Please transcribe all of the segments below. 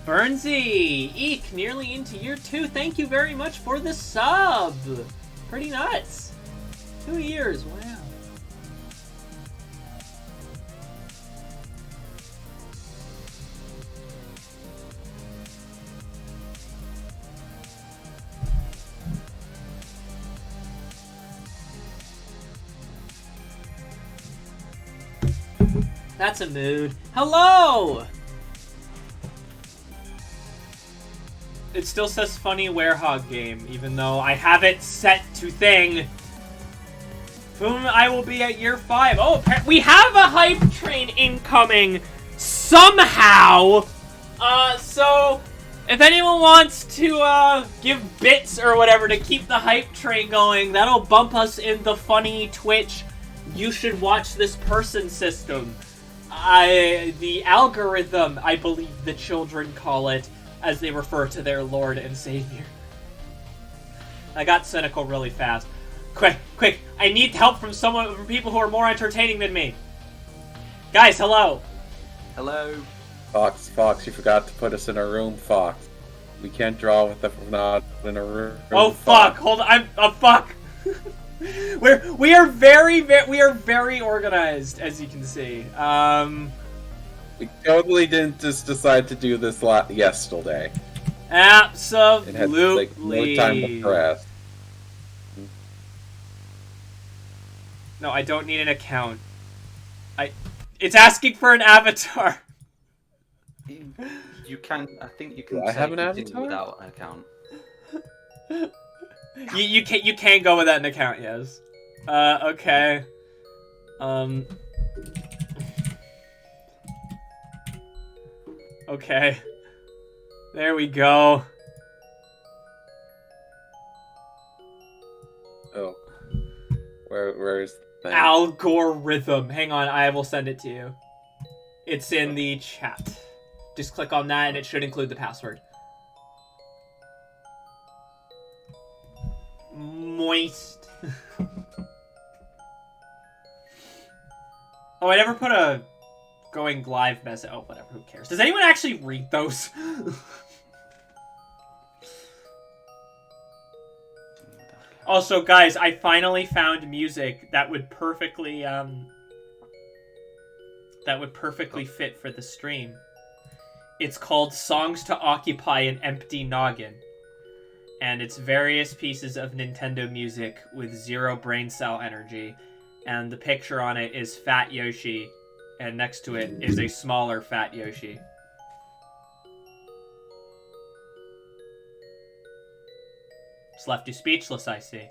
Burnsy! Eek! Nearly into year 2. Thank you very much for the sub! Pretty nuts. 2 years. Wow. That's a mood. Hello! It still says funny werehog game, even though I have it set to thing. Boom, I will be at year 5. Oh, we have a hype train incoming somehow! So, if anyone wants to, give bits or whatever to keep the hype train going, that'll bump us in the funny Twitch, you should watch this person system. The algorithm, I believe the children call it, as they refer to their Lord and Savior. I got cynical really fast. Quick, I need help from people who are more entertaining than me. Guys, hello. Hello. Fox, you forgot to put us in a room, Fox. We can't draw with if we're not in a room. Oh, fuck, hold on, fuck. We are very organized, as you can see. We totally didn't just decide to do this yesterday. Absolutely. It had like more time to press. No, I don't need an account. It's asking for an avatar. You can. I think you can. Do I have an avatar without an account. You can go without an account, yes. Okay. Okay. There we go. Oh. Where's the thing? Algorithm. Hang on, I will send it to you. It's in the chat. Just click on that and it should include the password. Moist. Oh, I never put a going live message. Oh, whatever, who cares? Does anyone actually read those? Also, guys, I finally found music that would perfectly fit for the stream. It's called Songs to Occupy an Empty Noggin. And it's various pieces of Nintendo music with 0 brain cell energy. And the picture on it is Fat Yoshi, and next to it is a smaller Fat Yoshi. Just left you speechless, I see.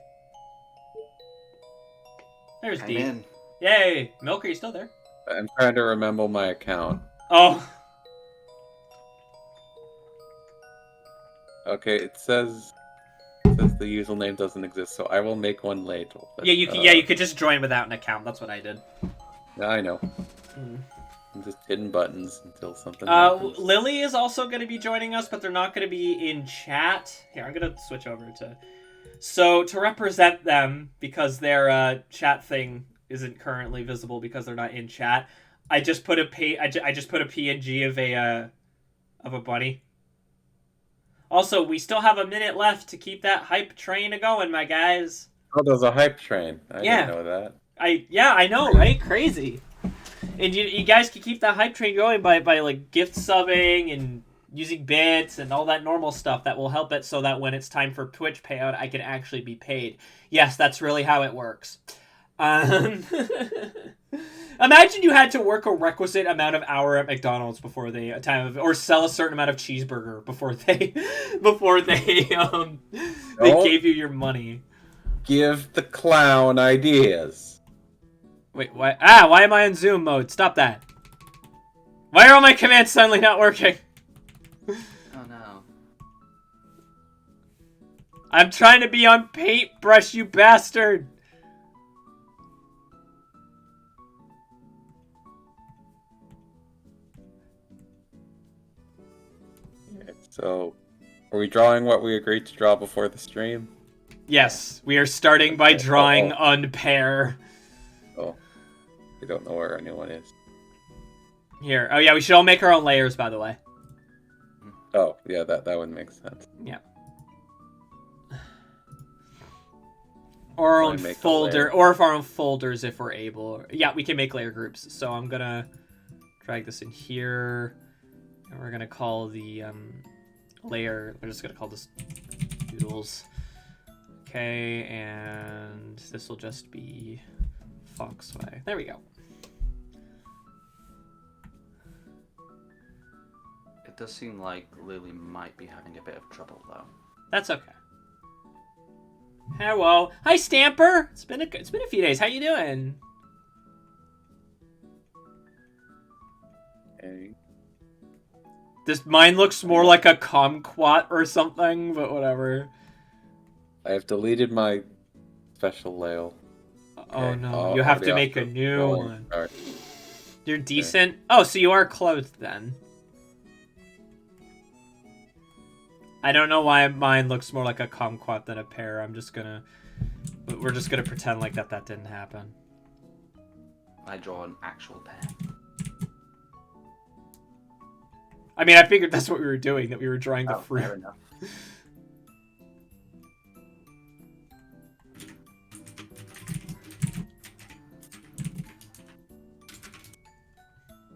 There's D. In. Yay! Milk, are you still there? I'm trying to remember my account. Oh. Okay, it says the username doesn't exist, so I will make one later. But, Yeah, you could just join without an account. That's what I did. Yeah, I know. I'm just hitting buttons until something happens. Lily is also going to be joining us, but they're not going to be in chat. Here, I'm going to switch over to... So, to represent them, because their chat thing isn't currently visible because they're not in chat, I just put a PNG of a bunny. Also, we still have a minute left to keep that hype train going, my guys. Oh, there's a hype train. I didn't know that. I know, right? Crazy. And you guys can keep that hype train going by like gift subbing and using bits and all that normal stuff that will help it so that when it's time for Twitch payout, I can actually be paid. Yes, that's really how it works. Imagine you had to work a requisite amount of hour at McDonald's before or sell a certain amount of cheeseburger before they gave you your money. Give the clown ideas. Wait, why? Why am I in Zoom mode? Stop that. Why are all my commands suddenly not working? Oh no. I'm trying to be on paintbrush, you bastard. So, are we drawing what we agreed to draw before the stream? Yes, we are starting by drawing unpair. Oh, we don't know where anyone is. Here. Oh yeah, we should all make our own layers, by the way. Oh, yeah, that would make sense. Yeah. Or our Why own make a folder, layer? or if our own folders if we're able. Yeah, we can make layer groups. So I'm gonna drag this in here, and we're gonna call the layer. We're just gonna call this doodles. Okay, and this will just be FOXWAY. There we go. It does seem like Lily might be having a bit of trouble though. That's okay. Hello, hi Stamper. It's been a few days. How you doing? Okay. This mine looks more like a kumquat or something, but whatever. I have deleted my special layer. Oh Okay, no, you have to already make off a the new rolling one. start. You're decent. Oh, so you are clothed then. I don't know why mine looks more like a kumquat than a pear. We're just gonna pretend like that didn't happen. I draw an actual pear. I mean, I figured that's what we were doing, that we were drawing the fruit. Fair enough.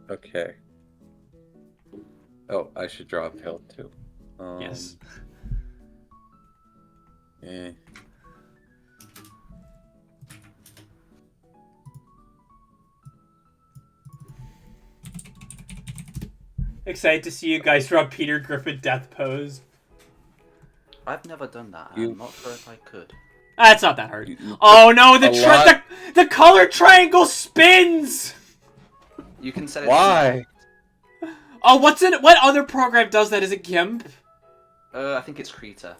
Okay. Oh, I should draw a pill too. Yes. Eh. Excited to see you guys draw Peter Griffin death pose. I've never done that. You- I'm not sure if I could. Ah, it's not that hard. You- Oh no, a lot- the color triangle spins! You can set it. Why? Oh, what other program does that? Is it GIMP? I think it's Krita.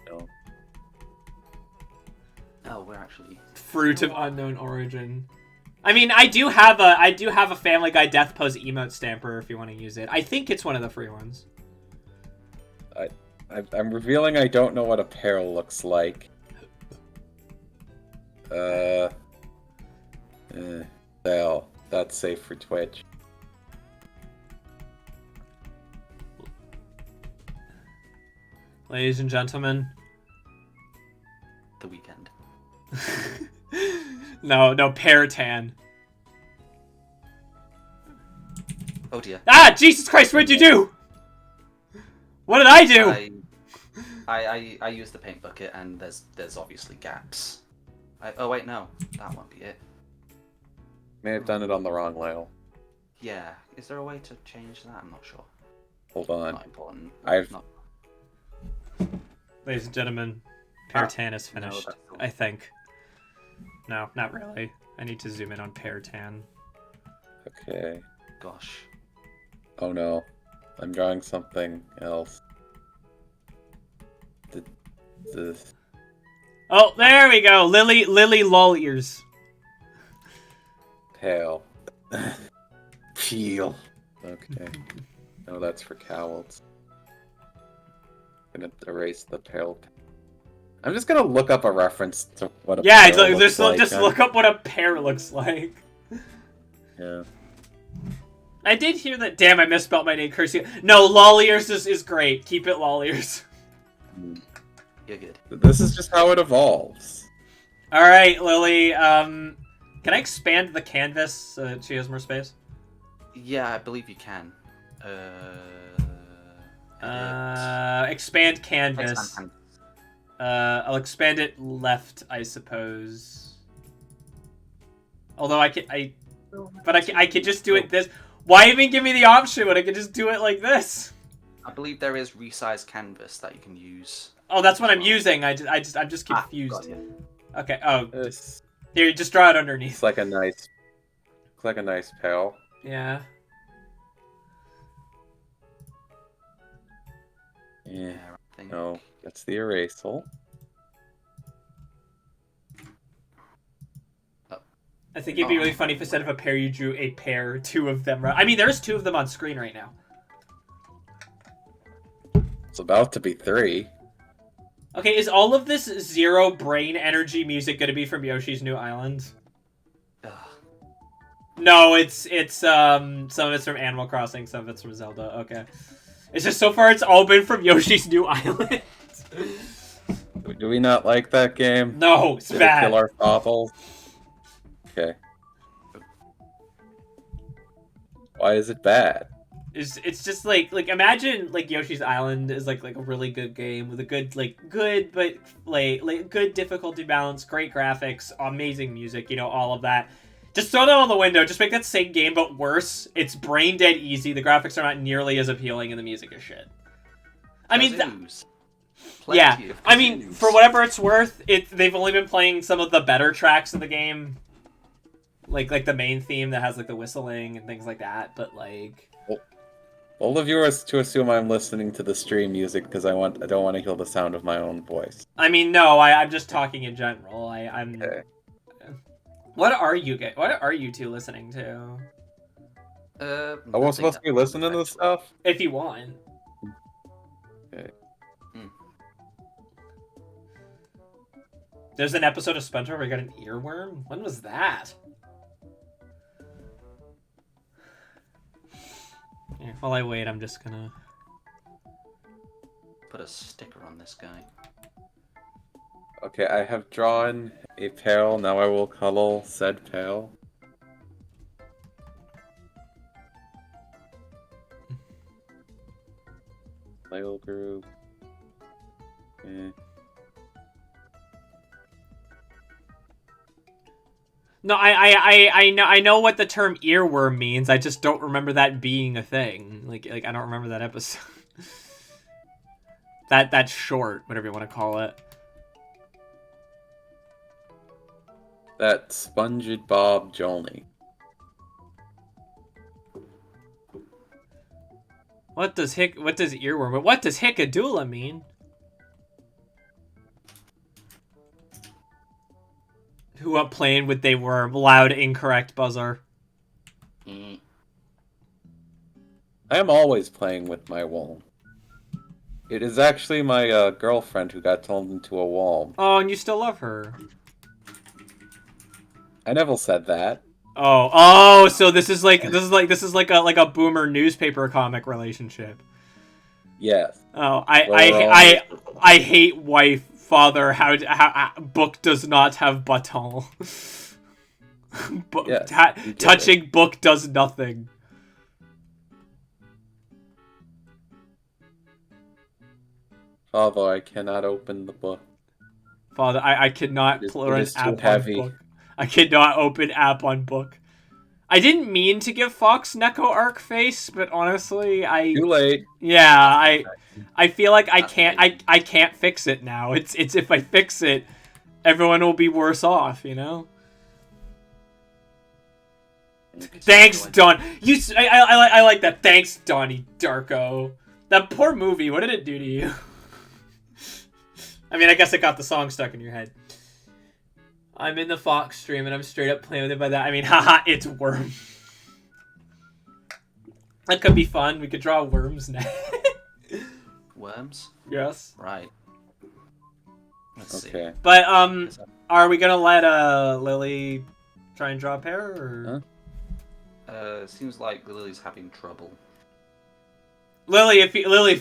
No. Oh, we're actually. Fruit of unknown origin. I mean, I do have a Family Guy death pose emote stamper if you want to use it. I think it's one of the free ones. I'm revealing I don't know what a pear looks like. Well, that's safe for Twitch. Ladies and gentlemen. The weekend. No, pear tan. Oh dear. Ah, Jesus Christ, what'd you do? What did I do? I used the paint bucket and there's obviously gaps. Oh wait, no, that won't be it. May have done it on the wrong layer. Yeah, is there a way to change that? I'm not sure. Hold on. Not important. I've Not... Ladies and gentlemen, pear tan is finished, that's cool. I think. No, not really. I need to zoom in on pear tan. Okay. Gosh. Oh no. I'm drawing something else. This. Oh, there we go. Lily lol ears. Pale. Peel. Okay. No, that's for cowards. Gonna erase the pale. I'm just gonna look up a reference to what a Yeah, pear looks like. just look up what a pear looks like. Yeah. I did hear that. Damn, I misspelled my name, Kirsty. No, lol ears is great. Keep it lol ears. You're good. This is just how it evolves. All right, Lily. Can I expand the canvas so that she has more space? Yeah, I believe you can. Expand canvas. Expand. I'll expand it left, I suppose. Although I could just do it this. Why even give me the option when I could just do it like this? I believe there is resize canvas that you can use. Oh, that's what I'm using. I'm just confused. Got you. Okay. Oh, It's here, just draw it underneath. like a nice, pale. Yeah. Yeah. I think. No, that's the erasal. I think it'd be really funny if instead of a pair, you drew a pair, two of them. I mean, there's two of them on screen right now. It's about to be 3. Okay, is all of this zero brain energy music going to be from Yoshi's New Island? Ugh. No, it's some of it's from Animal Crossing, some of it's from Zelda. Okay. It's just so far it's all been from Yoshi's New Island. Do we not like that game? No, it's Did bad. it kill our fossils? Okay. Why is it bad? It's just like imagine like Yoshi's Island is like a really good game with a good but good difficulty balance, great graphics, amazing music, you know, all of that. Just throw that out the window. Just make that same game but worse. It's brain dead easy. The graphics are not nearly as appealing, and the music is shit. I mean, yeah. I mean, for whatever it's worth, they've only been playing some of the better tracks of the game, like the main theme that has like the whistling and things like that. But like. All the viewers to assume I'm listening to the stream music because I don't want to hear the sound of my own voice. I mean, no, I'm just talking in general. I'm. Okay. What are you two listening to? Are we supposed to be listening to this stuff? If you want. Okay. There's an episode of SpongeBob where he got an earworm. When was that? Yeah, while I wait, I'm just gonna put a sticker on this guy. Okay, I have drawn a pail. Now I will cuddle said pail. Label group. No, I know what the term earworm means. I just don't remember that being a thing. Like I don't remember that episode. That's short, whatever you want to call it. That Sponged Bob Jolly. What does earworm? But what does hickadoola mean? Who up playing with they worm? Loud incorrect buzzer. Mm. I am always playing with my worm. It is actually my girlfriend who got turned into a worm. Oh, and you still love her. I never said that. Oh, so this is like a boomer newspaper comic relationship. Yes. Oh, I hate wife, father. How book does not have button. Yes, touching book does nothing. Father, I cannot open the book. Father, I cannot play an app on book. I cannot open app on book. I didn't mean to give Fox Neko arc face, but honestly, Too late. Yeah, I feel like I can't fix it now. It's if I fix it, everyone will be worse off, you know? Thanks, Don. I like that. Thanks, Donnie Darko. That poor movie. What did it do to you? I mean, I guess it got the song stuck in your head. I'm in the Fox stream and I'm straight up playing with it by that. I mean, haha, it's worm. That could be fun. We could draw worms now. Worms? Yes. Right. Let's Okay. see. But are we gonna let Lily try and draw a pair? Or? Huh? Seems like Lily's having trouble. Lily, if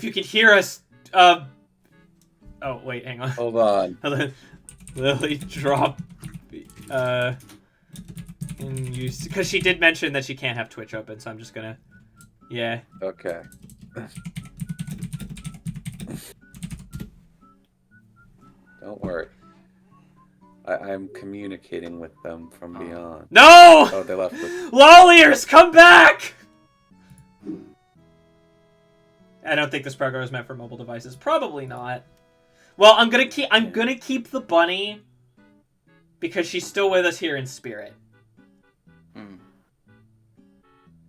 you could hear us, oh wait, hang on. Hold on. Lily, drop. And use because she did mention that she can't have Twitch open, so I'm just gonna. Yeah. Okay. Don't worry. I'm communicating with them from beyond. No! Oh, they left with... Lolliers, come back! I don't think this program is meant for mobile devices. Probably not. Well, I'm gonna keep the bunny because she's still with us here in spirit. Mm.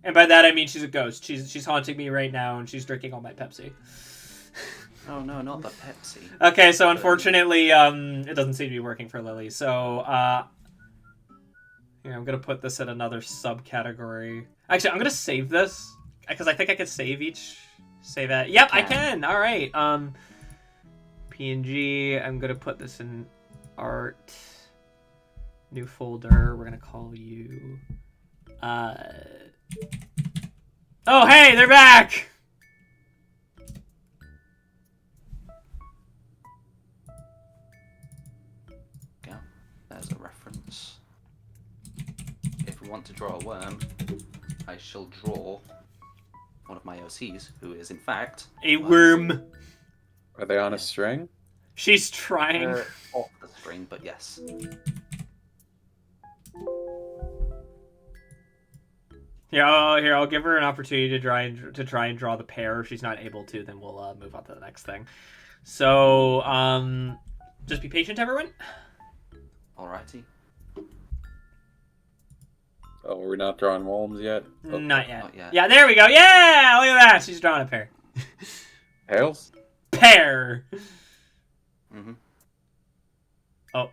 And by that I mean she's a ghost. She's haunting me right now and she's drinking all my Pepsi. Oh no, not the Pepsi. Okay, so unfortunately, it doesn't seem to be working for Lily. So, here, I'm gonna put this in another subcategory. Actually, I'm gonna save this because I think I can save each. Save it. Yep, I can. All right. PNG. I'm gonna put this in art. New folder. We're gonna call you Oh, hey, they're back! Go. There's a reference. If we want to draw a worm, I shall draw one of my OCs, who is in fact A worm. Are they on a string? She's trying. Off the string, but yes. Yeah, here, I'll give her an opportunity to try and draw the pair. If she's not able to, then we'll move on to the next thing. So, just be patient, everyone. Alrighty. Oh, we're not drawing worms yet? Okay. Not yet. Not yet. Yeah, there we go. Yeah, look at that. She's drawing a pair. Tails? Pair. Mm-hmm. Oh.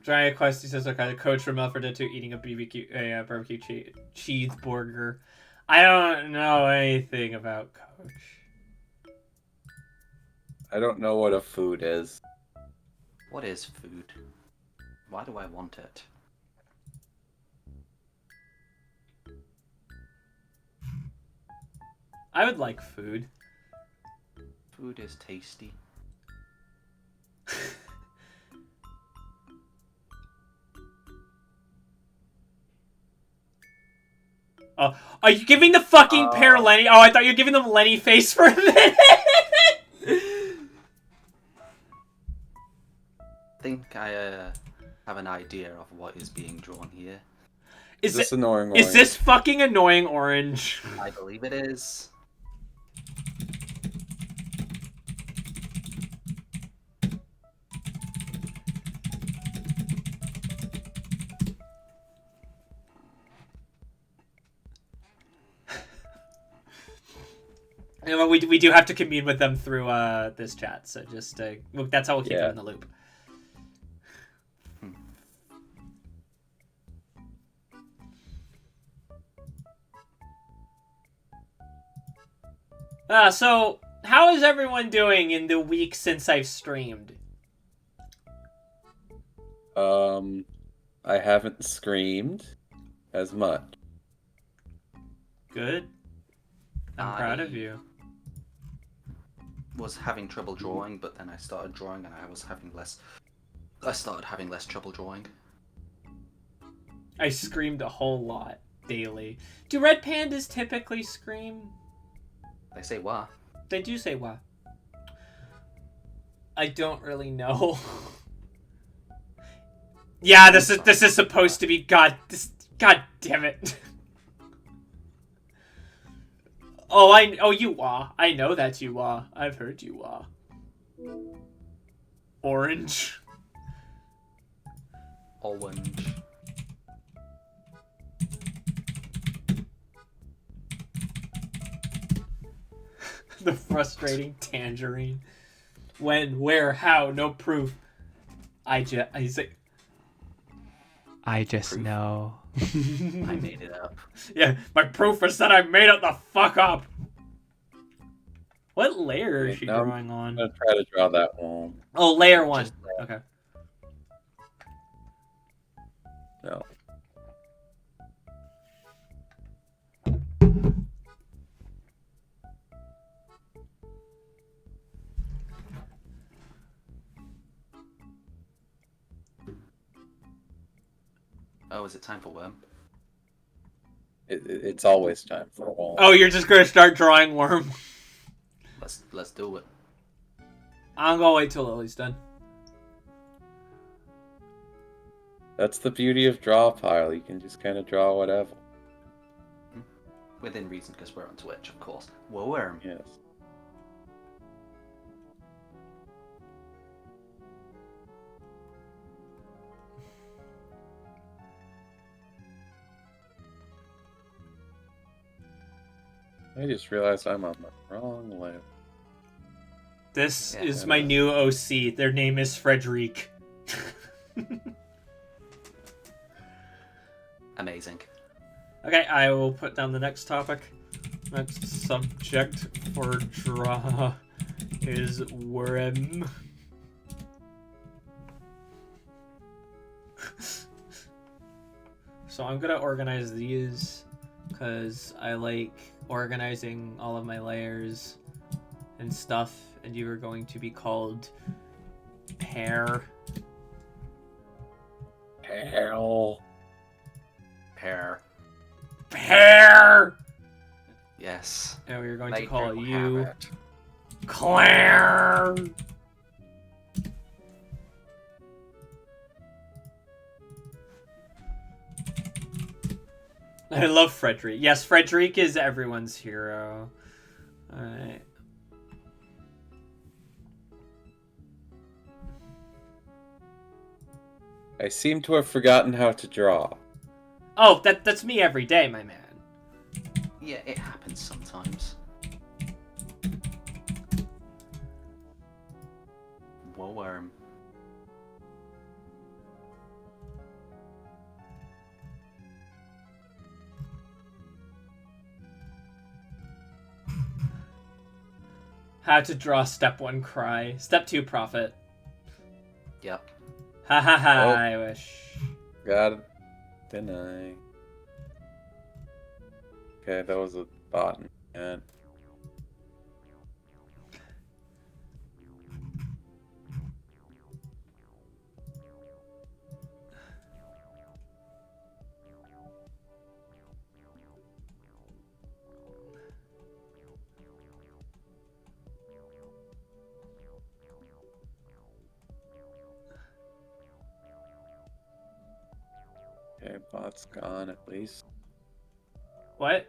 Giant Quest, he says, okay, the coach from Alpha 2 eating a barbecue cheeseburger. I don't know anything about Coach. I don't know what a food is. What is food? Why do I want it? I would like food. Food is tasty. Oh, are you giving the fucking pair Lenny? Oh, I thought you were giving them Lenny face for a minute. I think I have an idea of what is being drawn here. Is this annoying orange? Is this fucking annoying orange? I believe it is. You know, we do have to commune with them through this chat, so just that's how we'll keep them in the loop. So how is everyone doing in the week since I've streamed? I haven't screamed as much. Good. I'm proud of you. Was having trouble drawing, but then I started drawing and I started having less trouble drawing. I screamed a whole lot daily. Do red pandas typically scream? They say what? They do say what? I don't really know. Yeah, this is supposed to be God damn it. Oh, you are. I know that you are. I've heard you are. Orange. Orange. The frustrating tangerine. When, where, how, no proof. I just know. I made it up. Yeah, my proof is that I made it the fuck up. What layer is she drawing on? I'm gonna try to draw that one. Oh, layer 1. Okay. No. Oh, is it time for worm? It's always time for a wall. Oh, you're just gonna start drawing worm. Let's do it. I'm gonna wait till Lily's done. That's the beauty of Drawpile. You can just kind of draw whatever. Within reason, because we're on Twitch, of course. Worm. Yes. I just realized I'm on the wrong layer. This is my new OC. Their name is Frederic. Amazing. Okay, I will put down the next topic. Next subject for draw is worm. So I'm gonna organize these because I like organizing all of my layers and stuff, and you are going to be called Pear. Hell. Pear. Pear! Yes. And we're going to Make call her you have it. Claire! I love Frederic. Yes, Frederic is everyone's hero. Alright. I seem to have forgotten how to draw. Oh, that's me every day, my man. Yeah, it happens sometimes. Worm. How to draw step 1 cry. Step 2 profit. Yep. Ha ha ha, Oh. I wish. Got it. Deny. Okay, that was a button. And okay, bot's gone at least. What?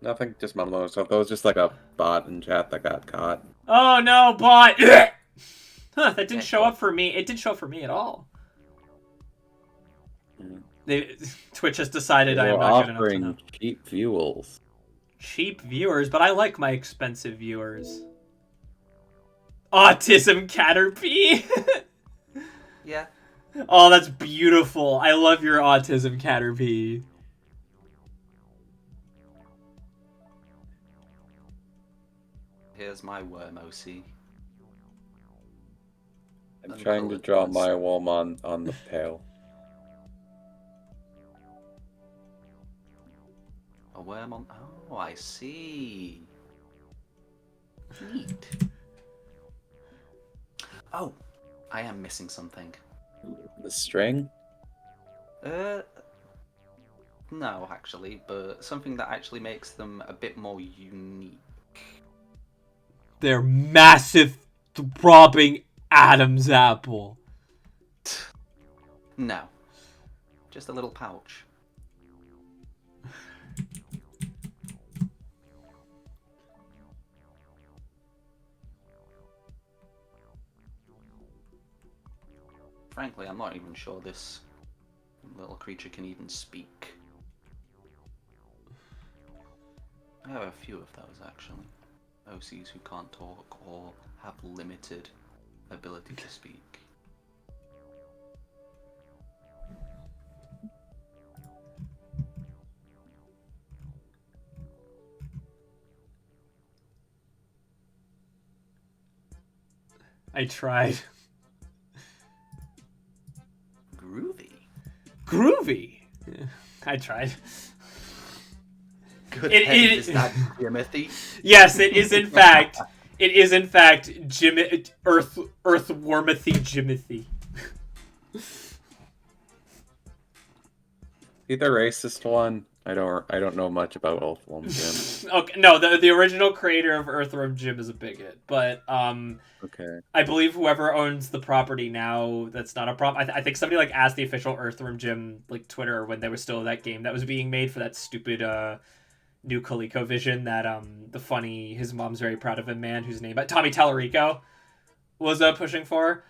Nothing, just mumbling stuff. That was just like a bot in chat that got caught. Oh no, bot! Huh, that didn't Yeah, show up for me. It didn't show up for me at all. Twitch has decided I We're am not good enough to offering know. cheap fuels. Cheap viewers, but I like my expensive viewers. Autism Caterpie! Yeah. Oh, that's beautiful. I love your autism Caterpie. Here's my worm OC. I'm And trying to colored draw ones. my worm on the pail. A worm on. Oh, I see. Neat. Oh, I am missing something. The string? No, actually, but something that actually makes them a bit more unique. Their massive, throbbing Adam's apple. No. Just a little pouch. Frankly, I'm not even sure this little creature can even speak. I have a few of those, actually. OCs who can't talk or have limited ability to speak. I tried. Groovy. Groovy. Yeah, I tried. Good Is is that Timothy? Yes, it is in fact. It is in fact Earthwormathy Jimothy. The racist one. I don't know much about Earthworm Jim. Okay, no, the original creator of Earthworm Jim is a bigot, but Okay. I believe whoever owns the property now, that's not a problem. I think somebody like asked the official Earthworm Jim like Twitter when there was still that game that was being made for that stupid new ColecoVision that the funny his mom's very proud of him man whose name Tommy Tallarico was pushing for.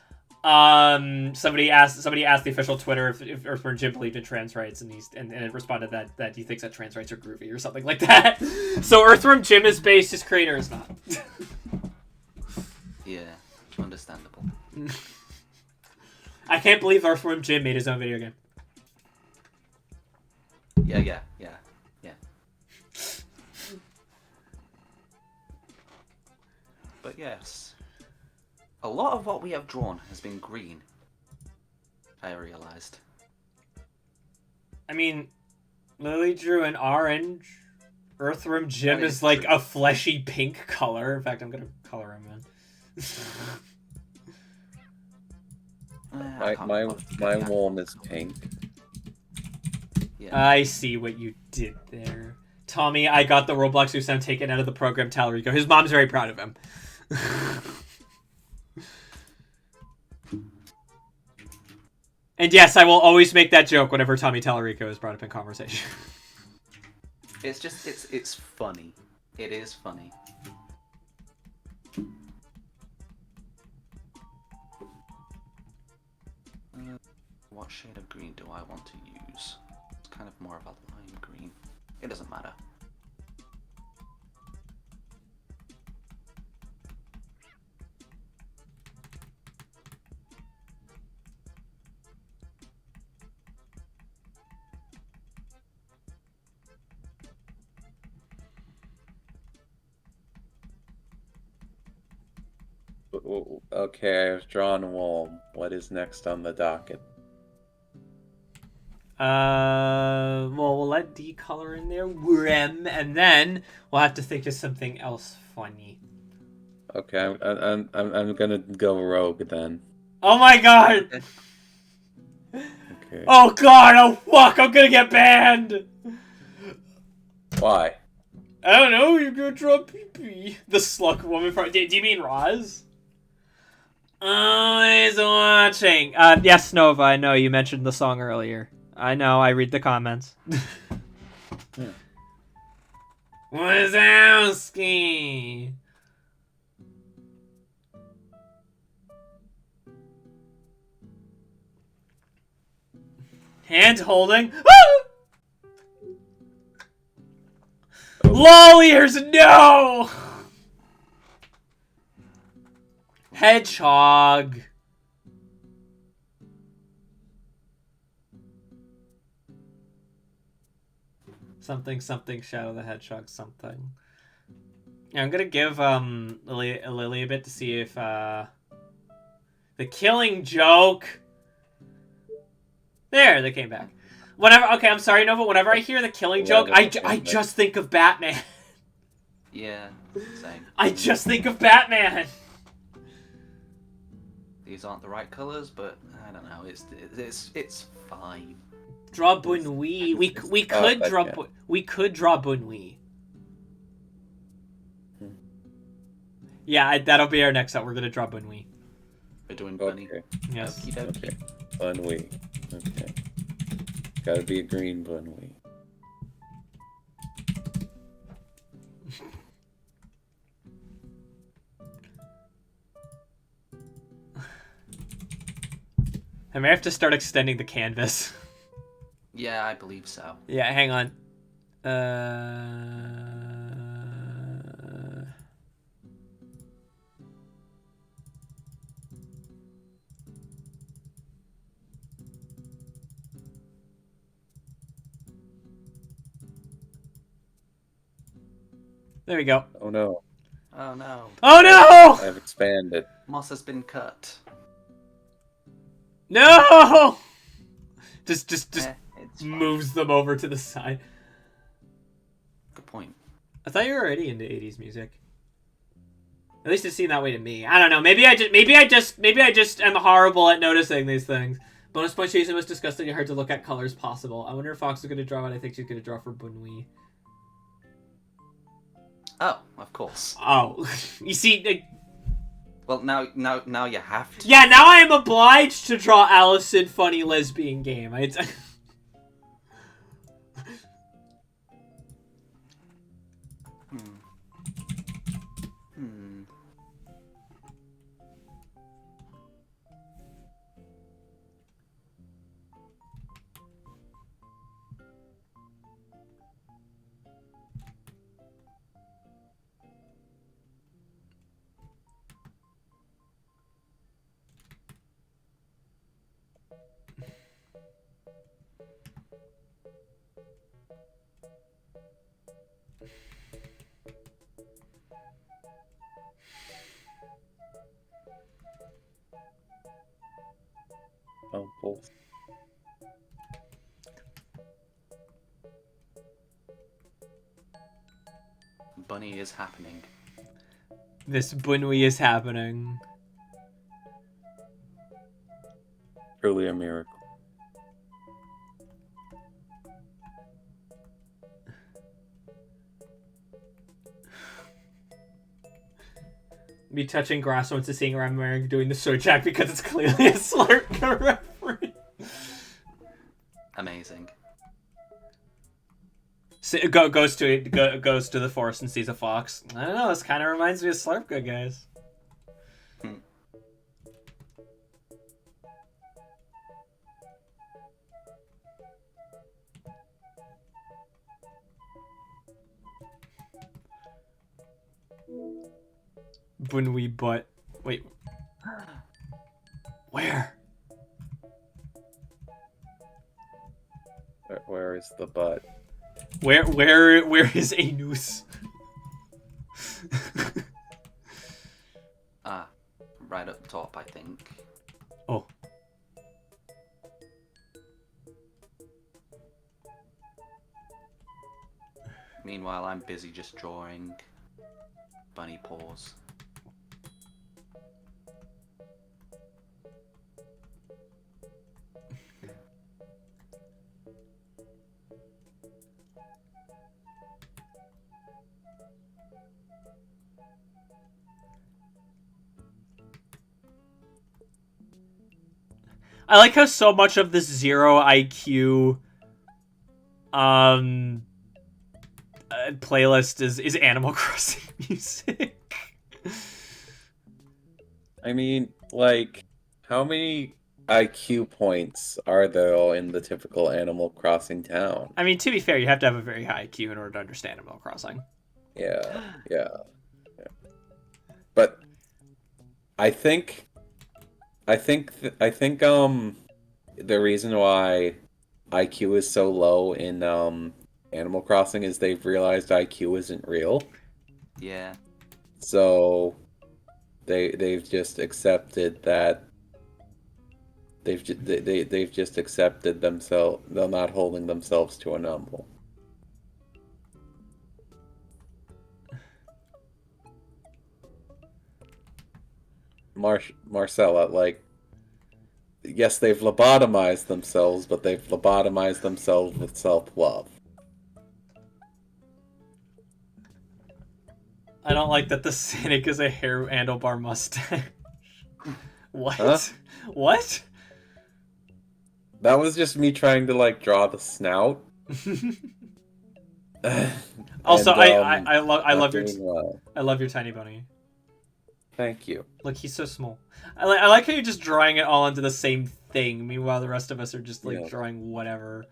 Somebody asked the official Twitter if Earthworm Jim believed in trans rights, and it responded that he thinks that trans rights are groovy or something like that. So Earthworm Jim is based, his creator is not. Yeah, understandable. I can't believe Earthworm Jim made his own video game. Yeah. But yes, a lot of what we have drawn has been green. I realized. I mean, Lily drew an orange. Earthworm Jim That is is like true. a fleshy pink color. In fact, I'm gonna color him in. My worm is pink. Yeah. I see what you did there. Tommy, I got the Roblox who sound taken out of the program, Talarico. His mom's very proud of him. And yes, I will always make that joke whenever Tommy Talarico is brought up in conversation. It's just, it's funny. It is funny. What shade of green do I want to use? It's kind of more of a lime green. It doesn't matter. Okay, I've drawn worm. What is next on the docket? Well, we'll let D color in there, and then we'll have to think of something else funny. Okay, I'm gonna go rogue then. Oh my god! Okay. Oh god! Oh fuck! I'm gonna get banned. Why? I don't know. You're gonna draw pee-pee. The Sluck Woman from. Do you mean Roz? Always watching. Yes, Nova. I know you mentioned the song earlier. I know. I read the comments. Yeah. Wazowski. Hand holding. LOL ears, no! Hedgehog. Something, Shadow the Hedgehog, something. Yeah, I'm gonna give Lily a bit to see if the Killing Joke. There, they came back. Whenever, okay, I'm sorry, Nova. Whenever I hear the Killing Joke, I just think of Batman. Yeah, same. I just think of Batman. These aren't the right colors, but I don't know. It's fine. Draw Bunwee. We could draw Bunwee. Yeah, that'll be our next up. We're gonna draw Bunwee. We're doing bunny. Okay. Yes. Okie dokie. Okay. Bunwee. Okay. Gotta be a green Bunwee. I may have to start extending the canvas. Yeah, I believe so. Yeah, hang on. There we go. Oh no. Oh no. Oh no! I've expanded. Moss has been cut. No! Just It's fine. moves them over to the side. Good point. I thought you were already into 80s music. At least it seemed that way to me. I don't know. Maybe I just am horrible at noticing these things. Bonus point chasing was disgustingly hard to look at colors possible. I wonder if Fox is going to draw what I think she's going to draw for Bunwee. Oh, of course. Oh, you see. Well, now you have to. Yeah, now I am obliged to draw Allison funny lesbian game. Umples. Bunny is happening. This bunny is happening. Truly a miracle. Me touching grass once to seeing I'm wearing doing the show jack because it's clearly a Slurp reference. Amazing. So, goes to the forest and sees a fox. I don't know. This kind of reminds me of Slurpka, guys. Bunny butt. Wait. Where? Where is the butt? Where is Anus? Right up top, I think. Oh. Meanwhile, I'm busy just drawing bunny paws. I like how so much of this 0 IQ playlist is Animal Crossing music. I mean, like, how many IQ points are there in the typical Animal Crossing town? I mean, to be fair, you have to have a very high IQ in order to understand Animal Crossing. Yeah. But I think the reason why IQ is so low in Animal Crossing is they've realized IQ isn't real. Yeah. So they've just accepted that they've just accepted themselves. They're not holding themselves to a number. Marcella, like, yes, they've lobotomized themselves, but they've lobotomized themselves with self-love. I don't like that the Sonic is a hair handlebar mustache. What? Huh? What? That was just me trying to, like, draw the snout. Also, And, I love your well. I love your tiny bunny. Thank you. Look, he's so small. I like how you're just drawing it all into the same thing. Meanwhile, the rest of us are just like drawing whatever.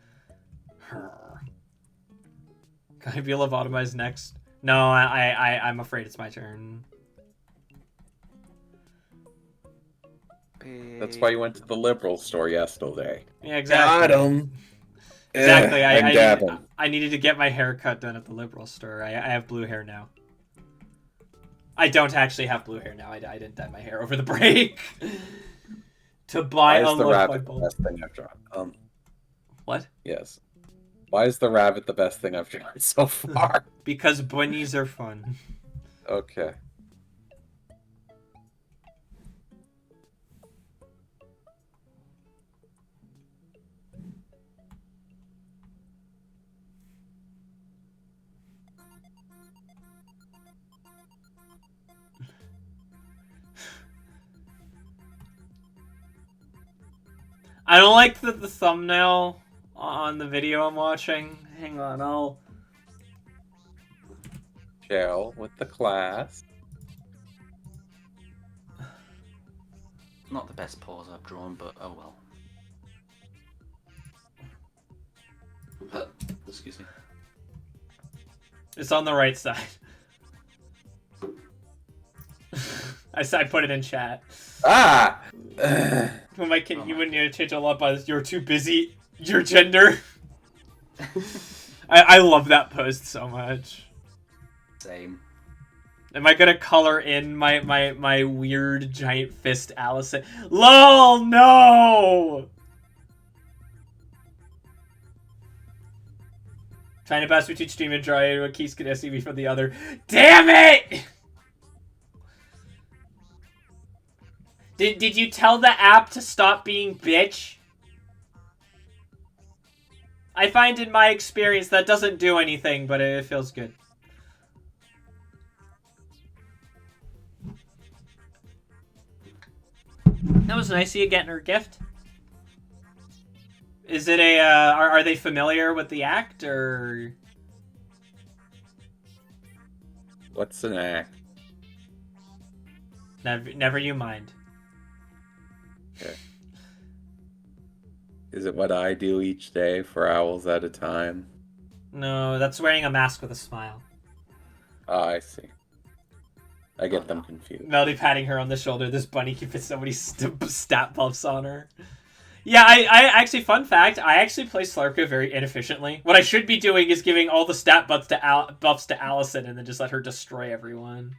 Can I be lobotomized next? No, I'm afraid it's my turn. That's why you went to the liberal store yesterday. Yeah, exactly. Got him. Exactly. I'm I needed to get my hair cut done at the liberal store. I have blue hair now. I don't actually have blue hair now. I didn't dye my hair over the break. To buy a the rabbit bulb. the best thing I've drawn? What? Yes. Why is the rabbit the best thing I've drawn so far? Because bunnies are fun. Okay. I don't like the thumbnail on the video I'm watching. Hang on, I'll... Shell with the class. Not the best paws I've drawn, but oh well. Excuse me. It's on the right side. I put it in chat. Ah! When my kid, you wouldn't need to change a lot by this. You're too busy. Your gender. I love that post so much. Same. Am I gonna color in my weird giant fist Allison? LOL, no! Trying to pass between stream and drawing what keys can SCV from the other. Damn it! Did you tell the app to stop being bitch? I find in my experience that doesn't do anything, but it feels good. That was nice of you getting her gift. Is it a, are they familiar with the act, or? What's an act? Never you mind. Okay. Is it what I do each day for hours at a time? No, that's wearing a mask with a smile. Ah, I see. I get them confused. Melody patting her on the shoulder. This bunny can put so many stat buffs on her. Yeah, I actually, fun fact, I actually play Slarka very inefficiently. What I should be doing is giving all the stat buffs to Allison and then just let her destroy everyone.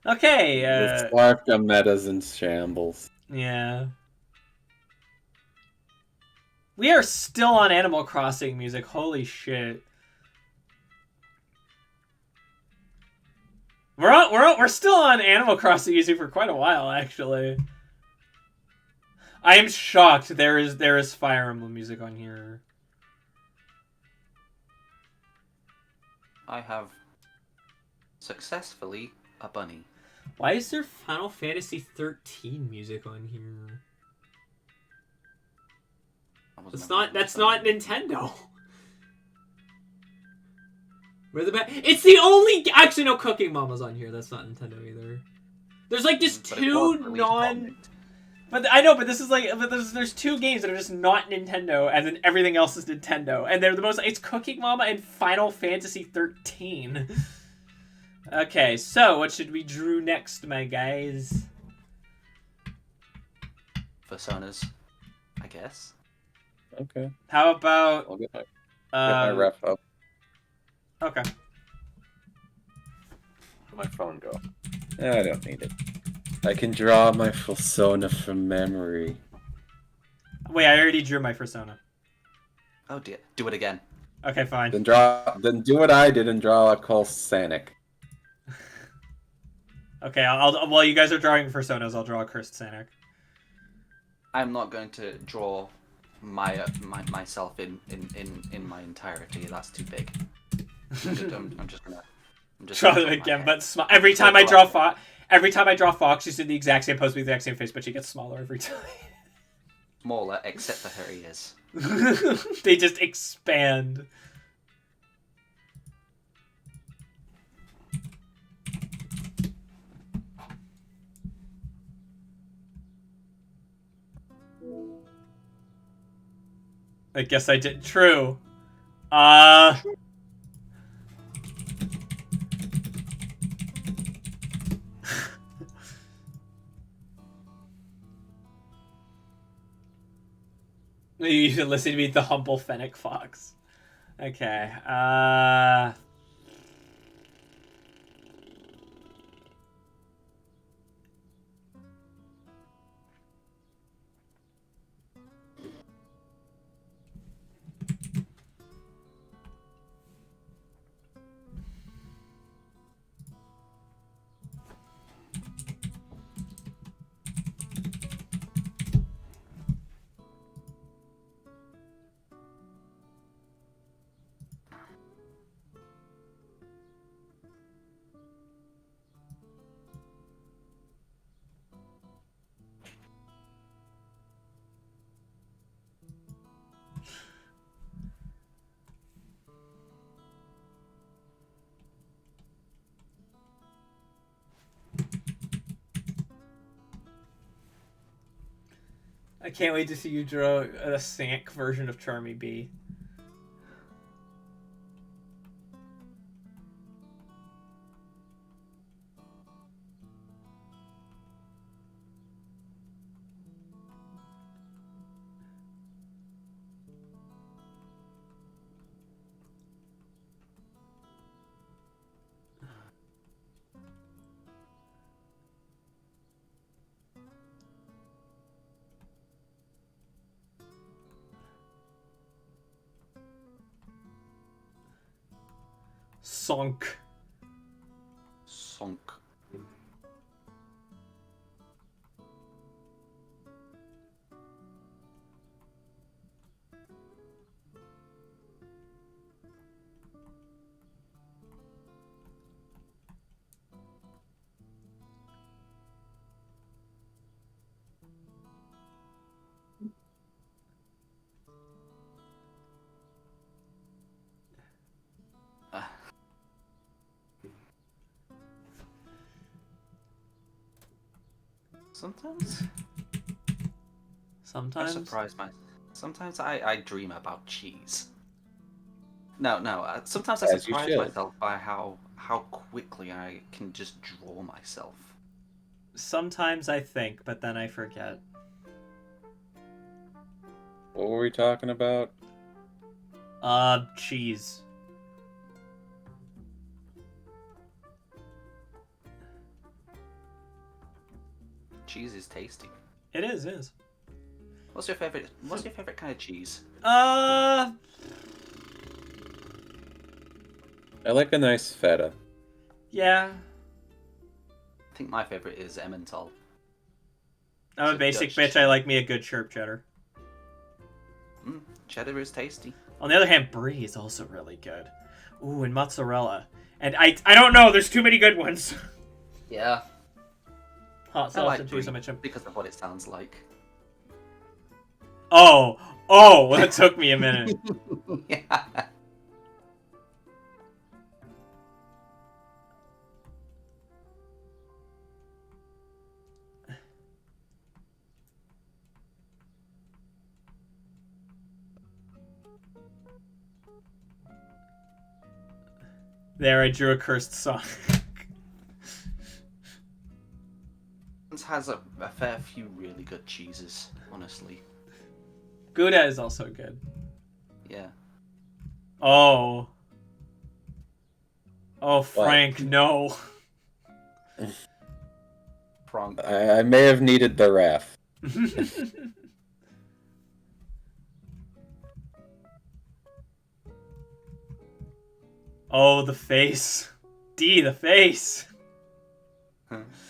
Okay, The Slarka meta's in shambles. yeah. We are still on Animal Crossing music. Holy shit. We're still on Animal Crossing music for quite a while, actually. I am shocked there is Fire Emblem music on here. I have successfully a bunny. Why is there Final Fantasy 13 music on here? That's not Nintendo. Where the it's the only actually no Cooking Mama's on here. That's not Nintendo either. There's like just two non. But I know, but this is like, but there's two games that are just not Nintendo, and then everything else is Nintendo, and they're the most. It's Cooking Mama and Final Fantasy 13. Okay, so what should we drew next, my guys? Personas, I guess. Okay. How about? I'll get my ref up. Okay. Where'd my phone go? I don't need it. I can draw my persona from memory. Wait, I already drew my persona. Oh dear. Do it again. Okay, fine. Then do what I did and draw a call Sanic. Okay, I'll while you guys are drawing personas, I'll draw a cursed Sanic. I'm not going to draw myself in my entirety. That's too big. I'm just gonna draw them again, but every time I draw Fox, she's in the exact same pose with the exact same face, but she gets smaller every time. Smaller, except for her ears. They just expand. I guess I did. True. You should listen to me, the humble Fennec Fox. Okay. I can't wait to see you draw a Sank version of Charmy B. Sonk. Sonk. Sometimes I Sometimes. surprise my. Sometimes I dream about cheese. No, sometimes I As you surprise should. myself by how quickly I can just draw myself. Sometimes I think, but then I forget. What were we talking about? Cheese. Cheese is tasty. It is. What's your favorite kind of cheese? I like a nice feta. Yeah. I think my favorite is Emmental. I'm a It's basic Dutch bitch. I like me a good chirp cheddar. Cheddar is tasty. On the other hand, brie is also really good. Ooh, and mozzarella. And I don't know. There's too many good ones. Yeah, Hot I sauce like and brie cheese on my chip. because of what it sounds like. Oh, that took me a minute. Yeah. There, I drew a cursed song. It has a fair few really good cheeses, honestly. Gouda is also good. Yeah. Oh, Frank, no. Prong. I may have needed the ref. Oh, the face. D, the face.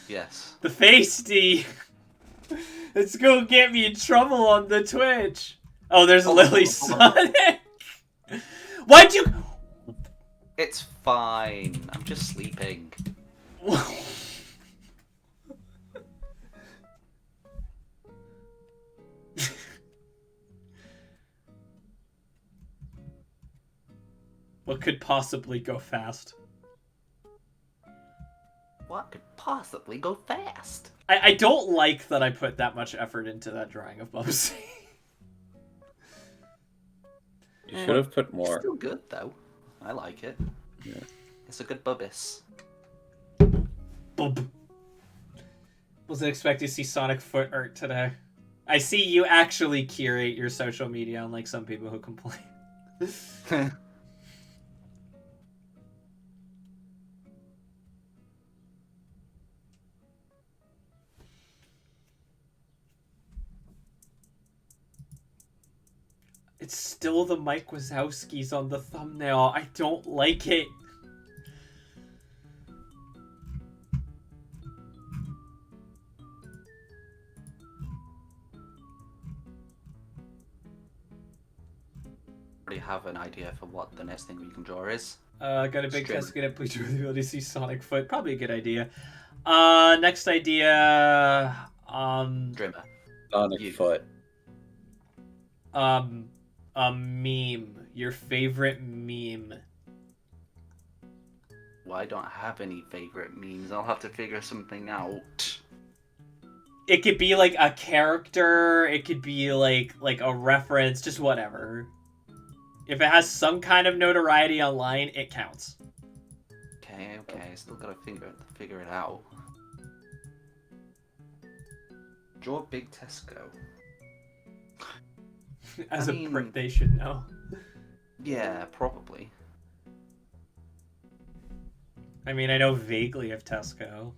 Yes. The face, D. Let's go get me in trouble on the Twitch. Oh, there's Lily Sonic. Why'd you... It's fine. I'm just sleeping. What could possibly go fast? What could possibly go fast? I don't like that I put that much effort into that drawing of Bubsy. You should have put It's more. still good though. I like it. Yeah. It's a good bubbis. Bub. Wasn't expecting to see Sonic foot art today. I see you actually curate your social media, unlike some people who complain. It's still the Mike Wazowskis on the thumbnail. I don't like it. Already have an idea for what the next thing we can draw is. Got a big Stream. test to get a picture with the ability to see Sonic foot. Probably a good idea. Next idea. Drimmer. Sonic You. foot. A meme. Your favorite meme. Well, I don't have any favorite memes. I'll have to figure something out. It could be like a character. It could be like a reference. Just whatever. If it has some kind of notoriety online, it counts. Okay. Still gotta figure it out. Draw a big Tesco. As I a mean- prick, they should know. Yeah, probably. I mean, I know vaguely of Tesco.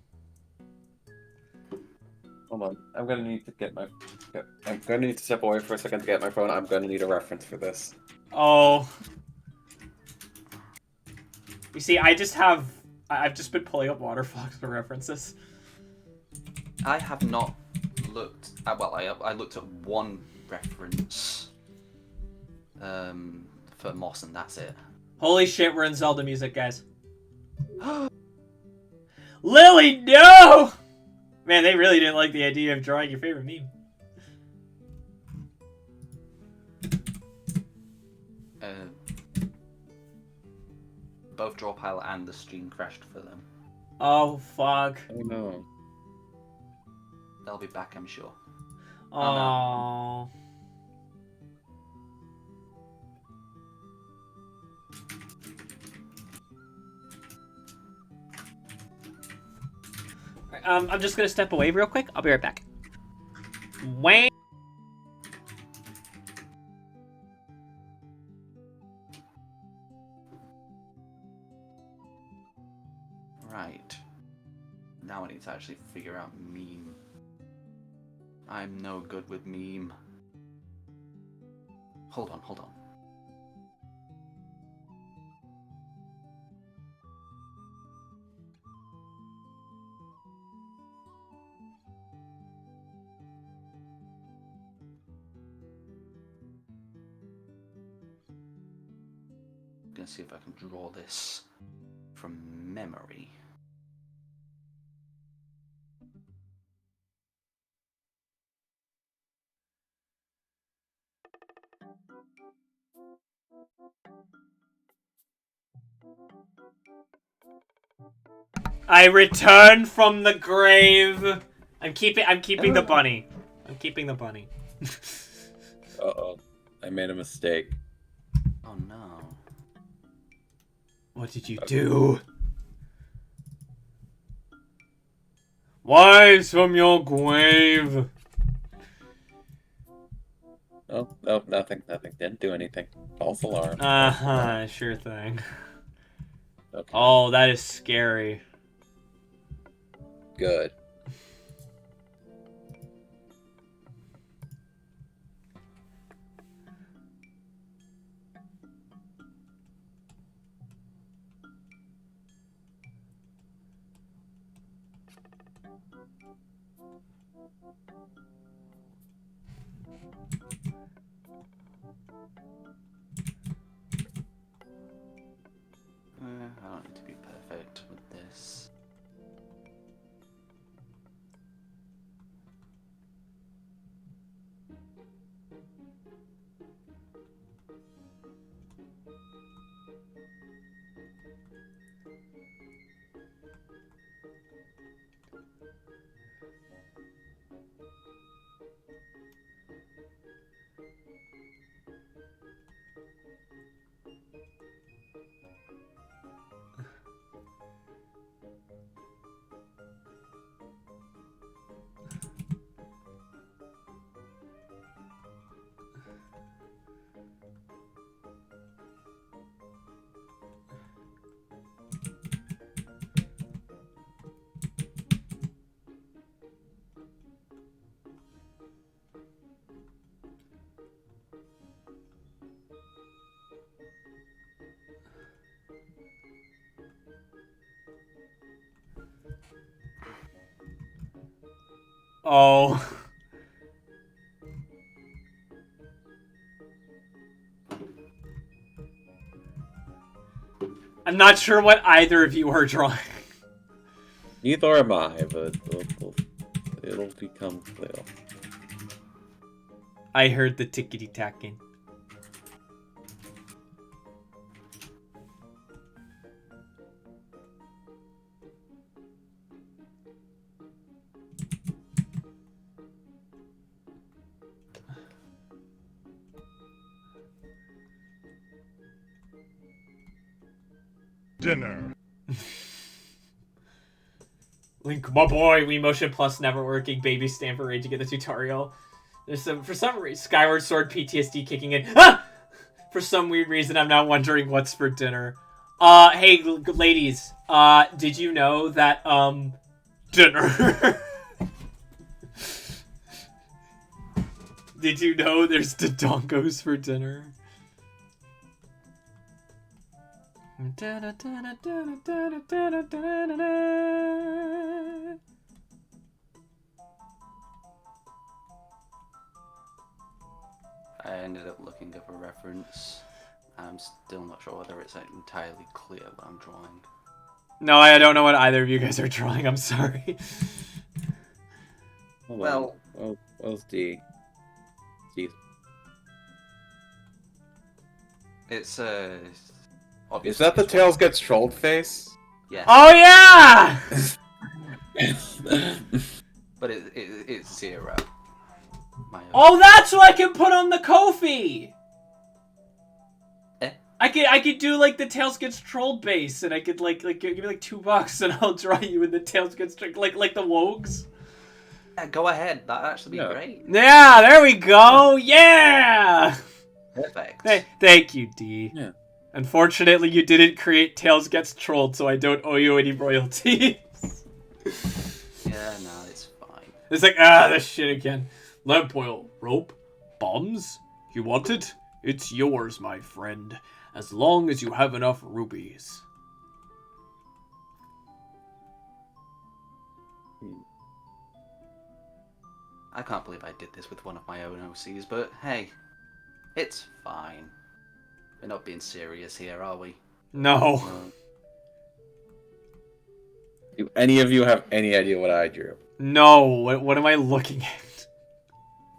Hold on. I'm gonna need to step away for a second to get my phone. I'm gonna need a reference for this. Oh. You see, I've just been pulling up Waterfox for references. I have not looked at, well, I looked at one reference for Moss, and that's it. Holy shit, we're in Zelda music, guys. Lily, no! Man, they really didn't like the idea of drawing your favorite meme. Both Drawpile and the stream crashed for them. Oh, fuck. Oh no. They'll be back, I'm sure. Oh. I'm just gonna step away real quick. I'll be right back. Wayne. Right. Now I need to actually figure out meme. I'm no good with meme. Hold on, hold on. I'm gonna see if I can draw this from memory. I return from the grave. I'm keeping the bunny. I'm keeping the bunny. Uh-oh. I made a mistake. Oh no. What did you do? Rise from your grave. Oh, no, nothing. Didn't do anything. False alarm. Uh-huh, sure thing. Okay. Oh, that is scary. Good. I don't need to be perfect with this. Oh. I'm not sure what either of you are drawing. Neither am I, but it'll become clear. I heard the tickety-tacking. Dinner. Link, my boy, Wii Motion Plus never working. Baby stand for rage to get the tutorial. There's for some reason, Skyward Sword PTSD kicking in. Ah! For some weird reason, I'm now wondering what's for dinner. Hey, ladies, did you know that, dinner? Did you know there's Dodonkos for dinner? I ended up looking up a reference. I'm still not sure whether it's entirely clear what I'm drawing. No, I don't know what either of you guys are drawing. I'm sorry. Well, what's D? it's Is obviously that the it's Tails Gets Trolled face? Yes. Oh yeah! But it's 0. Oh, that's what I can put on the Kofi. Eh? I could do like the Tails Gets Trolled base, and I could like give me like $2, and I'll draw you in the Tails Gets like the Wogs. Yeah, go ahead. That'd actually be great. Yeah, there we go. Yeah. Perfect. Thank you, D. Yeah. Unfortunately, you didn't create Tails Gets Trolled, so I don't owe you any royalties. Yeah, no, it's fine. It's like, this shit again. Lamp oil, rope, bombs? You want it? It's yours, my friend. As long as you have enough rubies. I can't believe I did this with one of my own OCs, but hey, it's fine. We're not being serious here, are we? No. Do any of you have any idea what I drew? No, what am I looking at?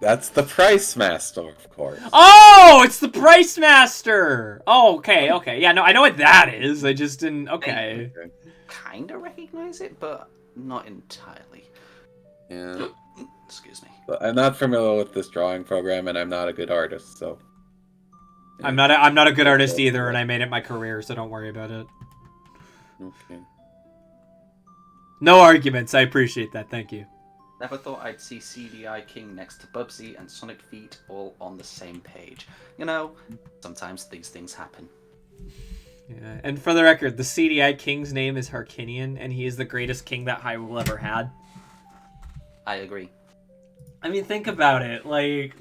That's the Price Master, of course. Oh, it's the Price Master! Oh, okay. Yeah, no, I know what that is. I just didn't... Okay. Kinda recognize it, but not entirely. Yeah. Excuse me. But I'm not familiar with this drawing program, and I'm not a good artist, so... Yeah. I'm not a good artist either, and I made it my career, so don't worry about it. Okay. No arguments. I appreciate that. Thank you. Never thought I'd see CDI King next to Bubsy and Sonic Feet all on the same page. You know, sometimes these things happen. Yeah, and for the record, the CDI King's name is Harkinian, and he is the greatest king that Hyrule ever had. I agree. I mean, think about it. Like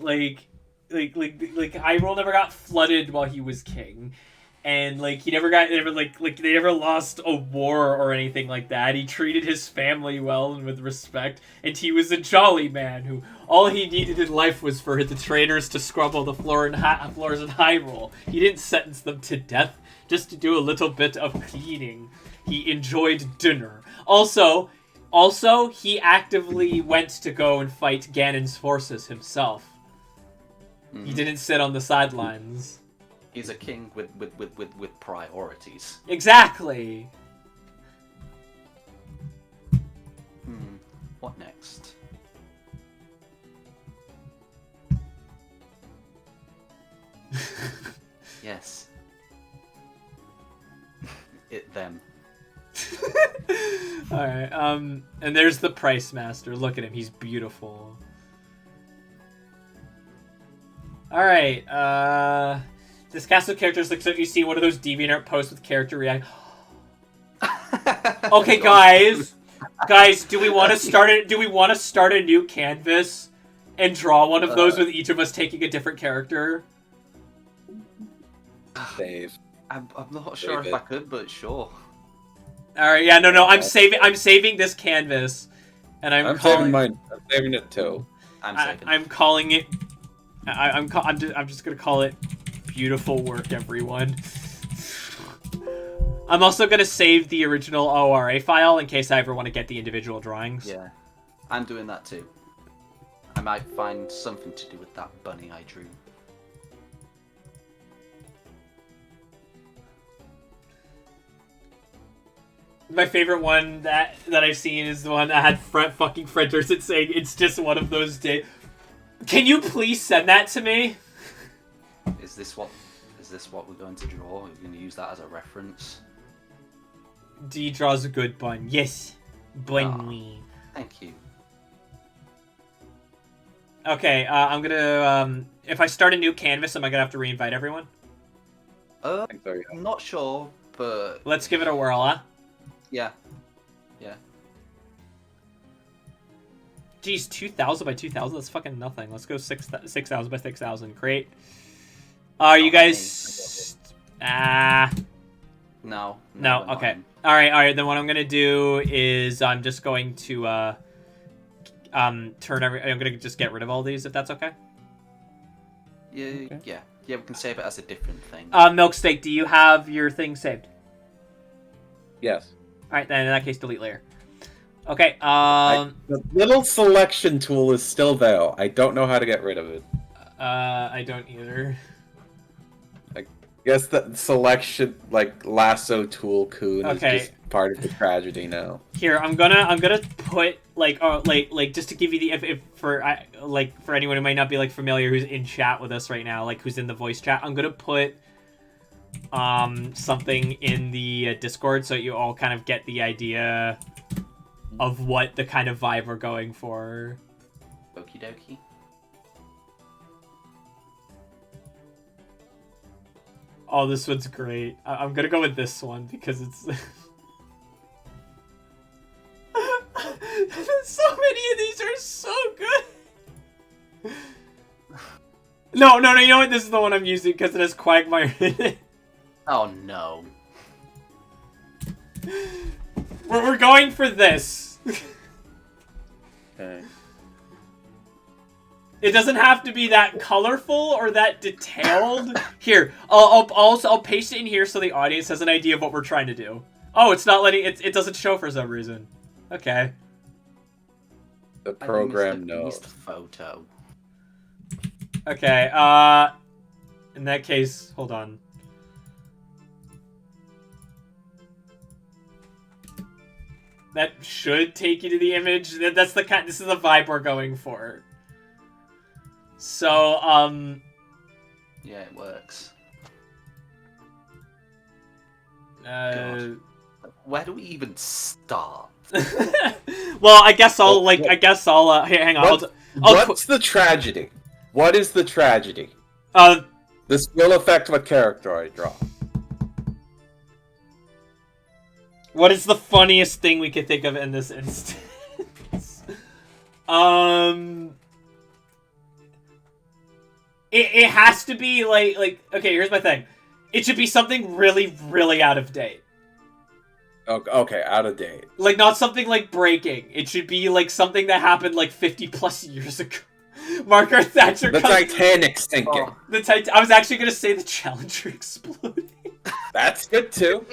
Hyrule never got flooded while he was king, and like he never they never lost a war or anything like that. He treated his family well and with respect, and he was a jolly man who all he needed in life was for the traitors to scrubble the floors in Hyrule. He didn't sentence them to death just to do a little bit of cleaning. He enjoyed dinner. Also, he actively went to go and fight Ganon's forces himself. Mm-hmm. He didn't sit on the sidelines. He's a king with priorities. Exactly. What next? Yes. Them. Alright, and there's the Price Master. Look at him, he's beautiful. Alright, this cast of characters looks like you see one of those DeviantArt posts with character react. Okay, guys, do we want to start it? Do we want to start a new canvas and draw one of those with each of us taking a different character? Save. I'm not sure if I could, but sure. All right, yeah, no, I'm saving this canvas, and I'm saving mine. I'm saving it too. I'm calling it. I'm just gonna call it beautiful work, everyone. I'm also gonna save the original ORA file in case I ever want to get the individual drawings. Yeah, I'm doing that too. I might find something to do with that bunny I drew. My favorite one that I've seen is the one that had fucking Fred Durst saying, "It's just one of those days." Can you please send that to me? Is this what we're going to draw? Are we going to use that as a reference? D draws a good bun. Yes. Bun. Thank you. Okay, I'm gonna, if I start a new canvas, am I gonna have to reinvite everyone? I'm not sure, but... Let's give it a whirl, huh? Yeah. Geez, 2,000 by 2,000? That's fucking nothing. Let's go 6,000 by 6,000. Great. You guys... No. No. we're not Okay. in. All right. Then what I'm gonna do is I'm just going to I'm gonna just get rid of all these if that's okay. Yeah, Okay. yeah. We can save it as a different thing. Milksteak, do you have your thing saved? Yes. All right, then in that case, delete layer. Okay. The little selection tool is still there. I don't know how to get rid of it. I don't either. I guess the selection, like lasso tool, Coon, Okay. is just part of the tragedy now. Here, I'm gonna put like just to give you the if for anyone who might not be like familiar who's in chat with us right now, like who's in the voice chat, I'm gonna put something in the Discord so you all kind of get the idea of what the kind of vibe we're going for. Okie dokie. Oh, this one's great. I'm gonna go with this one because it's so many of these are so good. No, you know what? This is the one I'm using because it has Quagmire in it. Oh no. We're going for this. Okay. It doesn't have to be that colorful or that detailed. Here, I'll paste it in here so the audience has an idea of what we're trying to do. Oh, it's not letting it doesn't show for some reason. Okay. The program I knows. missed the photo. Okay. In that case, hold on. That should take you to the image. That's the kind. This is the vibe we're going for. So, Yeah, it works. God. Where do we even start? Well, I guess I'll here, hang on. What's the tragedy? What is the tragedy? This will affect what character I draw. What is the funniest thing we could think of in this instance? It has to be like okay, here's my thing. It should be something really, really out of date. Okay, out of date. Like not something like breaking. It should be like something that happened like 50 plus years ago. Margaret Thatcher. The Titanic sinking. Oh. I was actually gonna say the Challenger exploding. That's good too.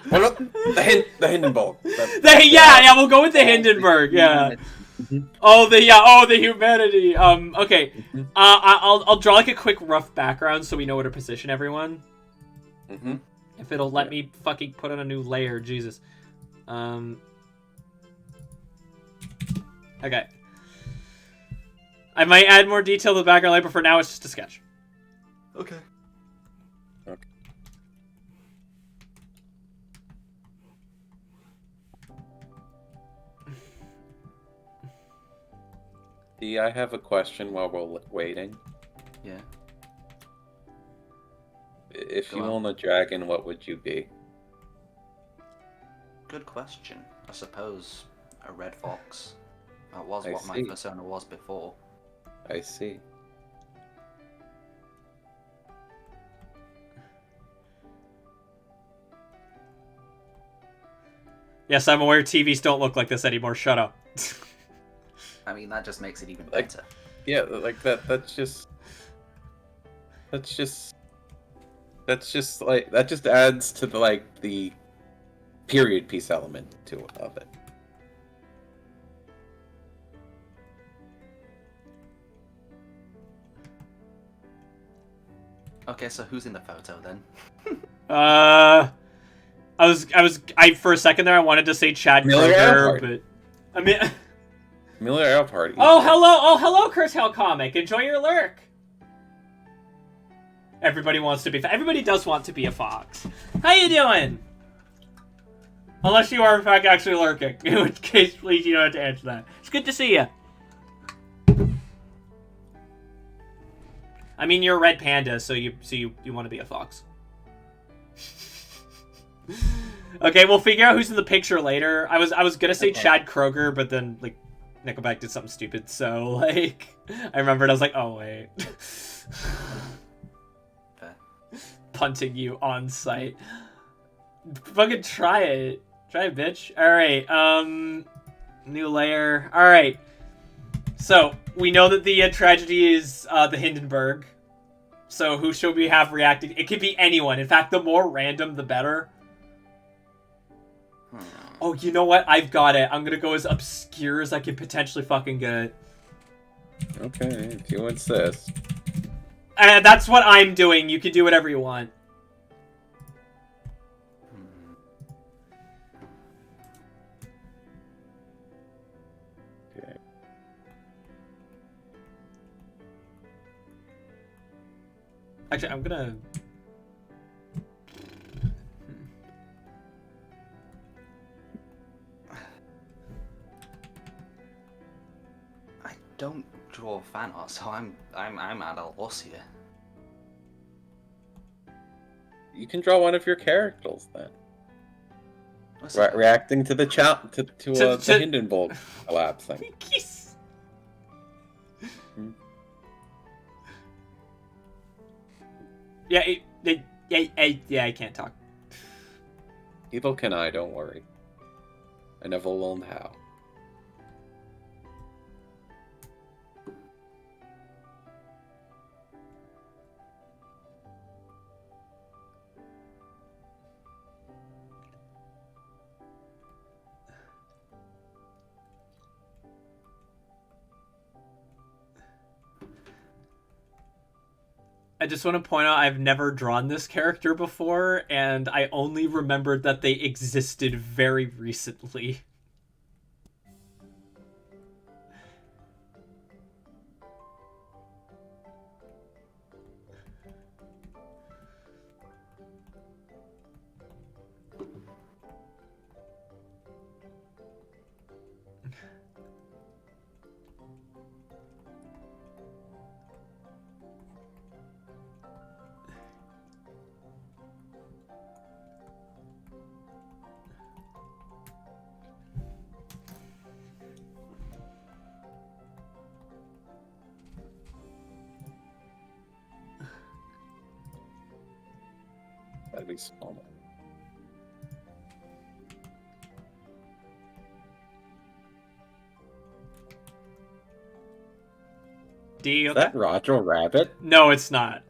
What about the Hindenburg? Yeah, we'll go with the Hindenburg. Yeah. Oh, the humanity. Okay. I'll draw like a quick rough background so we know where to position everyone. Mm-hmm. If it'll let me fucking put on a new layer, Jesus. Okay. I might add more detail to the background later, but for now it's just a sketch. Okay. D, I have a question while we're waiting. Yeah. If Go you on. own a dragon, what would you be? Good question. I suppose a red fox. That was I what my see. persona was before. I see. Yes, I'm aware TVs don't look like this anymore. Shut up. I mean, that just makes it even Like- better. Yeah, like that just like that just adds to the period piece element of it. Okay, so who's in the photo then? I for a second there I wanted to say Chad Miller Kroger, Earhart. but I mean. Miller Earhart. Oh hello, Curtail Comic. Enjoy your lurk. Everybody wants to be. Everybody does want to be a fox. How you doing? Unless you are in fact actually lurking, in which case, please, you don't have to answer that. It's good to see you. I mean, you're a red panda, so you want to be a fox. Okay, we'll figure out who's in the picture later. I was gonna say Okay. Chad Kroger, but then like Nickelback did something stupid, so like I remembered. I was like, oh wait. Fair. punting you on site. Fucking try it. Try it, bitch. Alright, new layer. Alright. So, we know that the tragedy is the Hindenburg. So, who should we have reacting? It could be anyone. In fact, the more random, the better. Oh, you know what? I've got it. I'm gonna go as obscure as I can potentially fucking get. Okay, if you insist. That's what I'm doing. You can do whatever you want. Okay. Actually, I'm gonna... I don't draw fan art, so I'm at a loss here. You can draw one of your characters then. What's that? Reacting to the the Hindenburg collapsing. Kiss. Yeah, I can't talk. Neither can I, don't worry. I never learned how. I just want to point out I've never drawn this character before, and I only remembered that they existed very recently. That'd be small. D, Is okay? that Roger Rabbit? No, it's not.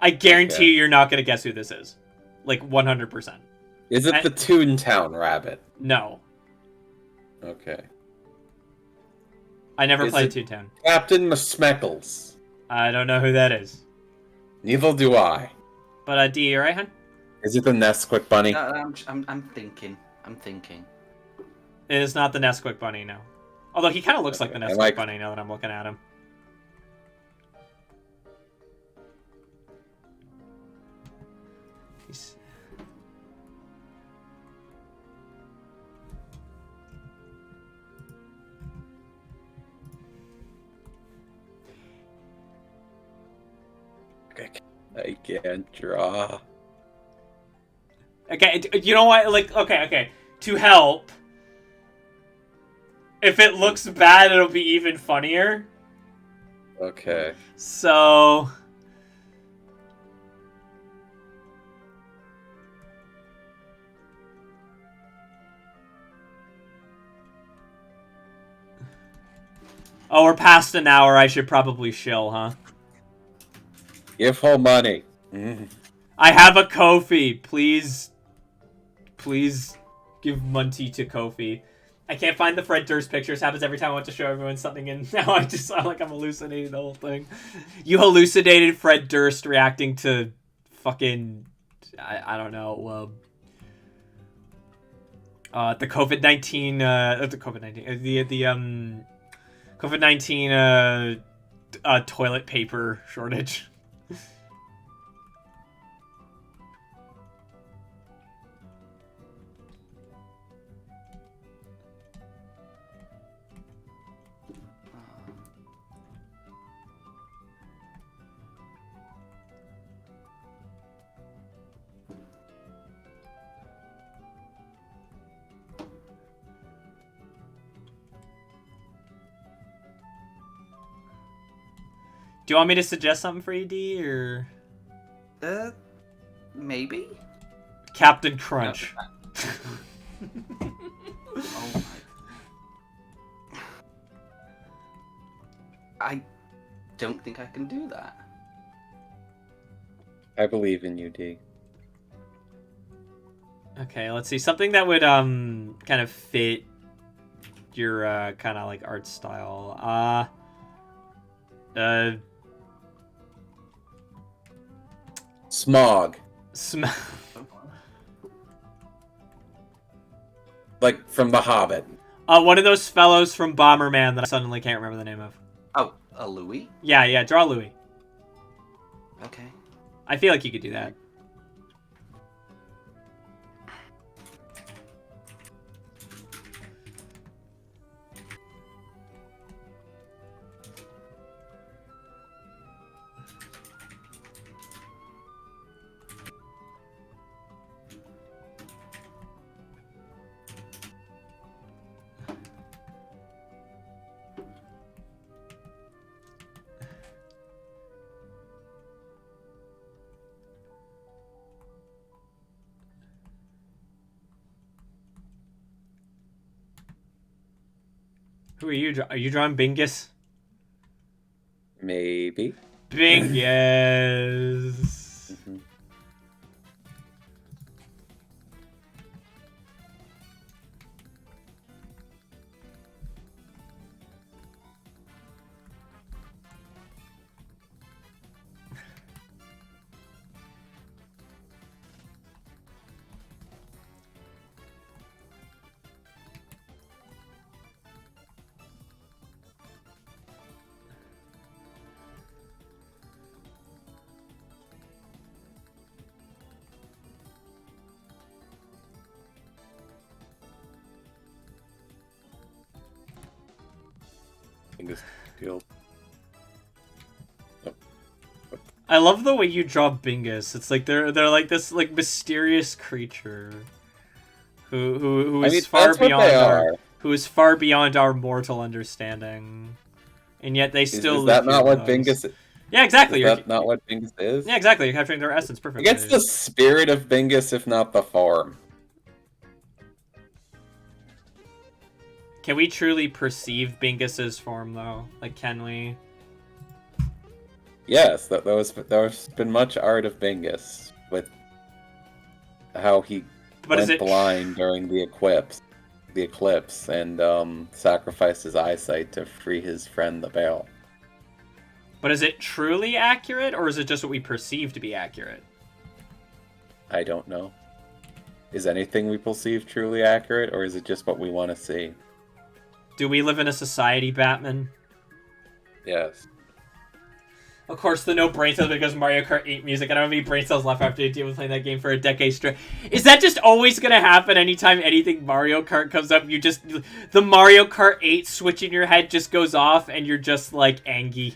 I guarantee Okay. you you're not going to guess who this is. Like, 100%. Is it the Toontown Rabbit? No. Okay. I never Is played it- Toontown. Captain Musmeckles. I don't know who that is. Neither do I. But, D, you right, hun? Is it the Nesquik Bunny? I'm thinking. It is not the Nesquik Bunny, no. Although he kind of looks like the Okay, Nesquik Bunny now that I'm looking at him. He's... I can't draw. Okay, you know what? Like, okay. To help, if it looks bad, it'll be even funnier. Okay. So... Oh, we're past an hour. I should probably shill, huh? Give her money. Mm. I have a Kofi. Please give Monty to Kofi. I can't find the Fred Durst pictures. Happens every time I want to show everyone something, and now I just sound like I'm hallucinating the whole thing. You hallucinated Fred Durst reacting to fucking... I don't know. The COVID-19... the COVID-19... The COVID-19 toilet paper shortage. Do you want me to suggest something for you, D, or... Maybe? Captain Crunch. Oh my. I don't think I can do that. I believe in you, D. Okay, let's see. Something that would kind of fit your kind of like art style. Smog. Like from The Hobbit. One of those fellows from Bomberman that I suddenly can't remember the name of. Oh, a Louis? Yeah, draw Louis. Okay. I feel like you could do that. Who are you? Are you drawing Bingus? Maybe. Bingus. Mhm. Bingus field. I love the way you draw Bingus. It's like they're like this like mysterious creature who is far beyond our mortal understanding, and yet they still. Is that not what Bingus? Yeah, exactly. Is that not what Bingus is? Yeah, exactly. You're capturing their essence perfectly. It gets the spirit of Bingus, if not the form. Can we truly perceive Bingus's form, though? Like, can we? Yes, there's been much art of Bingus with how he went blind during the eclipse, and sacrificed his eyesight to free his friend the Bale. But is it truly accurate, or is it just what we perceive to be accurate? I don't know. Is anything we perceive truly accurate, or is it just what we want to see? Do we live in a society, Batman? Yes. Of course, the no brain cells because Mario Kart 8 music. I don't have any brain cells left after you deal with playing that game for a decade straight. Is that just always gonna happen anytime anything Mario Kart comes up? You just... The Mario Kart 8 switch in your head just goes off and you're just, like, angry.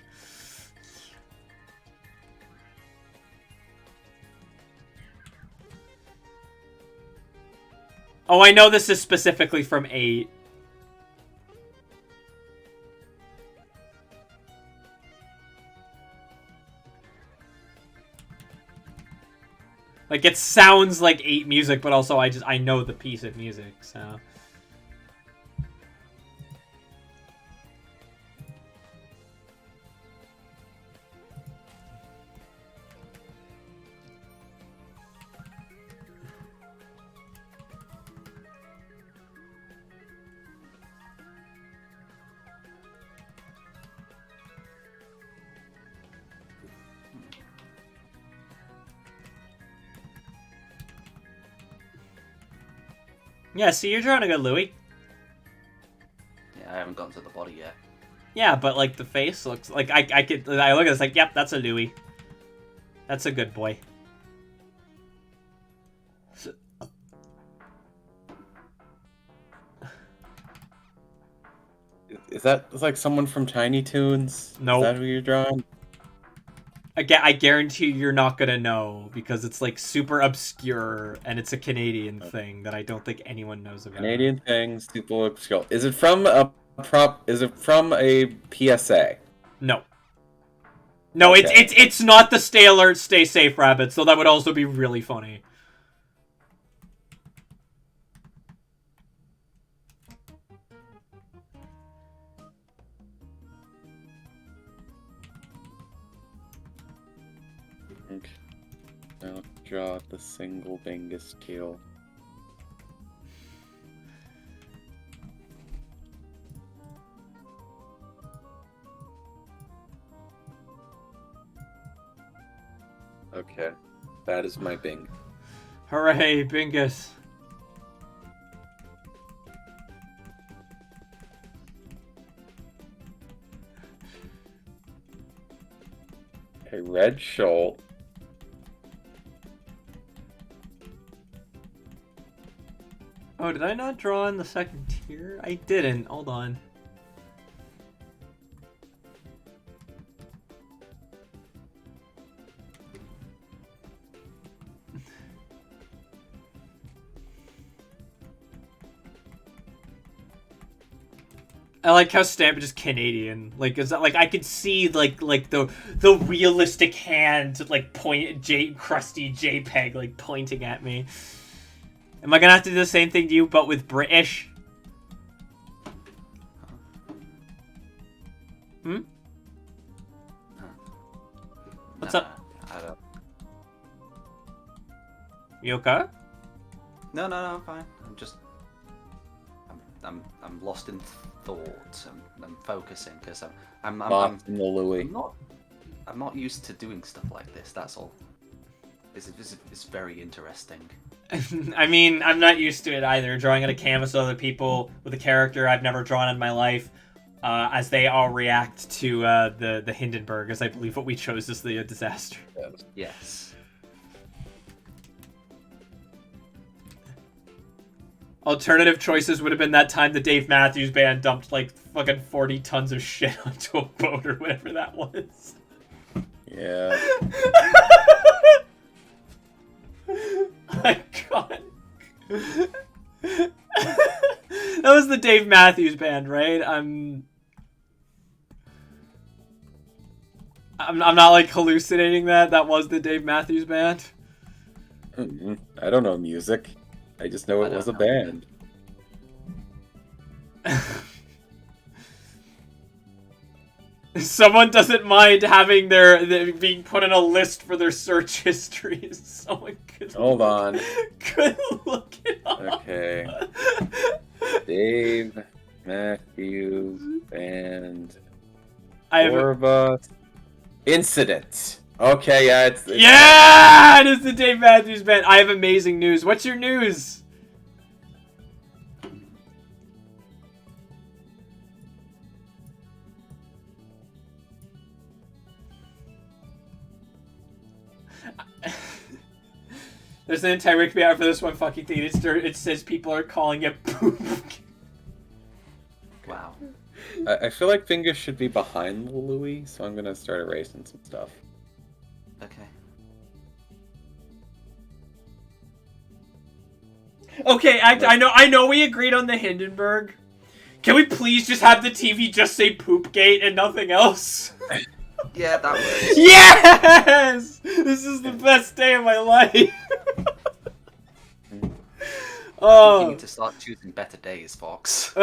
Oh, I know this is specifically from 8. Like, it sounds like 8 music, but also I know the piece of music, so... Yeah, see, you're drawing a good Louis. Yeah, I haven't gotten to the body yet. Yeah, but, like, the face looks... Like, I look at this like, yep, that's a Louis. That's a good boy. Is that like someone from Tiny Toons? Nope. Is that who you're drawing? I guarantee you're not gonna know, because it's, like, super obscure, and it's a Canadian thing that I don't think anyone knows about. Canadian thing, super obscure. Is it from a PSA? No. No, Okay. it's not the stay alert, stay safe rabbit, so that would also be really funny. Okay. Now draw the single Bingus teal. Okay, that is my Bing. Hooray, Bingus. A red shoal. Oh, did I not draw in the second tier? I didn't. Hold on. I like how Stamp is just Canadian. Like, is that like I could see like the realistic hand like crusty JPEG like pointing at me. Am I gonna have to do the same thing to you, but with British? Hmm? What's up? I don't... You okay? No, I'm fine. I'm lost in thought. I'm focusing because I'm Lost in the Louis. I'm not used to doing stuff like this. That's all. It's very interesting. I mean, I'm not used to it either. Drawing on a canvas of other people with a character I've never drawn in my life, as they all react to the Hindenburg, as I believe what we chose is the disaster. Yes. Alternative choices would have been that time the Dave Matthews Band dumped like fucking 40 tons of shit onto a boat or whatever that was. Yeah. My God. That was the Dave Matthews Band, right? I'm not like hallucinating that. That was the Dave Matthews Band. I don't know music. I just know it was a band. Someone doesn't mind having their being put in a list for their search history. Someone could Hold on. Could look it up. Okay. Dave Matthews Band. Orba Incident. Okay, yeah, it's yeah, it is the Dave Matthews Band. I have amazing news. What's your news? There's an entire Wikipedia out for this one fucking thing. It says people are calling it poop. Wow. I feel like Bingus should be behind the Louis, so I'm gonna start erasing some stuff. Okay. Okay, I know we agreed on the Hindenburg. Can we please just have the TV just say Poopgate and nothing else? Yeah, that works. Yes! This is the best day of my life. Oh. You need to start choosing better days, Fox.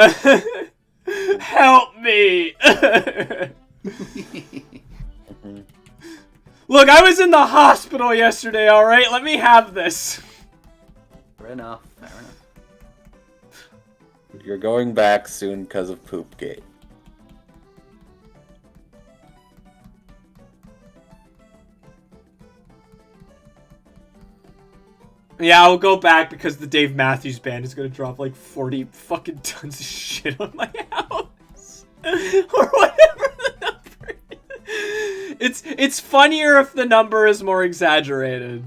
Help me! Look, I was in the hospital yesterday, alright? Let me have this. Fair enough, fair enough. You're going back soon because of Poopgate. Yeah, I'll go back because the Dave Matthews Band is gonna drop like 40 fucking tons of shit on my house. Or whatever the number is. It's funnier if the number is more exaggerated.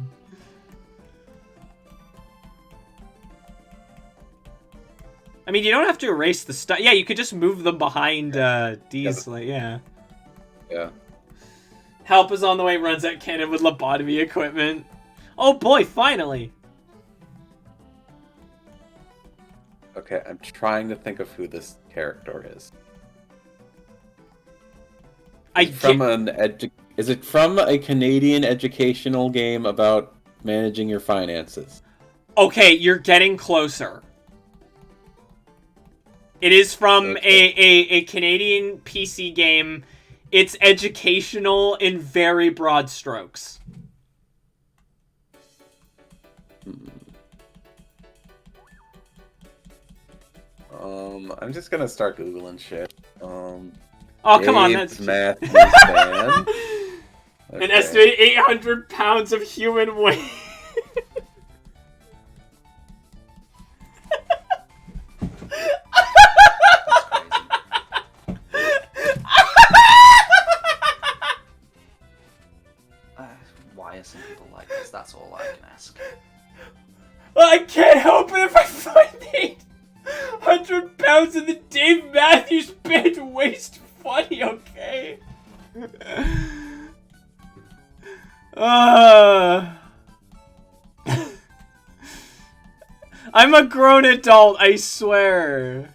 I mean, you don't have to erase the stuff. Yeah, you could just move them behind these, like, yeah. Yeah. Help is on the way, runs at cannon with lobotomy equipment. Oh boy, finally! Okay, I'm trying to think of who this character is. From an Is it from a Canadian educational game about managing your finances? Okay, you're getting closer. It is from a Canadian PC game. It's educational in very broad strokes. I'm just gonna start Googling shit. Oh, come on, that's Matthews fan. Okay. An estimated 800 pounds of human weight. Why are some people like this? That's all I can ask. Well, I can't help it if I find 800 pounds of the Dave Matthews Band waist funny, okay? I'm a grown adult, I swear.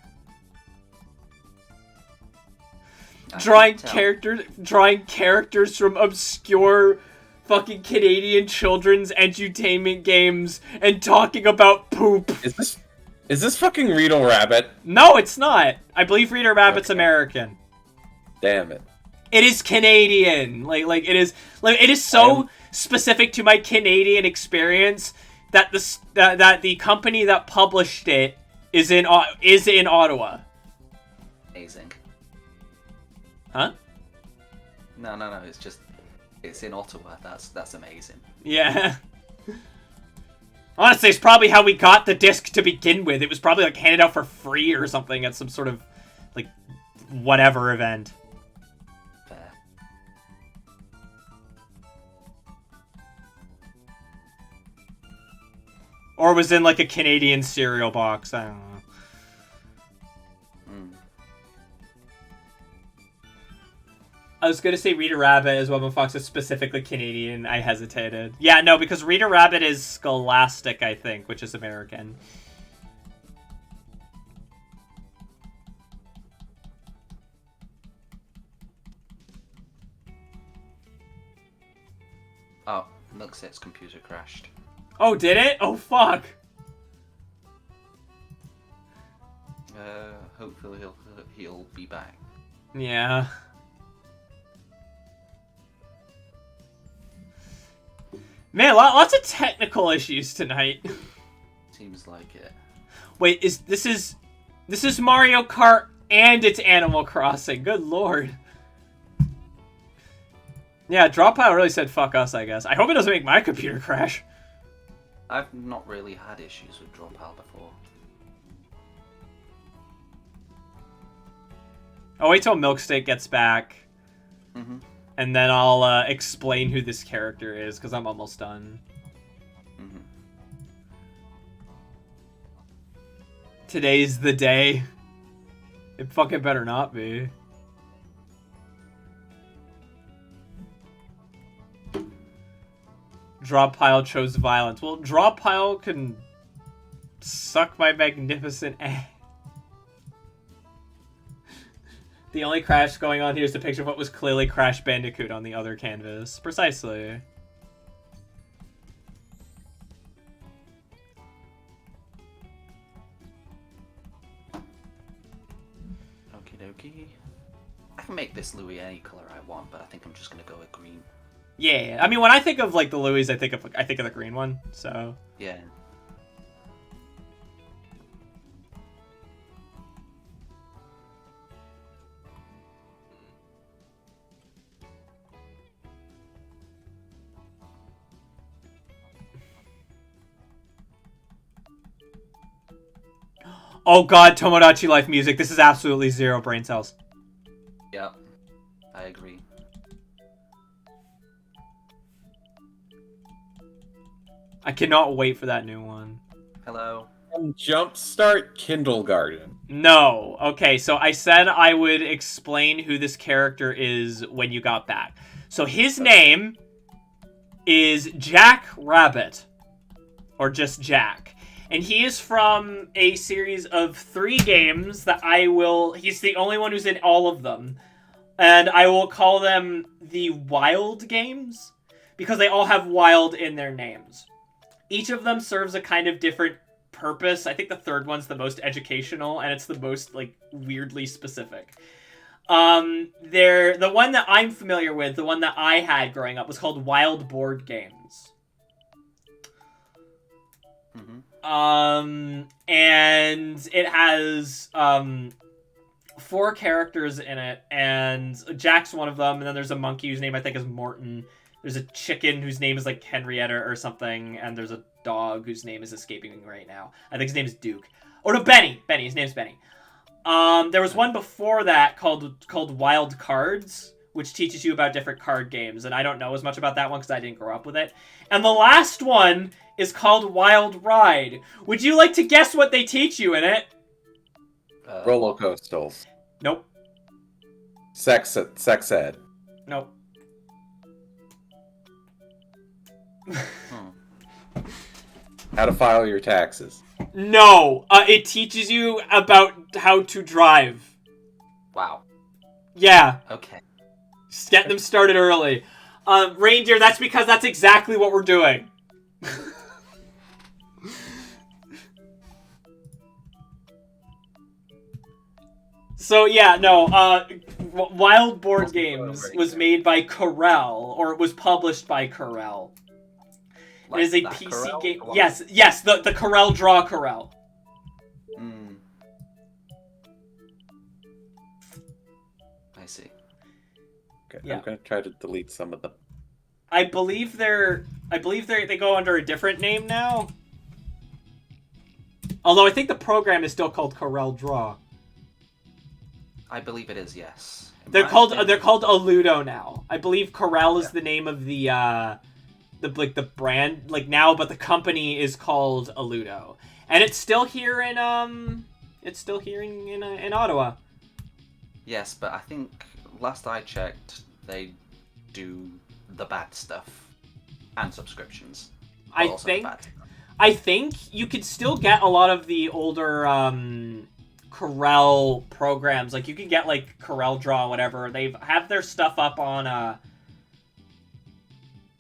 Drawing characters from obscure fucking Canadian children's edutainment games and talking about poop. Is this fucking Reader Rabbit? No, it's not. I believe Reader Rabbit's American. Damn it. It is Canadian. Like it is so specific to my Canadian experience that the company that published it is in Ottawa. Amazing. Huh? No. It's in Ottawa. That's amazing. Yeah. Honestly, it's probably how we got the disc to begin with. It was probably like handed out for free or something at some sort of like whatever event. Fair. Or was in like a Canadian cereal box. I don't know. I was gonna say Reader Rabbit as well, but Fox is specifically Canadian. I hesitated. Yeah, no, because Reader Rabbit is Scholastic, I think, which is American. Oh, Milkset's computer crashed. Oh, did it? Oh, fuck. Hopefully he'll be back. Yeah. Man, lots of technical issues tonight. Seems like it. Wait, this is Mario Kart and it's Animal Crossing. Good lord. Yeah, Drawpile really said fuck us, I guess. I hope it doesn't make my computer crash. I've not really had issues with Drawpile before. I'll wait till Milksteak gets back. Mm-hmm. And then I'll explain who this character is, because I'm almost done. Mm-hmm. Today's the day. It fucking better not be. Drawpile chose violence. Well, Drawpile can suck my magnificent ass. The only crash going on here is the picture of what was clearly Crash Bandicoot on the other canvas. Precisely. Okie dokie. I can make this Louis any color I want, but I think I'm just gonna go with green. Yeah, I mean, when I think of like the Louis, I think of the green one. So yeah. Oh god, Tomodachi Life music. This is absolutely zero brain cells. Yep, I agree. I cannot wait for that new one. Hello. Jumpstart Kindergarten. No. Okay, so I said I would explain who this character is when you got back. So his name is Jack Rabbit. Or just Jack. And he is from a series of 3 games that he's the only one who's in all of them. And I will call them the Wild games, because they all have wild in their names. Each of them serves a kind of different purpose. I think the third one's the most educational, and it's the most, like, weirdly specific. The one that I'm familiar with, the one that I had growing up, was called Wild Board Games. And it has, 4 characters in it, and Jack's one of them, and then there's a monkey whose name I think is Morton. There's a chicken whose name is like Henrietta or something, and there's a dog whose name is escaping me right now. I think his name is Duke. Oh no, Benny! Benny, his name's Benny. There was one before that called Wild Cards, which teaches you about different card games, and I don't know as much about that one because I didn't grow up with it. And the last one is called Wild Ride. Would you like to guess what they teach you in it? Roller coasters. Nope. Sex ed. Nope. How to file your taxes. No. It teaches you about how to drive. Wow. Yeah. Okay. Just get them started early. Reindeer, that's because that's exactly what we're doing. So yeah, no, Wild Board Games was made by Corel, or it was published by Corel. It is a PC game. Yes, the Corel Draw Corel. I see. Okay, Yeah. I'm gonna try to delete some of them. I believe they go under a different name now. Although I think the program is still called Corel Draw. I believe it is, yes. They're called Aludo now. I believe Corel is the name of the brand now, but the company is called Aludo, and it's still here in in Ottawa. Yes, but I think last I checked, they do the bad stuff and subscriptions. I think you could still get a lot of the older Corel programs. Like you could get like Corel Draw, whatever. They have their stuff up on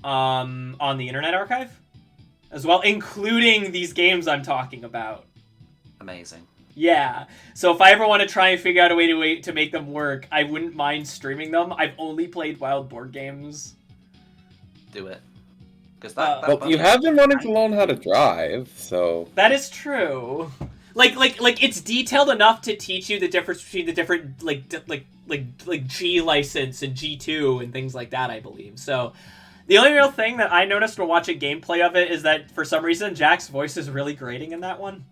the Internet Archive as well, including these games I'm talking about. Amazing. Yeah. So if I ever want to try and figure out a way to make them work, I wouldn't mind streaming them. I've only played Wild Board Games. Do it. Because well, you have been wanting to learn how to drive, so that is true. Like it's detailed enough to teach you the difference between the different like G license and G2 and things like that, I believe. So the only real thing that I noticed while watching gameplay of it is that for some reason Jack's voice is really grating in that one.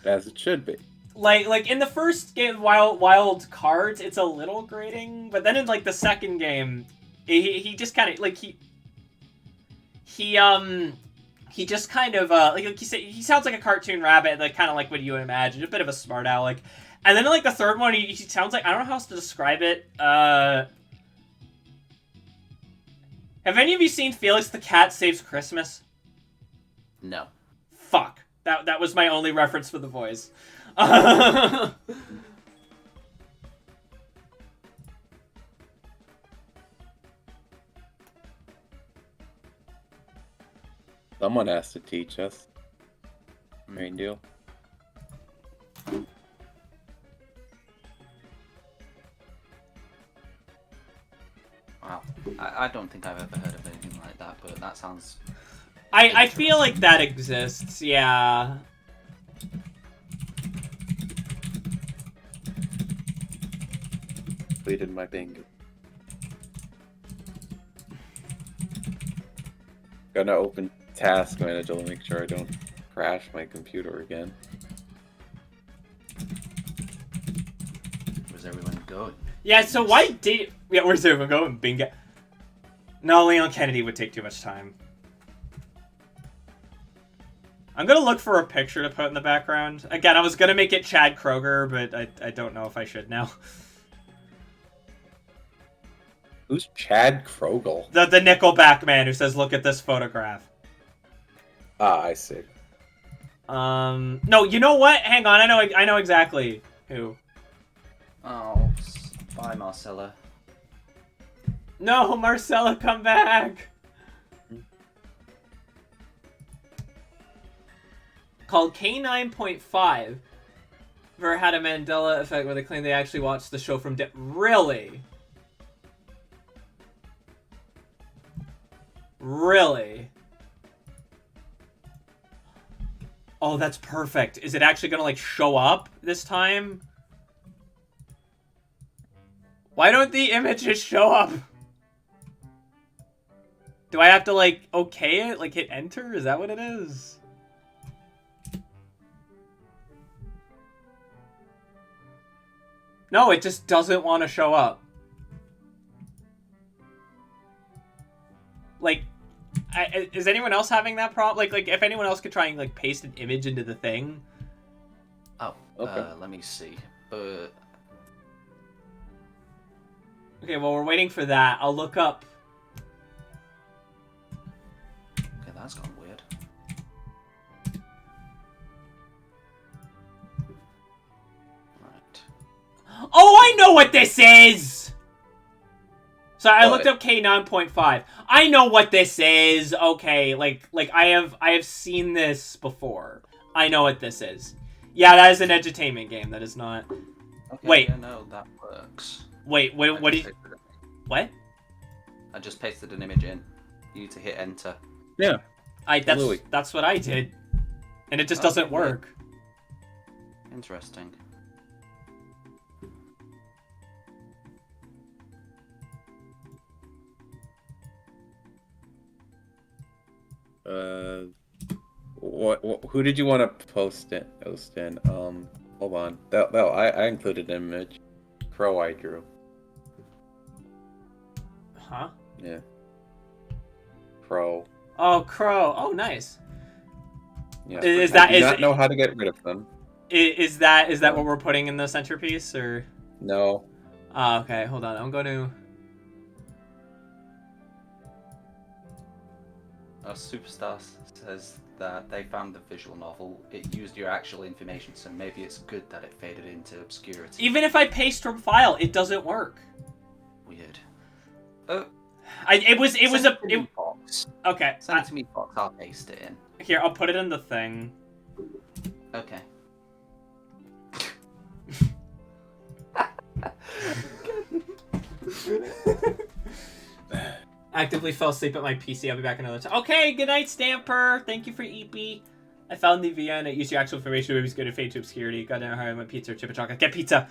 As it should be. Like in the first game, Wild Cards, it's a little grating, but then in like the second game, he just kind of like he just kind of like you say, he sounds like a cartoon rabbit, like kind of like what you would imagine, a bit of a smart aleck. And then in like the third one, he sounds like, I don't know how else to describe it. Have any of you seen Felix the Cat Saves Christmas? No. Fuck. That was my only reference for the voice. Someone has to teach us. Main deal. Wow. I don't think I've ever heard of anything like that, but that sounds... I feel like that exists, yeah. Completed my bingo. Gonna open Task Manager to make sure I don't crash my computer again. Where's everyone going? Yeah, so why did... Yeah, where's everyone going? Bingo. No, Leon Kennedy would take too much time. I'm gonna look for a picture to put in the background. Again, I was gonna make it Chad Kroger, but I don't know if I should now. Who's Chad Krogel? The Nickelback man who says, "Look at this photograph." Ah, I see. No, you know what? Hang on, I know exactly who. Oh, Bye, Marcella. No, Marcella, come back! Called K9.5. Ever had a Mandela effect where they claim they actually watched the show from Really? Really? Oh, that's perfect. Is it actually gonna, like, show up this time? Why don't the images show up? Do I have to, like, okay it? Like, hit enter? Is that what it is? No, it just doesn't want to show up. Like, is anyone else having that problem? Like, if anyone else could try and, like, paste an image into the thing. Oh, okay. Let me see. Okay, well, we're waiting for that. I'll look up. Okay, that's gone weird. Right. Oh, I know what this is! So I looked up K9.5. I know what this is. Okay, like I have seen this before. I know what this is. Yeah, that is an edutainment game. That is not. Okay, wait. Yeah, no, that works. Wait, what did you... What? I just pasted an image in. You need to hit enter. Yeah. That's what I did. And it just doesn't work. Interesting. Who did you want to post in? Hold on. No, I included an image. Crow I drew. Huh? Yeah. Crow. Oh, Crow. Oh, nice. Yeah. I do not know how to get rid of them. Is that what we're putting in the centerpiece, or? No. Oh, okay. Hold on. I'm going to. Superstar says that they found the visual novel. It used your actual information, so maybe it's good that it faded into obscurity. Even if I paste from file, it doesn't work. Weird. Fox. Okay. Send it to me, Fox. I'll paste it in. Here, I'll put it in the thing. Okay. Actively fell asleep at my PC. I'll be back another time. Okay, good night, Stamper. Thank you for EP. I found the VN. It used your actual information. It was good to fade to obscurity. Goddamn, how I want pizza or chip and chocolate. Get pizza.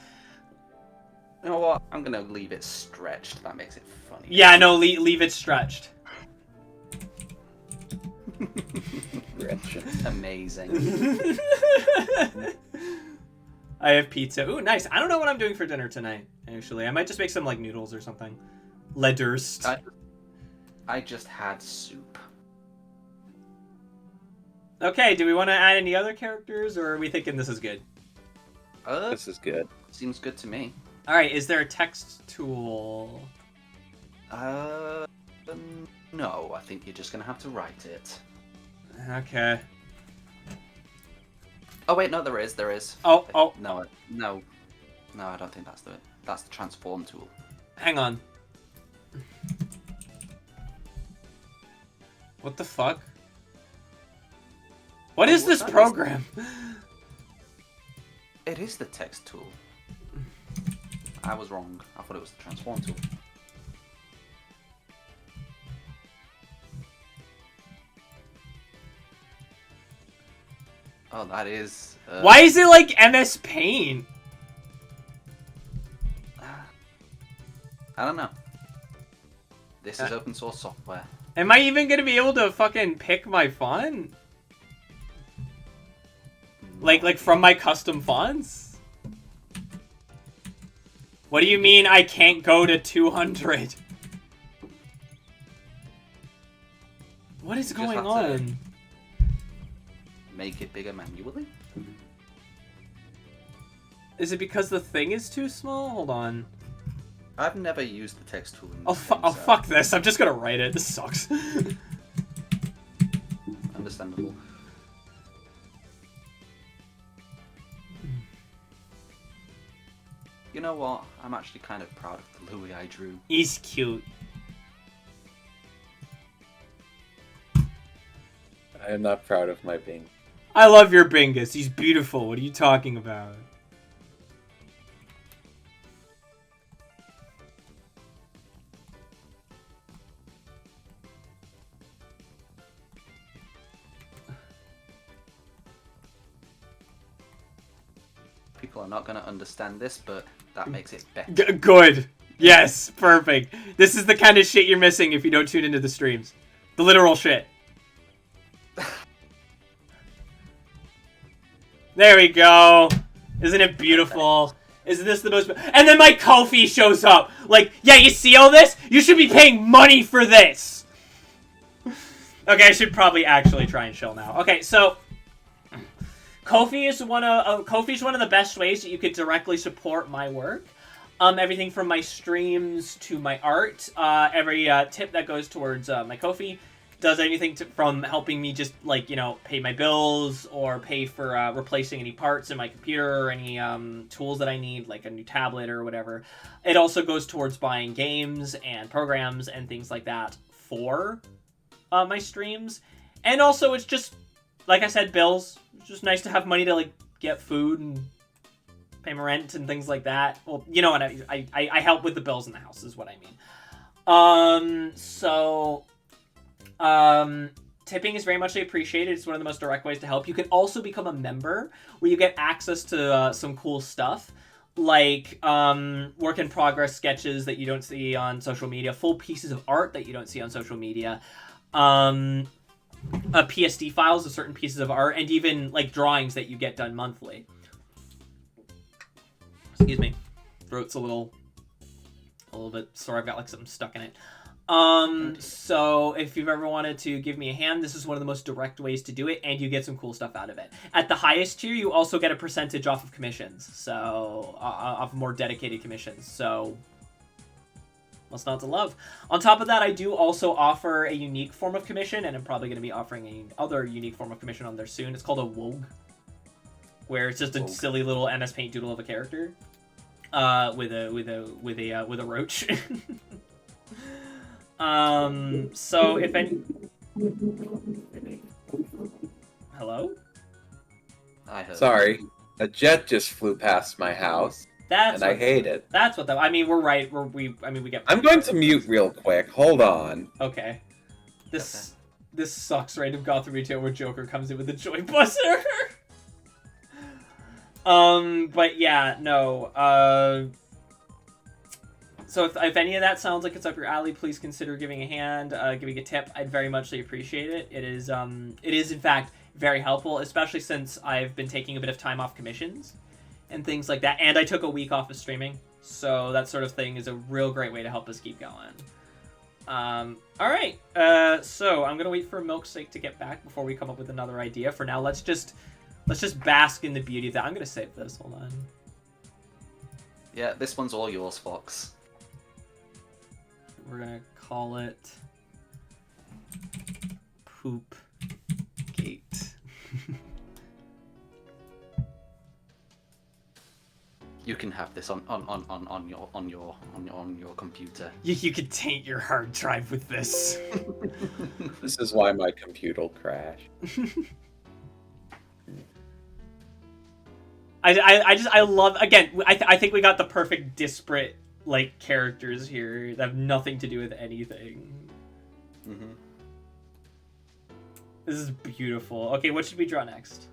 You know what? I'm gonna leave it stretched. That makes it funny. Yeah, no, leave it stretched. Amazing. I have pizza. Ooh, nice. I don't know what I'm doing for dinner tonight, actually. I might just make some, like, noodles or something. Leddurst. I just had soup. Okay, do we want to add any other characters, or are we thinking this is good? This is good. Seems good to me. Alright, is there a text tool? No, I think you're just gonna have to write it. Okay. Oh wait, no, there is. Oh. No, I don't think that's the transform tool. Hang on. What the fuck? What is this program? It is the text tool. I was wrong. I thought it was the transform tool. Oh, that is... Why is it like MS Paint? I don't know. This is open source software. Am I even gonna be able to fucking pick my font? Like from my custom fonts? What do you mean I can't go to 200? What is going on? Make it bigger manually? Is it because the thing is too small? Hold on. I've never used the text tool. Oh, fuck this. I'm just gonna write it. This sucks. Understandable. You know what? I'm actually kind of proud of the Louis I drew. He's cute. I am not proud of my Bing. I love your Bingus. He's beautiful. What are you talking about? People are not going to understand this, but that makes it better. Good. Yes, perfect. This is the kind of shit you're missing if you don't tune into the streams. The literal shit. There we go. Isn't it beautiful? Isn't this the most... And then my Ko-fi shows up. Like, yeah, you see all this? You should be paying money for this. Okay, I should probably actually try and chill now. Okay, so... Ko-fi is one of the best ways that you could directly support my work. Everything from my streams to my art. Every tip that goes towards my Ko-fi does anything from helping me just, like, you know, pay my bills or pay for replacing any parts in my computer or any tools that I need, like a new tablet or whatever. It also goes towards buying games and programs and things like that for my streams. And also, it's just, like I said, bills. It's just nice to have money to, like, get food and pay my rent and things like that. Well, you know what, I help with the bills in the house is what I mean. Tipping is very much appreciated. It's one of the most direct ways to help. You can also become a member where you get access to some cool stuff. Like work in progress sketches that you don't see on social media, full pieces of art that you don't see on social media, PSD files of certain pieces of art, and even like drawings that you get done monthly. Excuse me, throat's a little bit sore. I've got like something stuck in it. So if you've ever wanted to give me a hand, this is one of the most direct ways to do it, and you get some cool stuff out of it. At the highest tier, you also get a percentage off of commissions, so off more dedicated commissions. So what's not to love? On top of that, I do also offer a unique form of commission, and I'm probably going to be offering another unique form of commission on there soon. It's called a WOG, where it's just a silly little MS Paint doodle of a character, with a roach. So if any... Hello? I heard. Sorry, a jet just flew past my house. I hate it. That's what I mean, we're right. We get... I'm going to mute real quick. Hold on. Okay. This sucks. Random Gotham retail where Joker comes in with a joy buster. But yeah, no. So if any of that sounds like it's up your alley, please consider giving a hand, giving a tip. I'd very muchly appreciate it. It is in fact very helpful, especially since I've been taking a bit of time off commissions and things like that, and I took a week off of streaming, so that sort of thing is a real great way to help us keep going. All right, so I'm gonna wait for Milkshake to get back before we come up with another idea. For now, let's just bask in the beauty of that. I'm gonna save this. Hold on. Yeah, this one's all yours, Fox. We're gonna call it Poop Gate. You can have this on your computer. You could taint your hard drive with this. This is why my computer will crash. I love, again, I think we got the perfect disparate, like, characters here that have nothing to do with anything. Mm-hmm. This is beautiful. Okay, what should we draw next?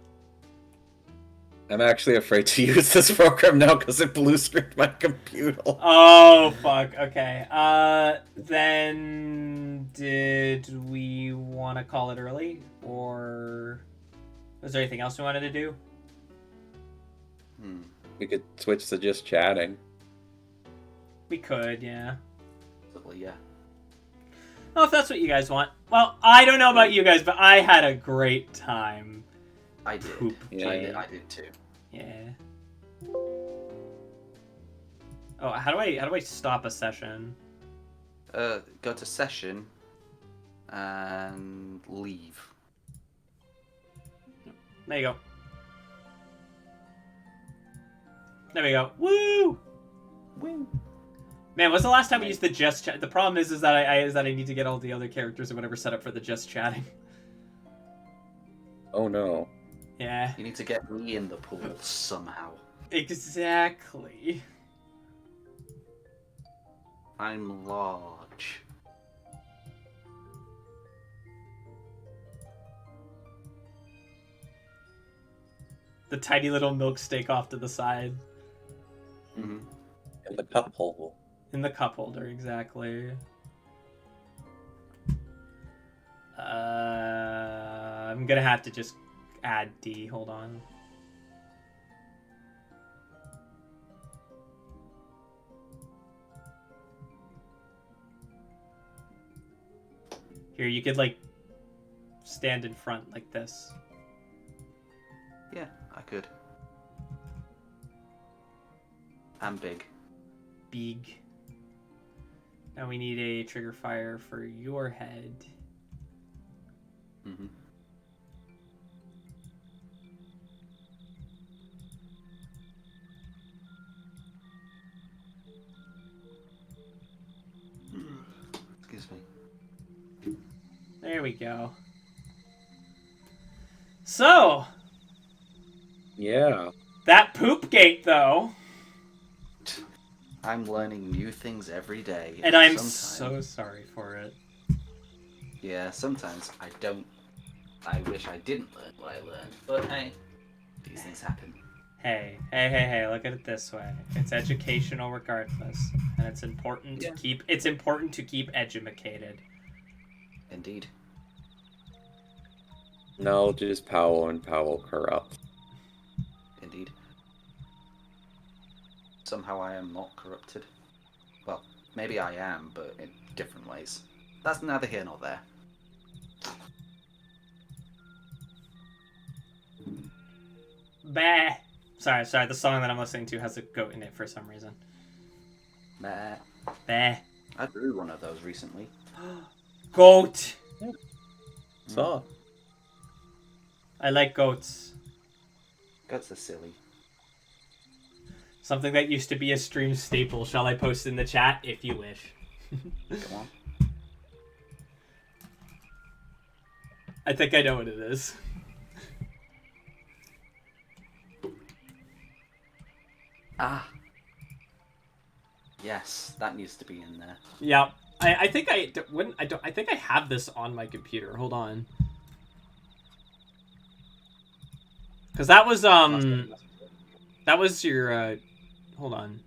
I'm actually afraid to use this program now because it blue screened my computer. Oh, fuck. Okay. Then did we want to call it early? Or was there anything else we wanted to do? We could switch to just chatting. We could, yeah. Yeah. Oh, if that's what you guys want. Well, I don't know about you guys, but I had a great time. I did. Yeah. I did too. Yeah. Oh, how do I stop a session? Go to session and leave. There you go. There we go. Woo! Woo. Man, when's the last time we used the just chat? The problem is that I need to get all the other characters or whatever set up for the just chatting. Oh no. Yeah. You need to get me in the pool somehow. Exactly. I'm large. The tiny little milk steak off to the side. Mm-hmm. In the cup hole. In the cup holder, exactly. I'm gonna have to just add D. Hold on. Here, you could, like, stand in front like this. Yeah, I could. I'm big. Big. Now we need a trigger fire for your head. Mm-hmm. Excuse me. There we go. So, Yeah. that poop gate, though. I'm learning new things every day. And I'm sometimes, so sorry for it. Yeah, sometimes I don't. I wish I didn't learn what I learned. But hey, these things happen. Hey, look at it this way. It's educational regardless. And it's important to keep edumacated. Indeed. Knowledge is power and power corrupts. Indeed. Somehow I am not corrupted. Well, maybe I am, but in different ways. That's neither here nor there. Bah. Sorry, the song that I'm listening to has a goat in it for some reason. Meh. Bah. I drew one of those recently. Goat! So. I like goats. Goats are silly. Something that used to be a stream staple. Shall I post in the chat? If you wish. Go on. I think I know what it is. Ah. Yes, that needs to be in there. Yep. I think I think I have this on my computer. Hold on. Cuz that was your hold on.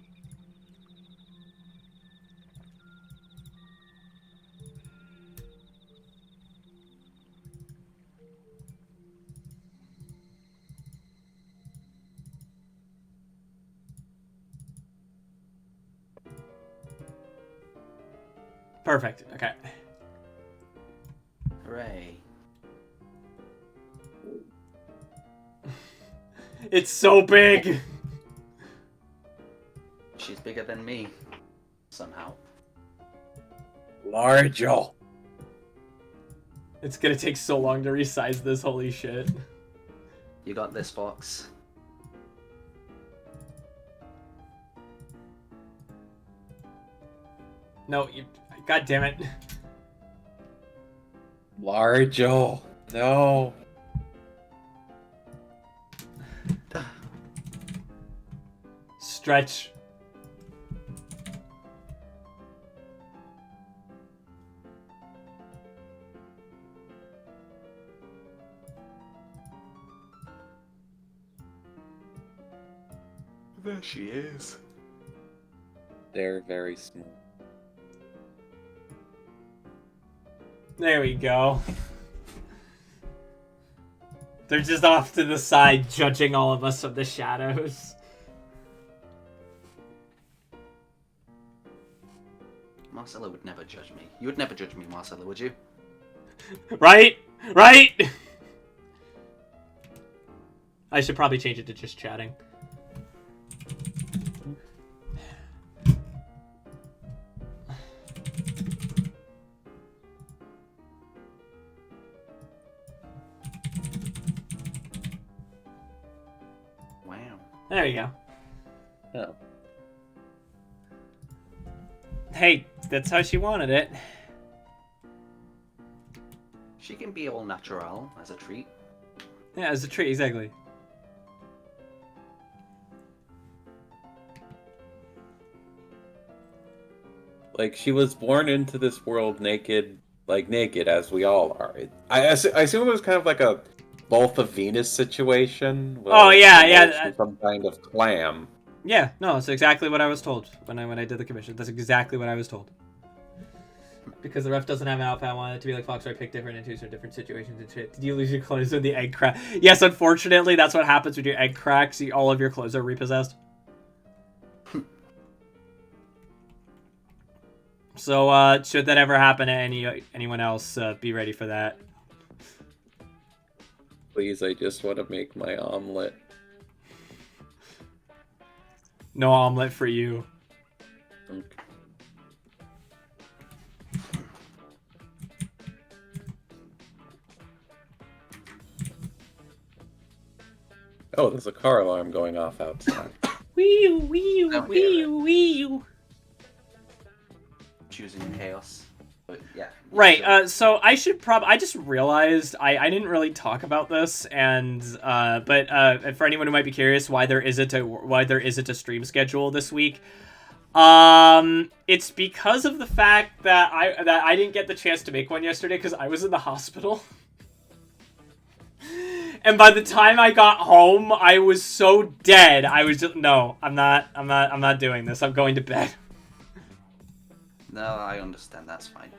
Perfect. Okay. Hooray. It's so big. She's bigger than me. Somehow. Larger. It's gonna take so long to resize this. Holy shit. You got this, Fox. No, you. God damn it. Larger. No. Stretch. There she is. They're very small. There we go. They're just off to the side, judging all of us from the shadows. Marcella would never judge me. You would never judge me, Marcella, would you? Right? Right? I should probably change it to just chatting. Wow. There you go. Oh. Hey, that's how she wanted it. She can be all natural as a treat. Yeah, as a treat, exactly. Like, she was born into this world naked, like naked as we all are. I assume it was kind of like a both of Venus situation. Oh yeah, yeah. Some kind of clam. Yeah, no, it's exactly what I was told when I did the commission. That's exactly what I was told. Because the ref doesn't have an outfit, I wanted it to be like FOXWAY, pick different intuits for different situations and shit. Did you lose your clothes when the egg crack? Yes, unfortunately, that's what happens when your egg cracks. All of your clothes are repossessed. So, should that ever happen to anyone else, be ready for that. Please, I just want to make my omelet. No omelet for you. Okay. Oh, there's a car alarm going off outside. Wee-oo, wee-oo, wee-oo, wee-oo. Choosing chaos. But yeah. Right, so I should I just realized I didn't really talk about this, and but for anyone who might be curious why there isn't a stream schedule this week, it's because of the fact that I didn't get the chance to make one yesterday because I was in the hospital. And by the time I got home, I was so dead. I was just I'm not doing this. I'm going to bed. No, I understand. That's fine.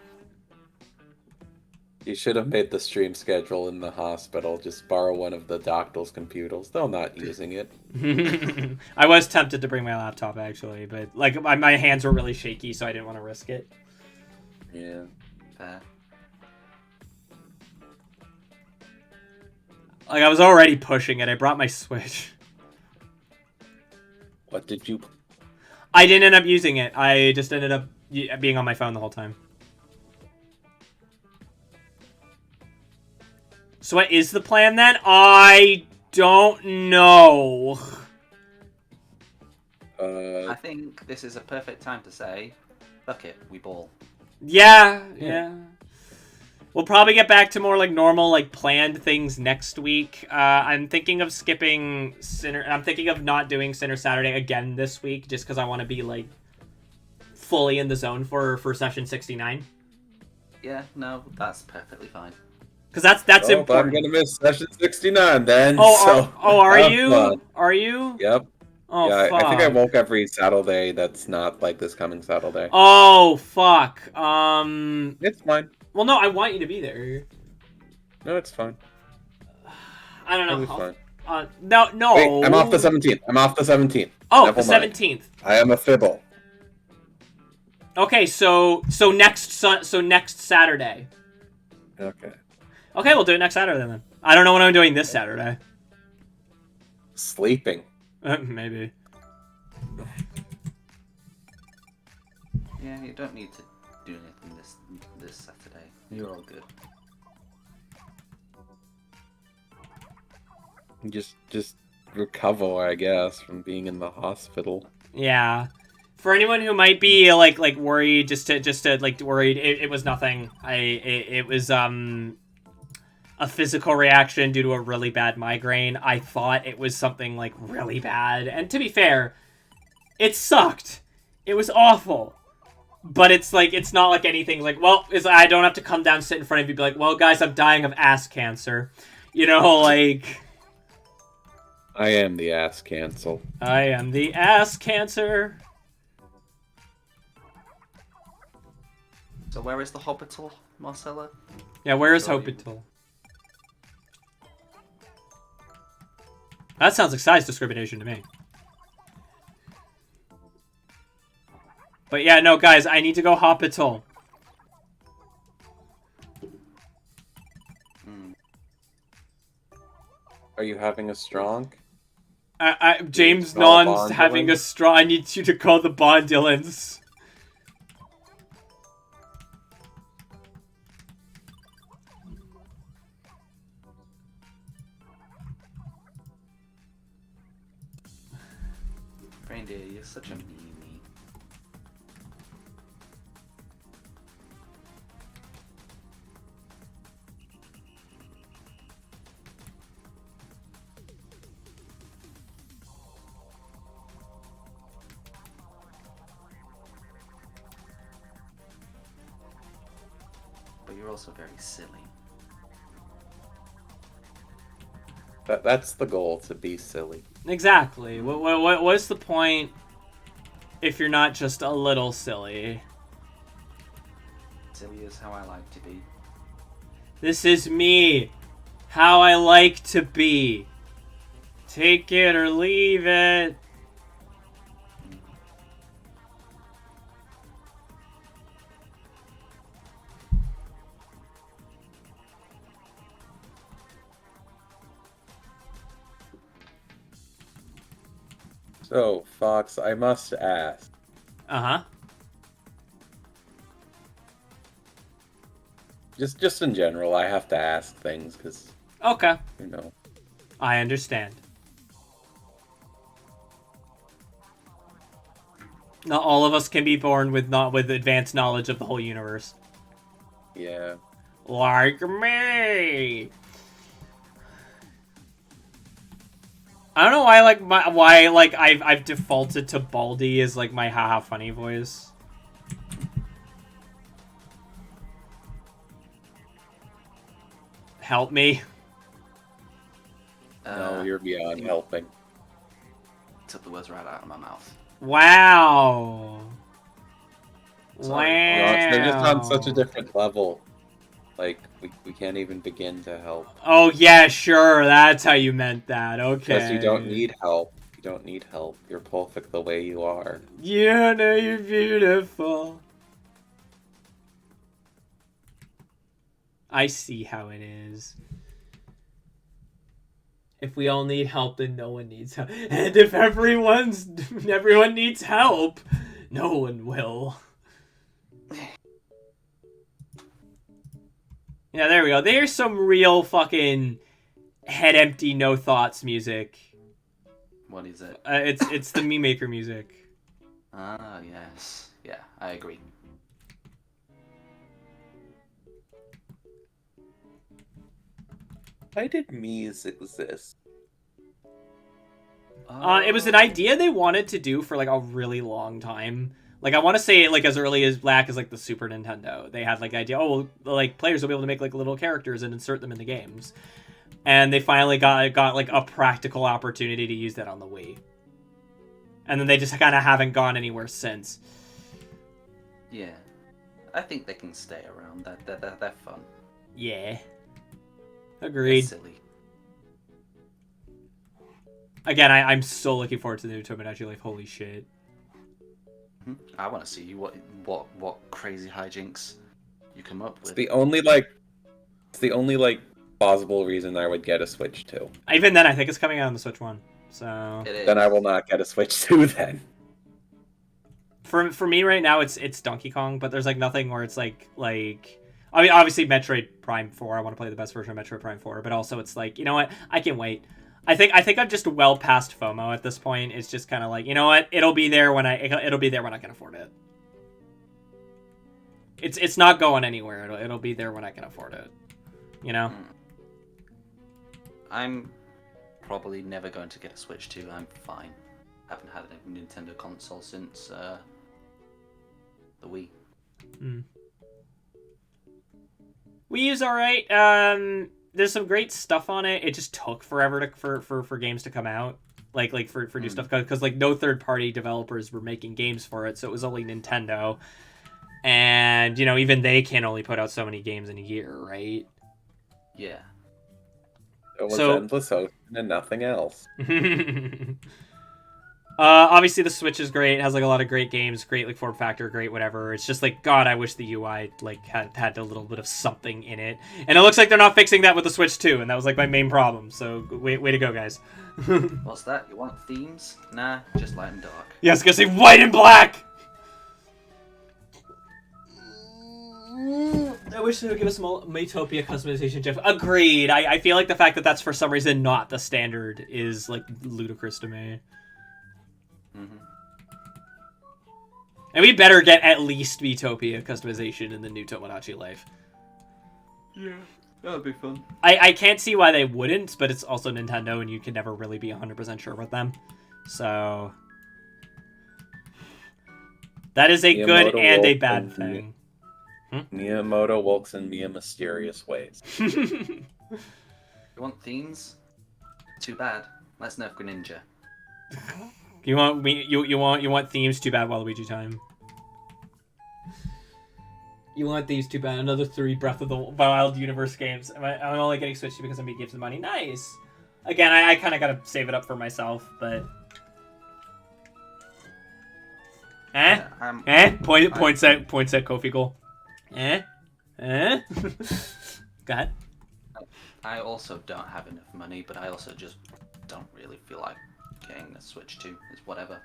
You should have made the stream schedule in the hospital. Just borrow one of the doctor's computers. They're not using it. I was tempted to bring my laptop, actually, but like my hands were really shaky, so I didn't want to risk it. Yeah. Fair. Like, I was already pushing it. I brought my Switch. What did you... I didn't end up using it. I just ended up being on my phone the whole time. So what is the plan then? I don't know. I think this is a perfect time to say, fuck it, we ball. Yeah. We'll probably get back to more like normal, like planned things next week. I'm thinking of skipping Sinner. I'm thinking of not doing Sinner Saturday again this week, just because I want to be like fully in the zone for session 69. Yeah, no, that's perfectly fine. Because that's important. I'm gonna miss session 69 then. Are you? Fun. Are you? Yep. Oh, yeah, fuck. I think I woke every Saturday that's not like this coming Saturday. Oh, fuck. It's fine. Well, no, I want you to be there. No, it's fine. I don't know. It's fine. No. Wait, I'm off the 17th. Oh, Never the 17th. I am a fibble. Okay, so next Saturday. Okay. Okay, we'll do it next Saturday then. I don't know what I'm doing this Saturday. Sleeping. Maybe. Yeah, you don't need to do anything this Saturday. You're all good. Just recover, I guess, from being in the hospital. Yeah. For anyone who might be like worried, just to like worried, it was nothing. It was a physical reaction due to a really bad migraine. I thought it was something like really bad, and to be fair, it sucked. It was awful. But it's like, it's not like anything like, well, I don't have to come down, sit in front of you, be like, well, guys, I'm dying of ass cancer. You know, like... I am the ass cancel. I am the ass cancer. So where is the hospital, Marcella? Yeah, where is hospital? That sounds like size discrimination to me. But yeah, no, guys, I need to go hospital. Are you having a strong? James Non's having a straw. I need you to call the Bondulance. Reindeer, you're such a meanie. also very silly. That's the goal, to be silly. Exactly. What's the point if you're not just a little silly? Silly is how I like to be. This is me. How I like to be. Take it or leave it. So, Fox, I must ask. Uh-huh. Just in general, I have to ask things, because, Okay. you know. I understand. Not all of us can be born with advanced knowledge of the whole universe. Yeah. Like me. I don't know why I've defaulted to Baldy as like my haha funny voice. Help me. No, you're beyond helping. Took the words right out of my mouth. Wow. Sorry. Wow. They're just on such a different level. Like, we can't even begin to help. Oh, yeah, sure. That's how you meant that. Okay. Because you don't need help. You don't need help. You're perfect the way you are. You know you're beautiful. I see how it is. If we all need help, then no one needs help. And if everyone needs help, no one will. Yeah, there we go. There's some real fucking head empty, no thoughts music. What is it? It's the Meme Maker music. Ah, yes. Yeah, I agree. Why did Mies exist? It was an idea they wanted to do for like a really long time. Like, I want to say, like, as early as back as, like, the Super Nintendo. They had, like, the idea, oh, like, players will be able to make, like, little characters and insert them in the games. And they finally got like, a practical opportunity to use that on the Wii. And then they just kind of haven't gone anywhere since. Yeah. I think they can stay around. They're fun. Yeah. Agreed. They're silly. Again, I'm so looking forward to the new Tomodachi Life. Holy shit. I want to see what crazy hijinks you come up with. It's the only plausible reason I would get a Switch 2. Even then, I think it's coming out on the Switch 1. So It is. Then I will not get a Switch 2 then. For me right now, it's Donkey Kong, but there's like nothing where it's like I mean, obviously Metroid Prime 4. I want to play the best version of Metroid Prime 4, but also it's like, you know what? I can wait. I think I'm just well past FOMO at this point. It's just kind of like, you know what? It'll be there when I can afford it. It's not going anywhere. It'll be there when I can afford it. You know? I'm probably never going to get a Switch 2. I'm fine. Haven't had a Nintendo console since the Wii. Wii U's alright. There's some great stuff on it. It just took forever for games to come out. Like for new stuff, because like no third-party developers were making games for it, so it was only Nintendo. And, you know, even they can only put out so many games in a year, right? Yeah. It was endless ocean and nothing else. Obviously the Switch is great. It has like a lot of great games, great like form factor, great whatever. It's just like, God, I wish the UI like had a little bit of something in it. And it looks like they're not fixing that with the Switch 2, and that was like my main problem. So way to go, guys. What's that? You want themes? Nah, just light and dark. Yeah, I was gonna say white and black. I wish they would give us more Maytopia customization, Jeff. Agreed. I feel like the fact that that's for some reason not the standard is like ludicrous to me. And we better get at least Miitopia customization in the new Tomodachi Life. Yeah, that would be fun. I can't see why they wouldn't, but it's also Nintendo, and you can never really be 100% sure with them. So that is a good and a bad thing. Miyamoto works in mysterious ways. You want themes? Too bad. Let's nerf Greninja. You want themes? Too bad. Waluigi time. You want these? Too bad. Another 3 Breath of the Wild universe games. I'm only getting switched to because I'm being given the money. Nice. Again, I kind of gotta save it up for myself, but. Points at Kofi goal. Go ahead. I also don't have enough money, but I also just don't really feel like getting a Switch 2. It's whatever.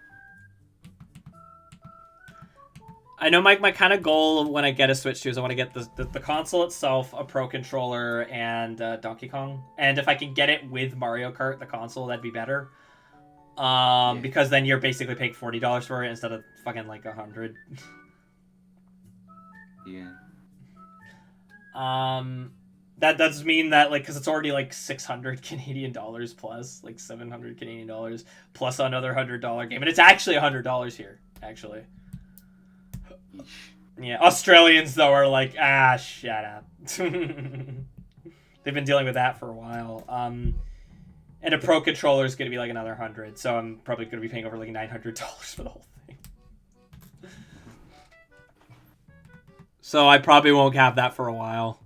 I know my kind of goal when I get a Switch 2 is I want to get the console itself, a Pro Controller, and Donkey Kong. And if I can get it with Mario Kart, the console, that'd be better. Because then you're basically paying $40 for it instead of fucking like $100. Yeah. That does mean that, like, because it's already like 600 Canadian dollars plus, like 700 Canadian dollars plus another $100 game, and it's actually $100 here, actually. Yeah, Australians though are like, shut up. They've been dealing with that for a while. And a Pro Controller is going to be like another 100, so I'm probably going to be paying over like $900 for the whole thing. So I probably won't have that for a while.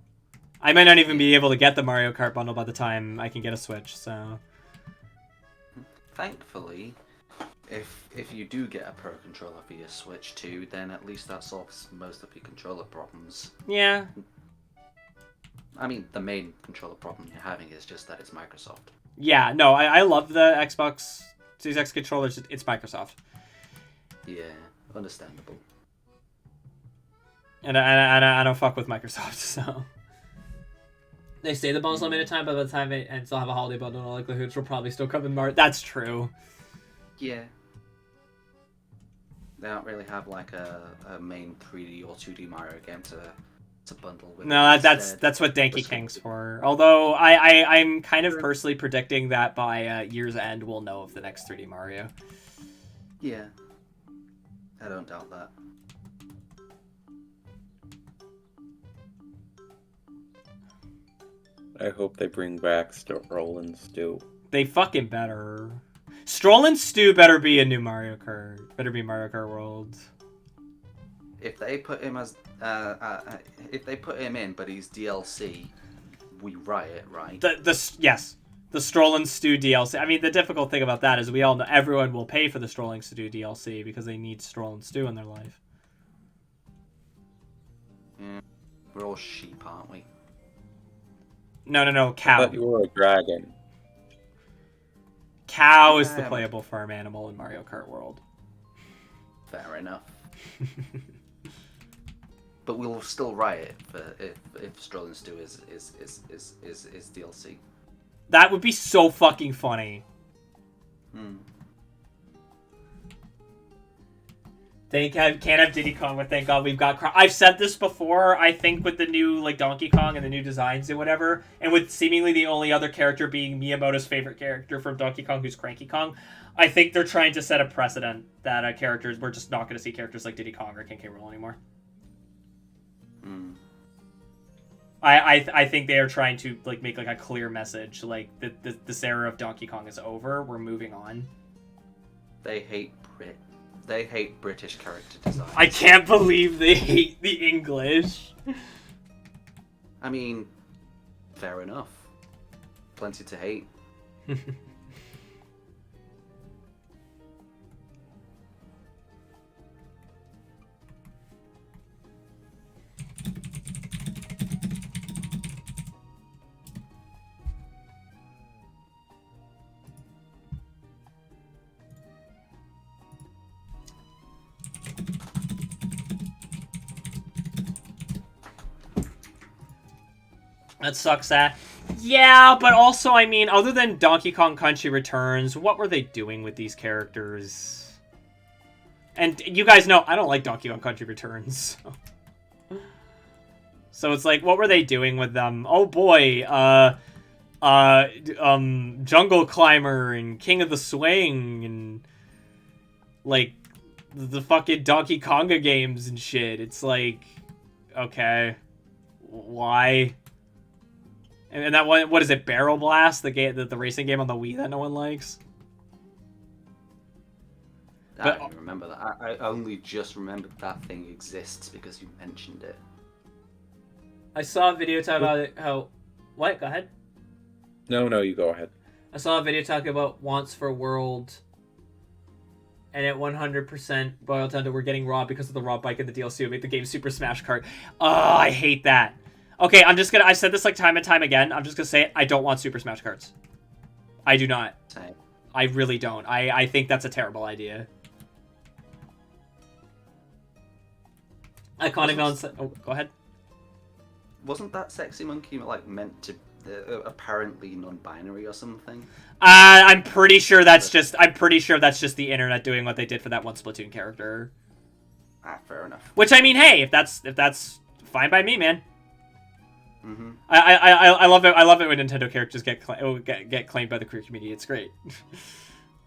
I might not even be able to get the Mario Kart bundle by the time I can get a Switch, so... Thankfully, if you do get a Pro Controller for your Switch 2, then at least that solves most of your controller problems. Yeah. I mean, the main controller problem you're having is just that it's Microsoft. Yeah, no, I love the Xbox Series X controllers. It's Microsoft. Yeah, understandable. And I don't fuck with Microsoft, so... They say the bundle's limited time, but by the time they still have a holiday bundle, in all likelihood, which will probably still come in March. That's true. Yeah. They don't really have like a main 3D or 2D Mario game to bundle with. No, that's what Donkey Kong's for. Although I'm kind of personally predicting that by year's end we'll know of the next 3D Mario. Yeah. I don't doubt that. I hope they bring back Roland Stew. They fucking better. Stroll and Stew better be a new Mario Kart. Better be Mario Kart World. If they put him as, if they put him in, but he's DLC, we riot, right? Yes, the Stroll and Stew DLC. I mean, the difficult thing about that is we all know everyone will pay for the Stroll and Stew DLC because they need Stroll and Stew in their life. Yeah, we're all sheep, aren't we? No, cow. I thought you were a dragon. Cow is the playable farm animal in Mario Kart World. Fair enough. But we'll still riot if Stroll and Stew is DLC. That would be so fucking funny. Can't have Diddy Kong, but thank God we've got... I've said this before, I think with the new like Donkey Kong and the new designs and whatever, and with seemingly the only other character being Miyamoto's favorite character from Donkey Kong, who's Cranky Kong, I think they're trying to set a precedent that we're just not going to see characters like Diddy Kong or King K. Rool anymore. I think they are trying to like make like a clear message, like this era of Donkey Kong is over, we're moving on. They hate British character design. I can't believe they hate the English. I mean, fair enough. Plenty to hate. That sucks, Yeah, but also, I mean, other than Donkey Kong Country Returns, what were they doing with these characters? And you guys know, I don't like Donkey Kong Country Returns. So it's like, what were they doing with them? Oh boy, Jungle Climber and King of the Swing and, like, the fucking Donkey Konga games and shit. It's like... okay. Why? And that one, what is it? Barrel Blast, the game, the racing game on the Wii that no one likes. I don't even remember that. I only just remembered that thing exists because you mentioned it. I saw a video talking about it, how... What? Go ahead. No, you go ahead. I saw a video talking about wants for World, and it 100% boiled down to we're getting Raw because of the Raw bike in the DLC would make the game Super Smash Kart. Oh, I hate that. Okay, I'm just gonna... I've said this like time and time again. I'm just gonna say it. I don't want Super Smash Karts. I do not. Same. I really don't. I think that's a terrible idea. Iconic Villains... Oh, go ahead. Wasn't that Sexy Monkey like meant to apparently non-binary or something? I'm pretty sure that's just the internet doing what they did for that one Splatoon character. Ah, fair enough. Which, I mean, hey, if that's fine by me, man. Mm-hmm. I love it. I love it when Nintendo characters get claimed by the queer community. It's great.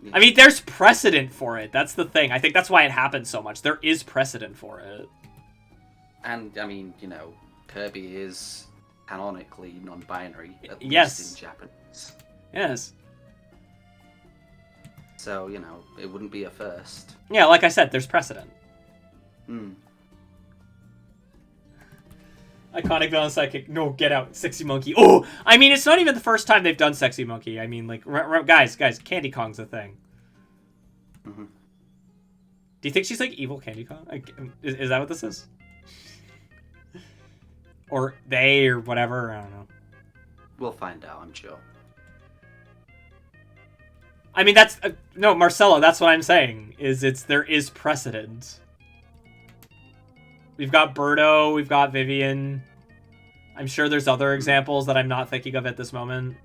Yeah. I mean, there's precedent for it. That's the thing. I think that's why it happens so much. There is precedent for it. And I mean, you know, Kirby is canonically non-binary, at Yes. least in Japanese. Yes. So, you know, it wouldn't be a first. Yeah, like I said, there's precedent. Hmm. Iconic villain sidekick. No, get out. Sexy Monkey. Oh! I mean, it's not even the first time they've done Sexy Monkey. I mean, like, guys, Candy Kong's a thing. Mm-hmm. Do you think she's, like, evil Candy Kong? Like, is that what this is? Or they, or whatever, I don't know. We'll find out, I'm sure. I mean, that's... no, Marcelo, that's what I'm saying. There is precedent. We've got Birdo, we've got Vivian. I'm sure there's other examples that I'm not thinking of at this moment.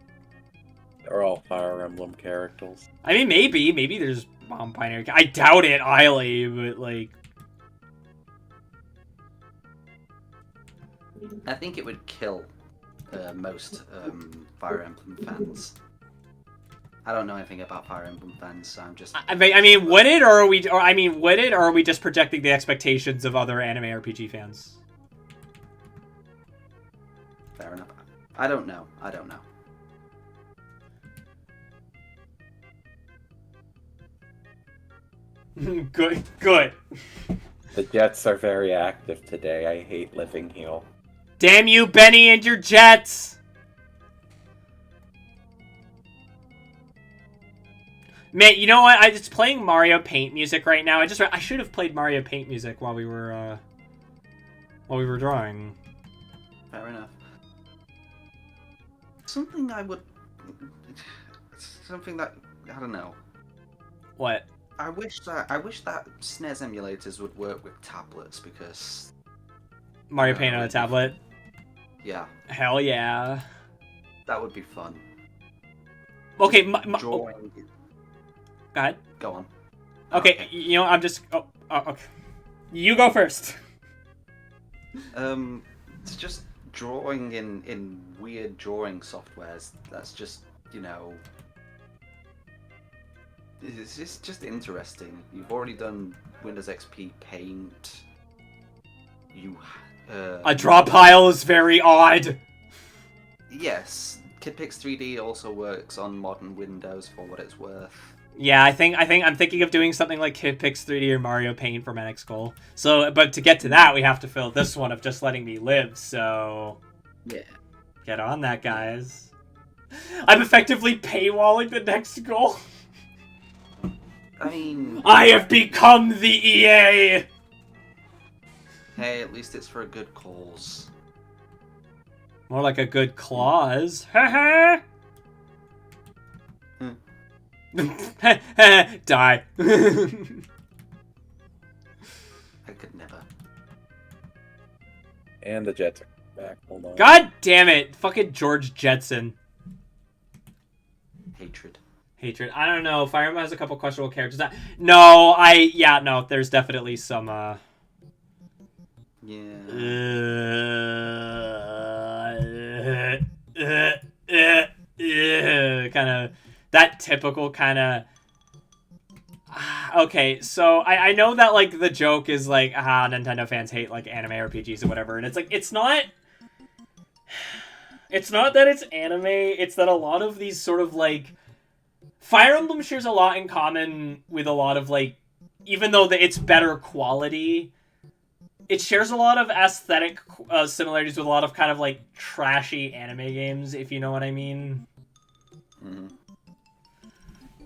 They're all Fire Emblem characters. I mean, maybe there's Mom Binary. I doubt it, highly, but, like... I think it would kill most Fire Emblem fans. I don't know anything about Fire Emblem fans, so I'm just... I mean, would it, or are we just projecting the expectations of other anime RPG fans? Fair enough. I don't know. Good. The Jets are very active today. I hate living here. Damn you, Benny, and your Jets! Man, you know what? It's playing Mario Paint music right now. I should have played Mario Paint music while we were drawing. Fair enough. Something that I don't know. What? I wish that SNES emulators would work with tablets because Mario Paint on a tablet? Yeah. Hell yeah. That would be fun. Okay, drawing. Go ahead. Go on. Okay, you know, I'm just... Oh, okay. You go first. It's just drawing in weird drawing softwares. That's just, you know... It's just interesting. You've already done Windows XP Paint. A Drawpile is very odd. Yes, KidPix 3D also works on modern Windows for what it's worth. Yeah, I'm thinking of doing something like KidPix 3D or Mario Paint for Manic Skull. So, but to get to that, we have to fill this one of just letting me live. So, yeah, get on that, guys. I'm effectively paywalling the next goal. I mean, I have become the EA. Hey, at least it's for a good cause. More like a good clause. Ha ha. Die. I could never. And the Jets are back. Hold on. God damn it. Fucking George Jetson. Hatred. I don't know. Fire Emblem has a couple questionable characters. No, there's definitely some, kind of that typical kind of Okay, so I know that, like, the joke is, like, Nintendo fans hate, like, anime RPGs or whatever, and it's, like, it's not that it's anime, it's that a lot of these sort of, like, Fire Emblem shares a lot in common with a lot of, like, even though it's better quality, it shares a lot of aesthetic similarities with a lot of kind of, like, trashy anime games, if you know what I mean. Mm-hmm.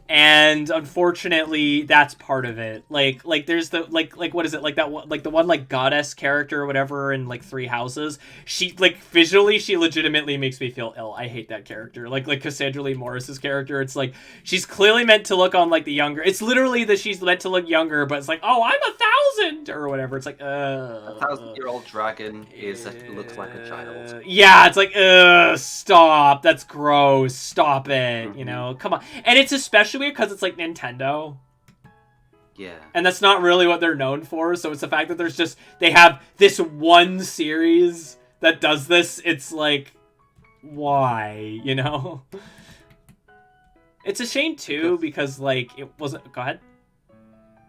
And unfortunately, that's part of it. Like there's the like what is it, like that, like the one, like, goddess character or whatever in, like, Three Houses. She, like, visually, she legitimately makes me feel ill. I hate that character. Like Cassandra Lee Morris's character. It's like she's clearly meant to look on, like, the younger. It's literally that she's meant to look younger, but it's like, oh, I'm 1,000 or whatever. It's like, 1,000-year-old dragon looks like a child. Yeah, it's like, stop. That's gross. Stop it. You know, come on. And it's especially weird because it's, like, Nintendo. Yeah. And that's not really what they're known for, so it's the fact that they have this one series that does this. It's like, why, you know? It's a shame, too, because, like, it wasn't... Go ahead.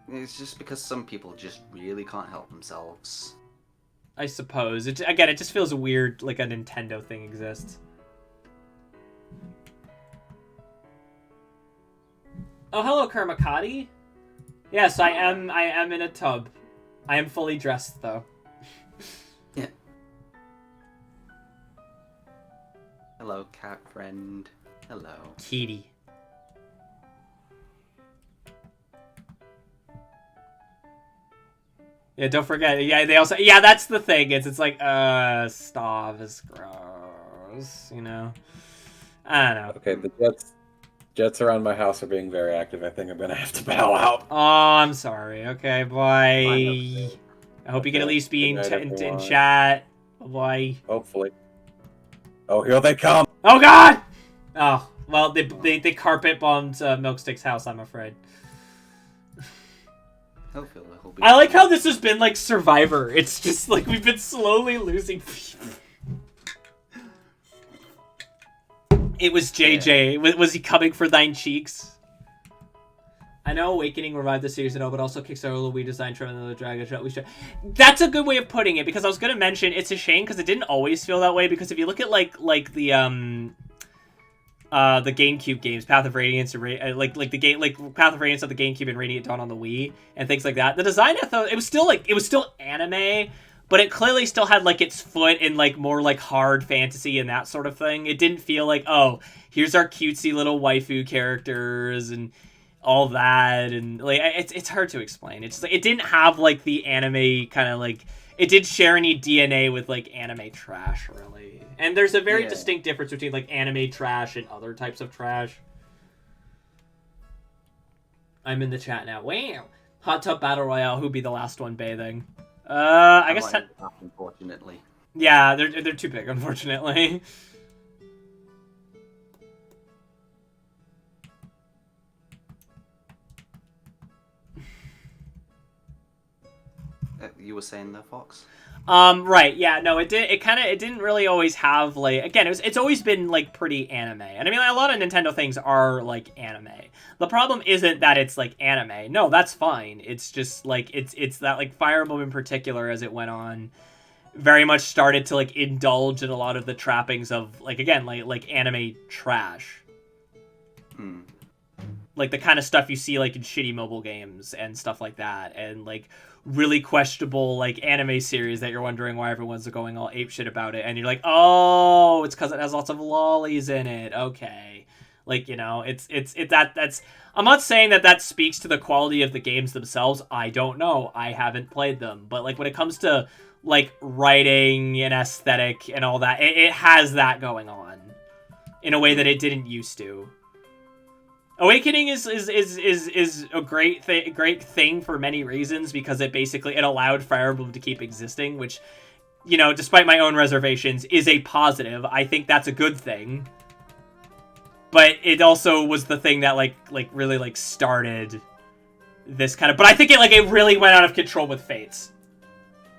It's just because some people just really can't help themselves. I suppose. Again, it just feels weird, like a Nintendo thing exists. Oh, hello, Kermakati. Yes, I am in a tub. I am fully dressed, though. Yeah. Hello, cat friend. Hello. Kitty. Yeah, don't forget. Yeah, they also... Yeah, that's the thing. It's like, stop. It's gross, you know? I don't know. Okay, the Jets around my house are being very active. I think I'm gonna have to bow out. Oh, I'm sorry. Okay, bye. I hope you can at least be in chat. Bye. Hopefully. Oh, here they come! Oh, God! Oh, well, they carpet bombed Milkstick's house, I'm afraid. I like how this has been like Survivor. It's just like we've been slowly losing people. It was JJ. Yeah. Was he coming for thine cheeks? I know Awakening revived the series, but also Kickstarter Wii design from another Dragon Shot. That's a good way of putting it, because I was gonna mention it's a shame because it didn't always feel that way. Because if you look at like the GameCube games, Path of Radiance, and Path of Radiance on the GameCube and Radiant Dawn on the Wii, and things like that. The design, I thought, it was still anime, but it clearly still had like its foot in like more like hard fantasy and that sort of thing. It didn't feel like, oh, here's our cutesy little waifu characters and all that, and like it's hard to explain. It's like it didn't have like the anime kind of like, it didn't share any DNA with like anime trash really. And there's a very distinct difference between like anime trash and other types of trash. I'm in the chat now. Wow. Hot tub battle royale. Who'd be the last one bathing? I guess. Unfortunately. Yeah, they're too big. Unfortunately. You were saying that, Fox? Right, yeah, no, it didn't really always have, like, again, it's always been, like, pretty anime. And I mean, like, a lot of Nintendo things are, like, anime. The problem isn't that it's, like, anime. No, that's fine. It's just, like, it's that, like, Fire Emblem in particular, as it went on, very much started to, like, indulge in a lot of the trappings of, like, again, like anime trash. Like, the kind of stuff you see, like, in shitty mobile games and stuff like that. And, like, really questionable, like, anime series that you're wondering why everyone's going all apeshit about it. And you're like, oh, it's because it has lots of lollies in it. Okay. Like, you know, that's... I'm not saying that speaks to the quality of the games themselves. I don't know. I haven't played them. But, like, when it comes to, like, writing and aesthetic and all that, it has that going on in a way that it didn't used to. Awakening is a great thing for many reasons, because it allowed Fire Emblem to keep existing, which, you know, despite my own reservations, is a positive. I think that's a good thing. But it also was the thing that like really like started this kind of, but I think it really went out of control with Fates.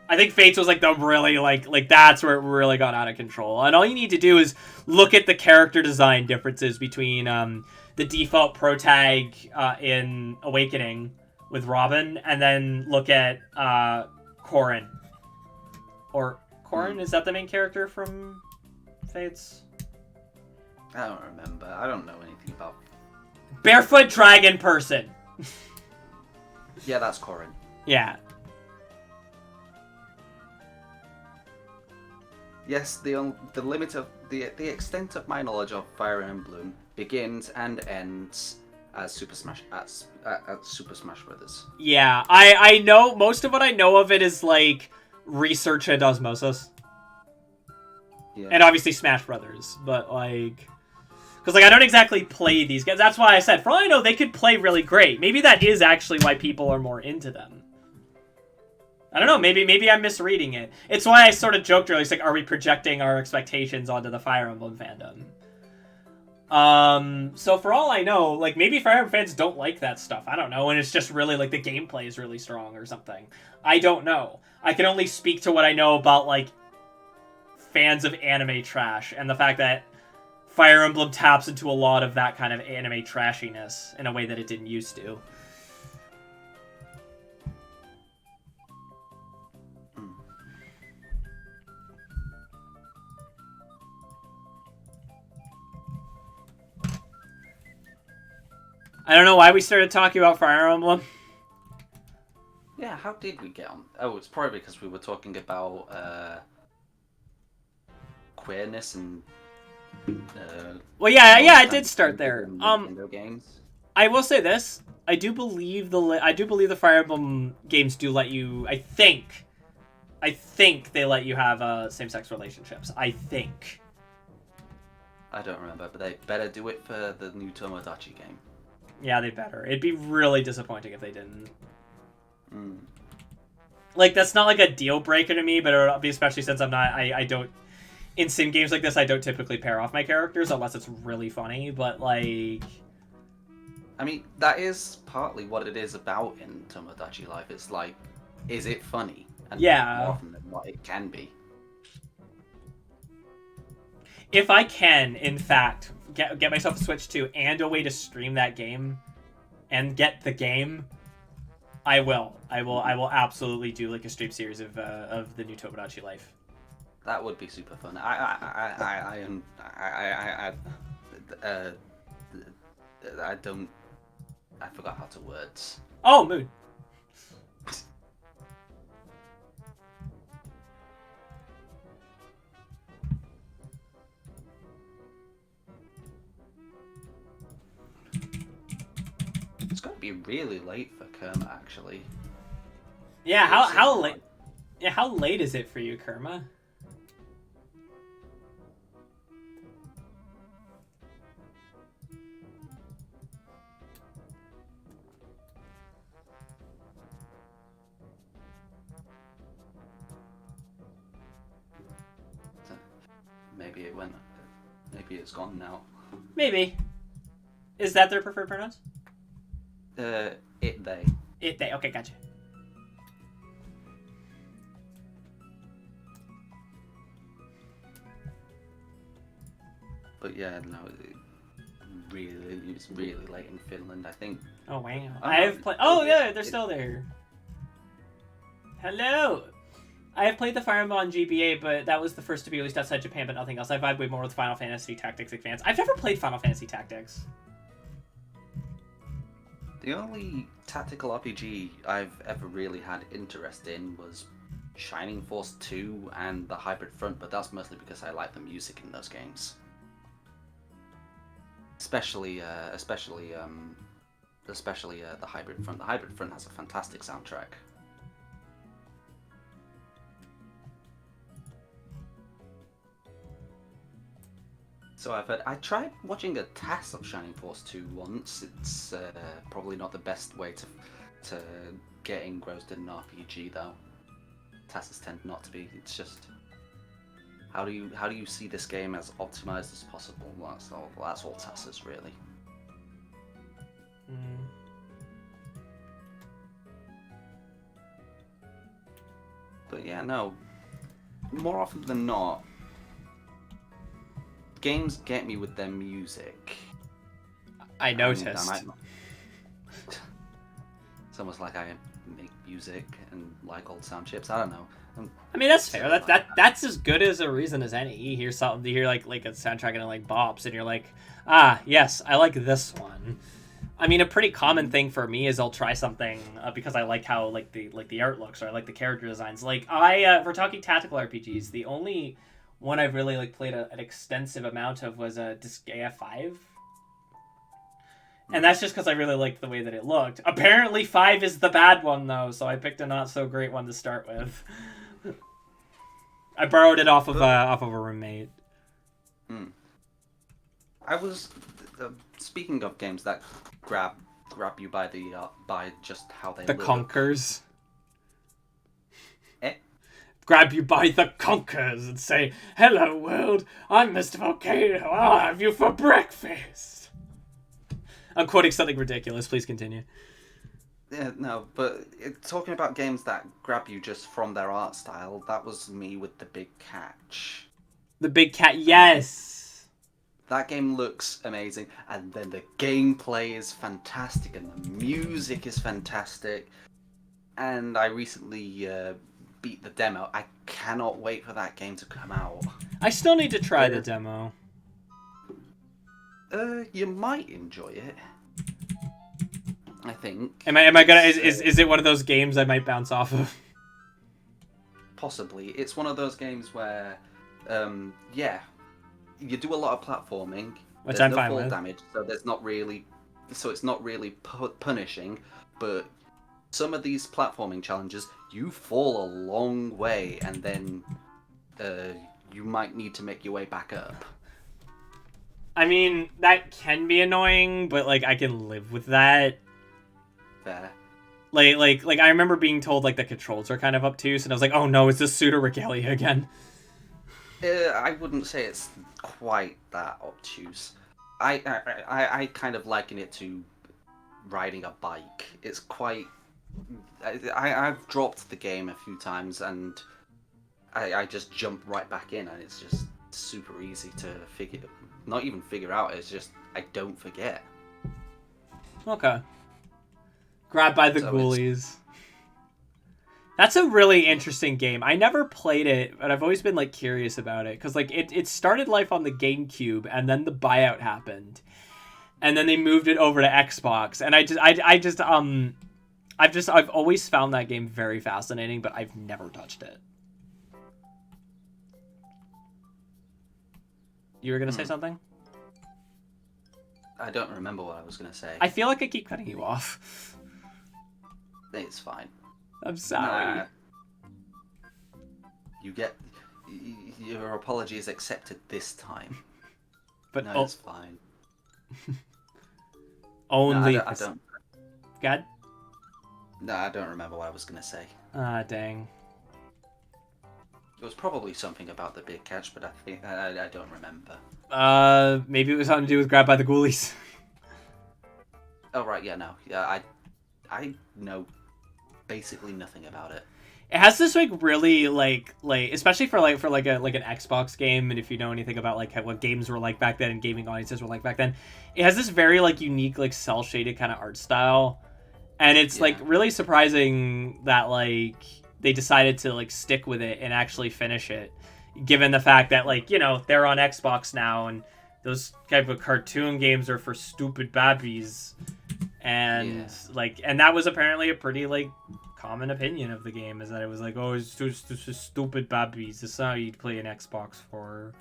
I think Fates was like the really like that's where it really got out of control. And all you need to do is look at the character design differences between the default protag in Awakening with Robin, and then look at Corrin. Or Corrin, is that the main character from Fates? I don't remember. I don't know anything about... Barefoot dragon person! Yeah, that's Corrin. Yeah. Yes, the limit of the extent of my knowledge of Fire Emblem begins and ends as Super Smash Super Smash Brothers. Yeah, I know most of what I know of it is like research and osmosis. Yeah. And obviously Smash Brothers, but like, because like I don't exactly play these games. That's why I said, for all I know, they could play really great. Maybe that is actually why people are more into them. I don't know. Maybe I'm misreading it. It's why I sort of joked earlier. It's like, are we projecting our expectations onto the Fire Emblem fandom? So for all I know, like maybe Fire Emblem fans don't like that stuff. I don't know, and it's just really like the gameplay is really strong or something. I don't know. I can only speak to what I know about like fans of anime trash and the fact that Fire Emblem taps into a lot of that kind of anime trashiness in a way that it didn't used to. I don't know why we started talking about Fire Emblem. Yeah, how did we get on? Oh, it's probably because we were talking about queerness and. Well, yeah, I did start there. Nintendo games. I will say this: I do believe the Fire Emblem games do let you. I think they let you have same-sex relationships. I think. I don't remember, but they better do it for the new Tomodachi game. Yeah, they better. It'd be really disappointing if they didn't. Mm. Like, that's not like a deal breaker to me, but it'll be especially since I'm not. I don't. In sim games like this, I don't typically pair off my characters unless it's really funny. But like, I mean, that is partly what it is about in Tomodachi Life. It's like, is it funny? And yeah, more often than not, it can be. If I can, in fact, get myself a Switch 2 and a way to stream that game and get the game, I will absolutely do like a stream series of the new Tomodachi Life. That would be super fun. I forgot how to words. Oh, mood. It's going to be really late for Kerma, actually. Yeah, how late? Yeah, how late is it for you, Kerma? Maybe it went. Maybe it's gone now. Maybe. Is that their preferred pronouns? They. It, they. Okay, gotcha. But yeah, no, it's really late in Finland, I think. Oh wow! I've played. Oh yeah, they're still there. Hello. I have played the Fire Emblem on GBA, but that was the first to be released outside Japan, but nothing else. I vibe way more with Final Fantasy Tactics Advance. I've never played Final Fantasy Tactics. The only tactical RPG I've ever really had interest in was Shining Force 2 and the Hybrid Front, but that's mostly because I like the music in those games. Especially the Hybrid Front. The Hybrid Front has a fantastic soundtrack. So I've heard. I tried watching a TAS of Shining Force 2 once. It's probably not the best way to get engrossed in an RPG though. TASs tend not to be. It's just how do you see this game as optimized as possible? That's all TASs really. Mm. But yeah, no. More often than not, games get me with their music. I noticed. It's almost like I make music and like old sound chips. I don't know. I mean, that's fair. That's as good as a reason as any. You hear something, you hear like a soundtrack and it like bops, and you're like, ah, yes, I like this one. I mean, a pretty common thing for me is I'll try something because I like how like the art looks, or I like the character designs. Like if we're talking tactical RPGs, the only one I've really like played an extensive amount of was Disgaea 5. And that's just because I really liked the way that it looked. Apparently 5 is the bad one, though, so I picked a not-so-great one to start with. I borrowed it off of a roommate. I was... speaking of games that grab you by just how they look. The conkers. Eh? Grab you by the conkers and say, "Hello, world, I'm Mr. Volcano. I'll have you for breakfast." I'm quoting something ridiculous. Please continue. Yeah, no, but talking about games that grab you just from their art style, that was me with The Big Catch. The Big Cat, yes! That game looks amazing, and then the gameplay is fantastic, and the music is fantastic. And I recently beat the demo. I cannot wait for that game to come out. I still need to try the demo. You might enjoy it. I think. Am I gonna? Is it one of those games I might bounce off of? Possibly. It's one of those games where, yeah, you do a lot of platforming. Which there's I'm no fine fall with. damage, so it's not really punishing. But some of these platforming challenges, you fall a long way, and then you might need to make your way back up. I mean, that can be annoying, but like I can live with that. Fair. Like I remember being told like the controls are kind of obtuse, and I was like, oh no, is this pseudo regalia again? I wouldn't say it's quite that obtuse. I kind of liken it to riding a bike. It's quite. I've dropped the game a few times, and I just jump right back in, and it's just super easy to not even figure out. It's just I don't forget. Okay. Grabbed by the ghoulies. That's a really interesting game. I never played it, but I've always been like curious about it because like it started life on the GameCube, and then the buyout happened, and then they moved it over to Xbox, and I've always found that game very fascinating, but I've never touched it. You were gonna say something? I don't remember what I was gonna say. I feel like I keep cutting you off. It's fine. I'm sorry. Your apology is accepted this time. But no, it's fine. Only. No, I don't. God. No, I don't remember what I was gonna say. Ah, dang. It was probably something about the Big Catch, but I don't remember. Maybe it was something to do with Grabbed by the Ghoulies. Oh right, yeah, no, yeah, I know basically nothing about it. It has this like really like especially for an Xbox game, and if you know anything about like what games were like back then and gaming audiences were like back then, it has this very like unique like cel shaded kind of art style, and it's like really surprising that like they decided to like stick with it and actually finish it, given the fact that like, you know, they're on Xbox now and those type of cartoon games are for stupid babbies, and like, and that was apparently a pretty like common opinion of the game, is that it was like, oh, it's just stupid babbies. This is how you'd play an Xbox for.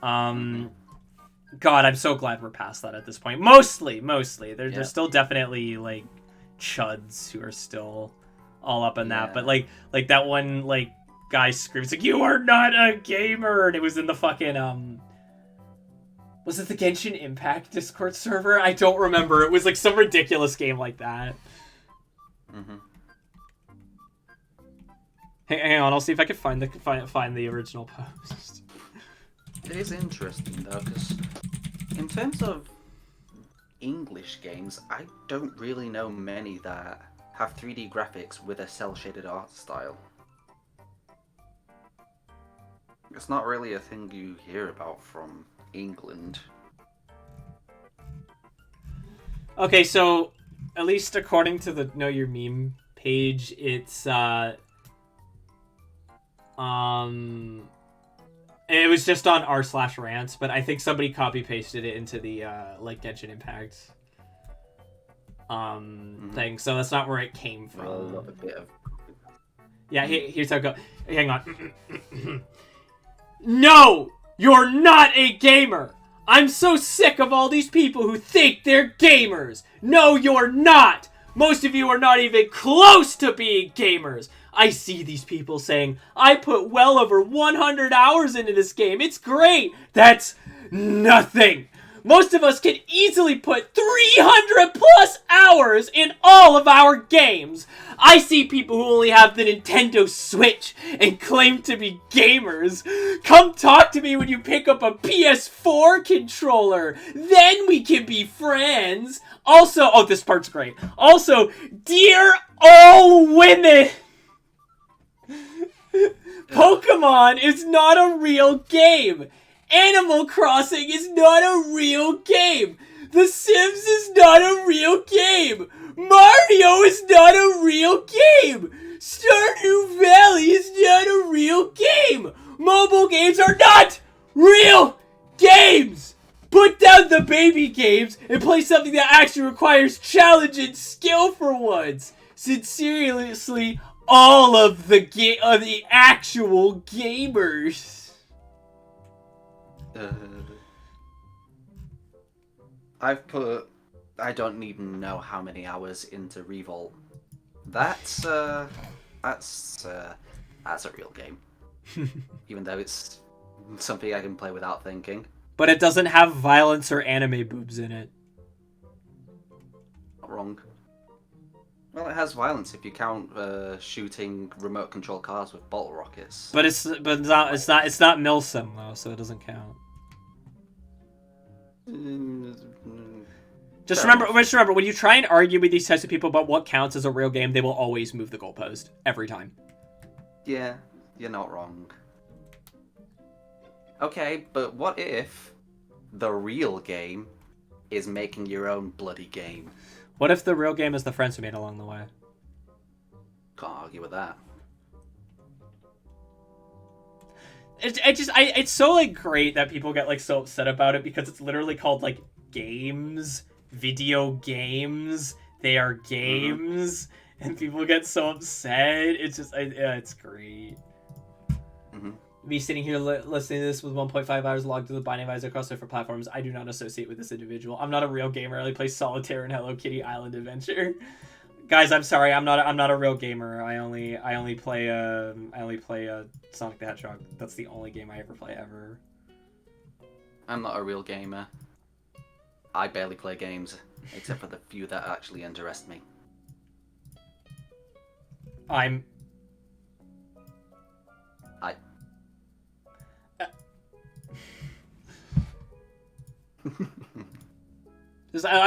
God, I'm so glad we're past that at this point. Mostly. There's still definitely like chuds who are still all up in that, but like that one like guy screams like, "You are not a gamer," and it was in the fucking was it the Genshin Impact Discord server? I don't remember. It was like some ridiculous game like that. Hang on, I'll see if I can find the original post. It is interesting though, because in terms of English games, I don't really know many that have 3D graphics with a cel-shaded art style. It's not really a thing you hear about from England. Okay, so at least according to the Know Your Meme page, it's it was just on r/rants, but I think somebody copy pasted it into the like Genshin Impact thing, so that's not where it came from. Well, a little bit of... Yeah, here's how it goes. Hang on. No! You're not a gamer! I'm so sick of all these people who think they're gamers! No, you're not! Most of you are not even close to being gamers! I see these people saying, I put well over 100 hours into this game. It's great! That's nothing! Most of us can easily put 300 plus hours in all of our games. I see people who only have the Nintendo Switch and claim to be gamers. Come talk to me when you pick up a PS4 controller. Then we can be friends. Also, oh, this part's great. Also, dear all women, Pokemon is not a real game. Animal Crossing is not a real game. The Sims is not a real game. Mario is not a real game. Stardew Valley is not a real game. Mobile games are not real games. Put down the baby games and play something that actually requires challenge and skill for once. Sincerely, all of the actual gamers. I've put... I don't even know how many hours into Revolt. That's a real game. Even though it's something I can play without thinking. But it doesn't have violence or anime boobs in it. Not wrong. Well, it has violence if you count shooting remote control cars with bottle rockets. But it's not Milsim though, so it doesn't count. Just remember, when you try and argue with these types of people about what counts as a real game, they will always move the goalpost every time. Yeah, you're not wrong. Okay, but what if the real game is making your own bloody game? What if the real game is the friends we made along the way? Can't argue with that. It's so like great that people get like so upset about it because it's literally called like games, video games. They are games, and people get so upset. It's just, it's great. Me sitting here listening to this with 1.5 hours logged to the Binding of Isaac across different platforms. I do not associate with this individual. I'm not a real gamer. I only play Solitaire and Hello Kitty Island Adventure. Guys, I'm sorry. I'm not a real gamer. I only play Sonic the Hedgehog. That's the only game I ever play ever. I'm not a real gamer. I barely play games, except for the few that actually interest me. I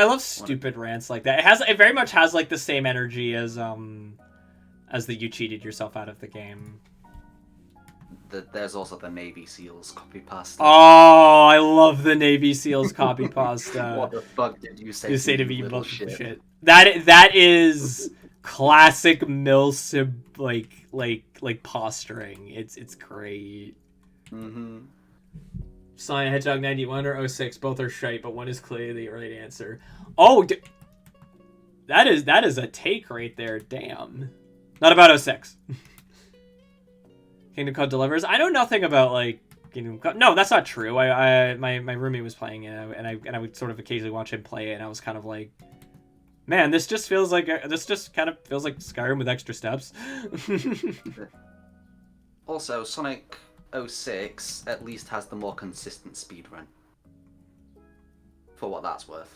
love stupid rants like that. It very much has like the same energy as the you cheated yourself out of the game. There's also the Navy SEALs copy pasta. Oh, I love the Navy SEALs copy pasta. What the fuck did you say? You say to me, little shit. That is classic Milsim like posturing. It's great. Sonic Hedgehog 91 or 06, both are shite, but one is clearly the right answer. Oh, that is a take right there. Damn. Not about 06. Kingdom Come Delivers. I know nothing about like Kingdom Come. No, that's not true. My roommate was playing it, and I would sort of occasionally watch him play it, and I was kind of like, man, this just kind of feels like Skyrim with extra steps. Also, Sonic 06 at least has the more consistent speedrun. For what that's worth.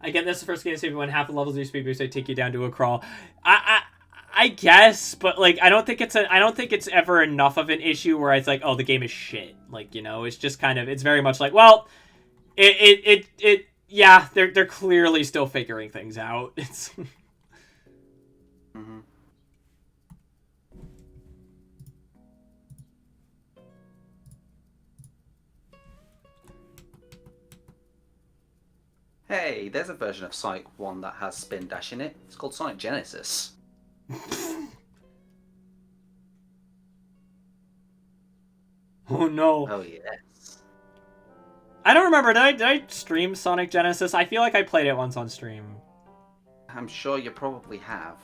Again, that's the first game to when half the levels of your speed boost they take you down to a crawl. I guess, but like I don't think it's ever enough of an issue where it's like, oh, the game is shit. Like, you know, it's just kind of, it's very much like, well, yeah, they're clearly still figuring things out. It's Hey, there's a version of Sonic 1 that has Spin Dash in it. It's called Sonic Genesis. Oh no. Oh, yes. I don't remember. Did I stream Sonic Genesis? I feel like I played it once on stream. I'm sure you probably have.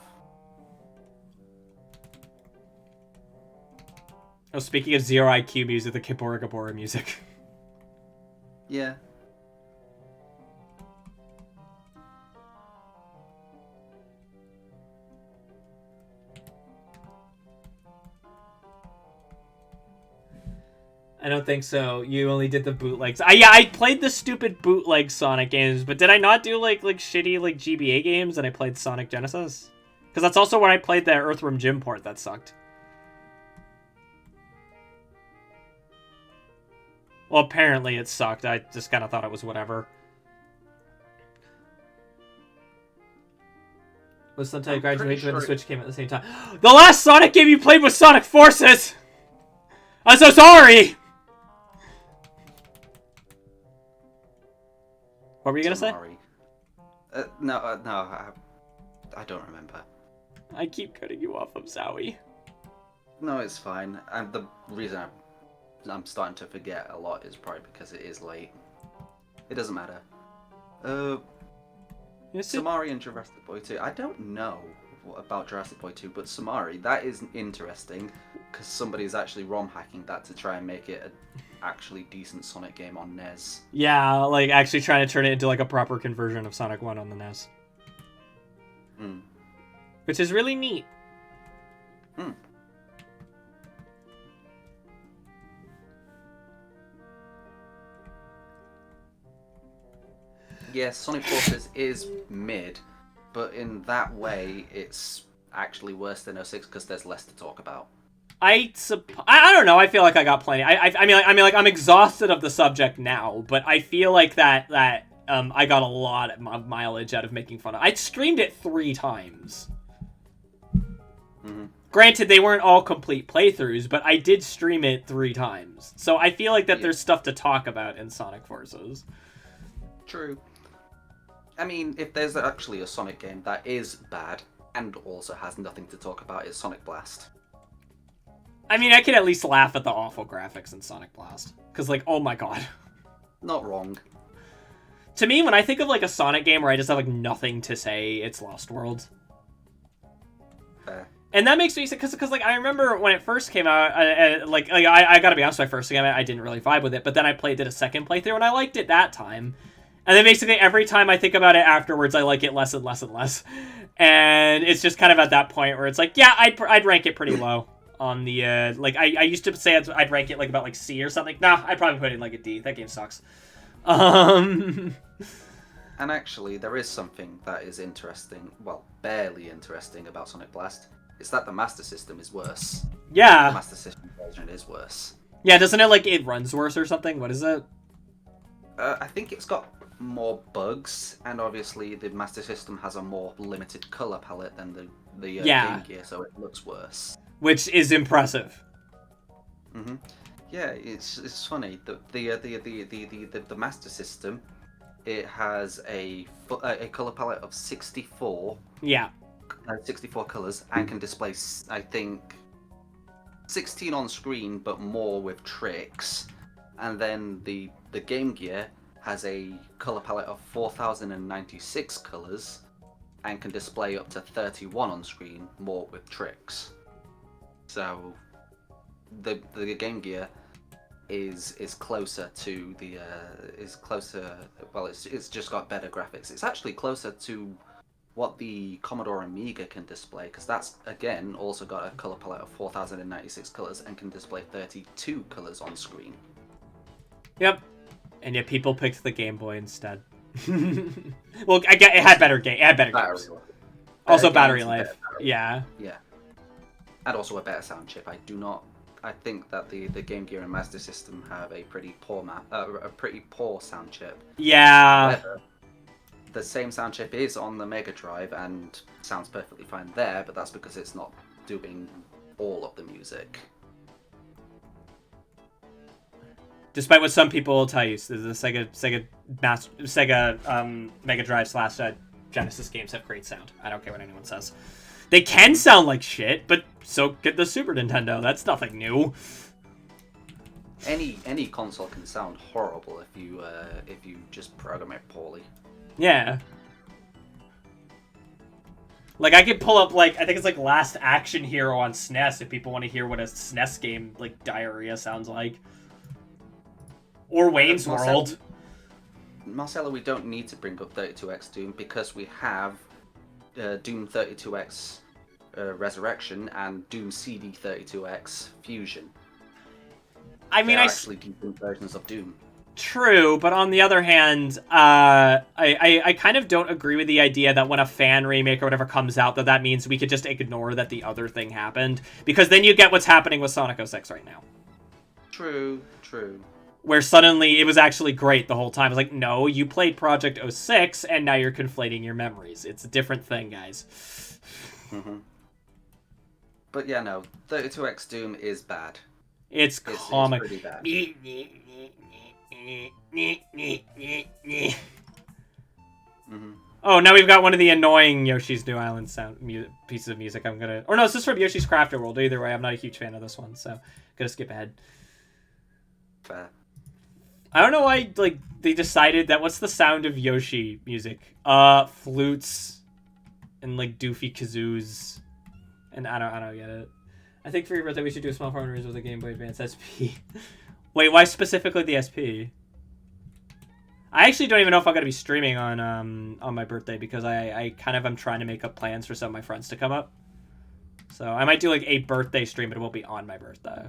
Oh, speaking of Zero IQ music, the Kibora Gabora music. Yeah. I don't think so. You only did the bootlegs. Yeah, I played the stupid bootleg Sonic games, but did I not do like shitty like GBA games and I played Sonic Genesis? Because that's also where I played the Earthworm Jim port that sucked. Well, apparently it sucked. I just kind of thought it was whatever. Was sometime graduation when the Switch came at the same time. The last Sonic game you played was Sonic Forces! I'm so sorry! What were you gonna say? No, I don't remember. I keep cutting you off. I'm sorry. No, it's fine. And the reason I'm starting to forget a lot is probably because it is late. It doesn't matter. Samari and Jurassic Boy 2. I don't know about Jurassic Boy 2, but Samari, that is interesting because somebody's actually ROM hacking that to try and make it an actually decent Sonic game on NES. Yeah, like actually trying to turn it into like a proper conversion of Sonic 1 on the NES. Which is really neat. Yes, Sonic Forces is mid, but in that way, it's actually worse than 06 because there's less to talk about. I don't know. I feel like I got plenty. I mean, like I'm exhausted of the subject now, but I feel like that I got a lot of mileage out of making fun of. I streamed it 3 times. Granted, they weren't all complete playthroughs, but I did stream it 3 times. So I feel like that there's stuff to talk about in Sonic Forces. True. I mean, if there's actually a Sonic game that is bad and also has nothing to talk about, it's Sonic Blast. I mean, I can at least laugh at the awful graphics in Sonic Blast. Because, like, oh my god. Not wrong. To me, when I think of, like, a Sonic game where I just have, like, nothing to say, it's Lost World. Fair. And that makes me sick, because like, I remember when it first came out, I gotta be honest, my first game, I didn't really vibe with it, but then I did a second playthrough, and I liked it that time. And then basically every time I think about it afterwards, I like it less and less and less. And it's just kind of at that point where it's like, yeah, I'd rank it pretty low on the, like, I used to say I'd rank it, like, about, like, C or something. Nah, I'd probably put it in, like, a D. That game sucks. And actually, there is something that is interesting, well, barely interesting about Sonic Blast. It's that the Master System is worse. Yeah. The Master System version is worse. Yeah, doesn't it, like, it runs worse or something? What is it? I think it's got more bugs, and obviously the Master System has a more limited color palette than the Game Gear, so it looks worse. Which is impressive. Yeah, it's funny. The Master System, it has a color palette of 64. Yeah. 64 colors and can display, I think, 16 on screen, but more with tricks. And then the Game Gear has a color palette of 4,096 colors and can display up to 31 on screen, more with tricks. So the Game Gear is closer to the well, it's just got better graphics. It's actually closer to what the Commodore Amiga can display, because that's again also got a color palette of 4,096 colors and can display 32 colors on screen. Yep. And yet people picked the Game Boy instead. Well, I get it had better games. Also battery life. Yeah. Yeah. And also a better sound chip. I think that the Game Gear and Master System have a pretty poor sound chip. Yeah. However, the same sound chip is on the Mega Drive and sounds perfectly fine there, but that's because it's not doing all of the music. Despite what some people will tell you, the Sega Mega Drive / Genesis games have great sound. I don't care what anyone says. They can sound like shit, but so get the Super Nintendo. That's nothing new. Any console can sound horrible if you just program it poorly. Yeah. Like, I could pull up, like, I think it's, like, Last Action Hero on SNES if people want to hear what a SNES game, like, diarrhea sounds like. Or Wayne's World. Marcelo, we don't need to bring up 32X Doom because we have Doom 32X Resurrection and Doom CD 32X Fusion. I mean, They're actually decent versions of Doom. True, but on the other hand, I kind of don't agree with the idea that when a fan remake or whatever comes out, that means we could just ignore that the other thing happened. Because then you get what's happening with Sonic 06 right now. True. Where suddenly it was actually great the whole time. It's like, no, you played Project 06, and now you're conflating your memories. It's a different thing, guys. Mm-hmm. But yeah, no, 32X Doom is bad. It's comic. It's pretty bad. Mm-hmm. Oh, now we've got one of the annoying Yoshi's New Island pieces of music. Or no, it's just from Yoshi's Crafted World. Either way, I'm not a huge fan of this one, so gonna skip ahead. Fair. I don't know why, like, they decided that what's the sound of Yoshi music? Flutes and, like, doofy kazoos. And I don't get it. I think for your birthday we should do a small farmers with a Game Boy Advance SP. Wait, why specifically the SP? I actually don't even know if I'm gonna be streaming on my birthday because I kind of am trying to make up plans for some of my friends to come up. So I might do like a birthday stream, but it won't be on my birthday.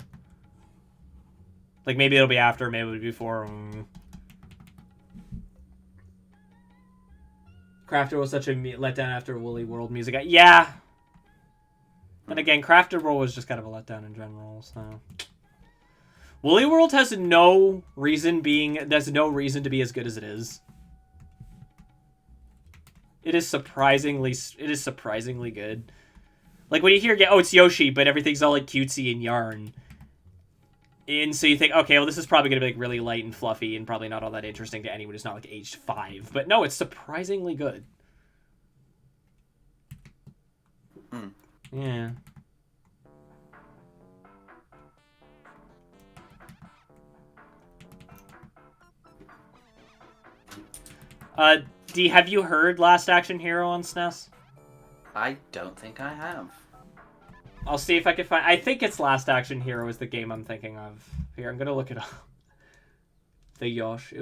Like, maybe it'll be after, maybe it'll be before. Crafted was such a letdown after Woolly World music. Yeah. And again, Crafted World was just kind of a letdown in general, so. Woolly World has no reason to be as good as it is. It is surprisingly good. Like, when you hear, oh, it's Yoshi, but everything's all, like, cutesy and yarn. And so you think, okay, well, this is probably going to be, like, really light and fluffy and probably not all that interesting to anyone who's not, like, aged 5. But no, it's surprisingly good. Yeah. D, have you heard Last Action Hero on SNES? I don't think I have. I'll see if I can find... I think it's Last Action Hero is the game I'm thinking of. Here, I'm going to look it up. The Yosh.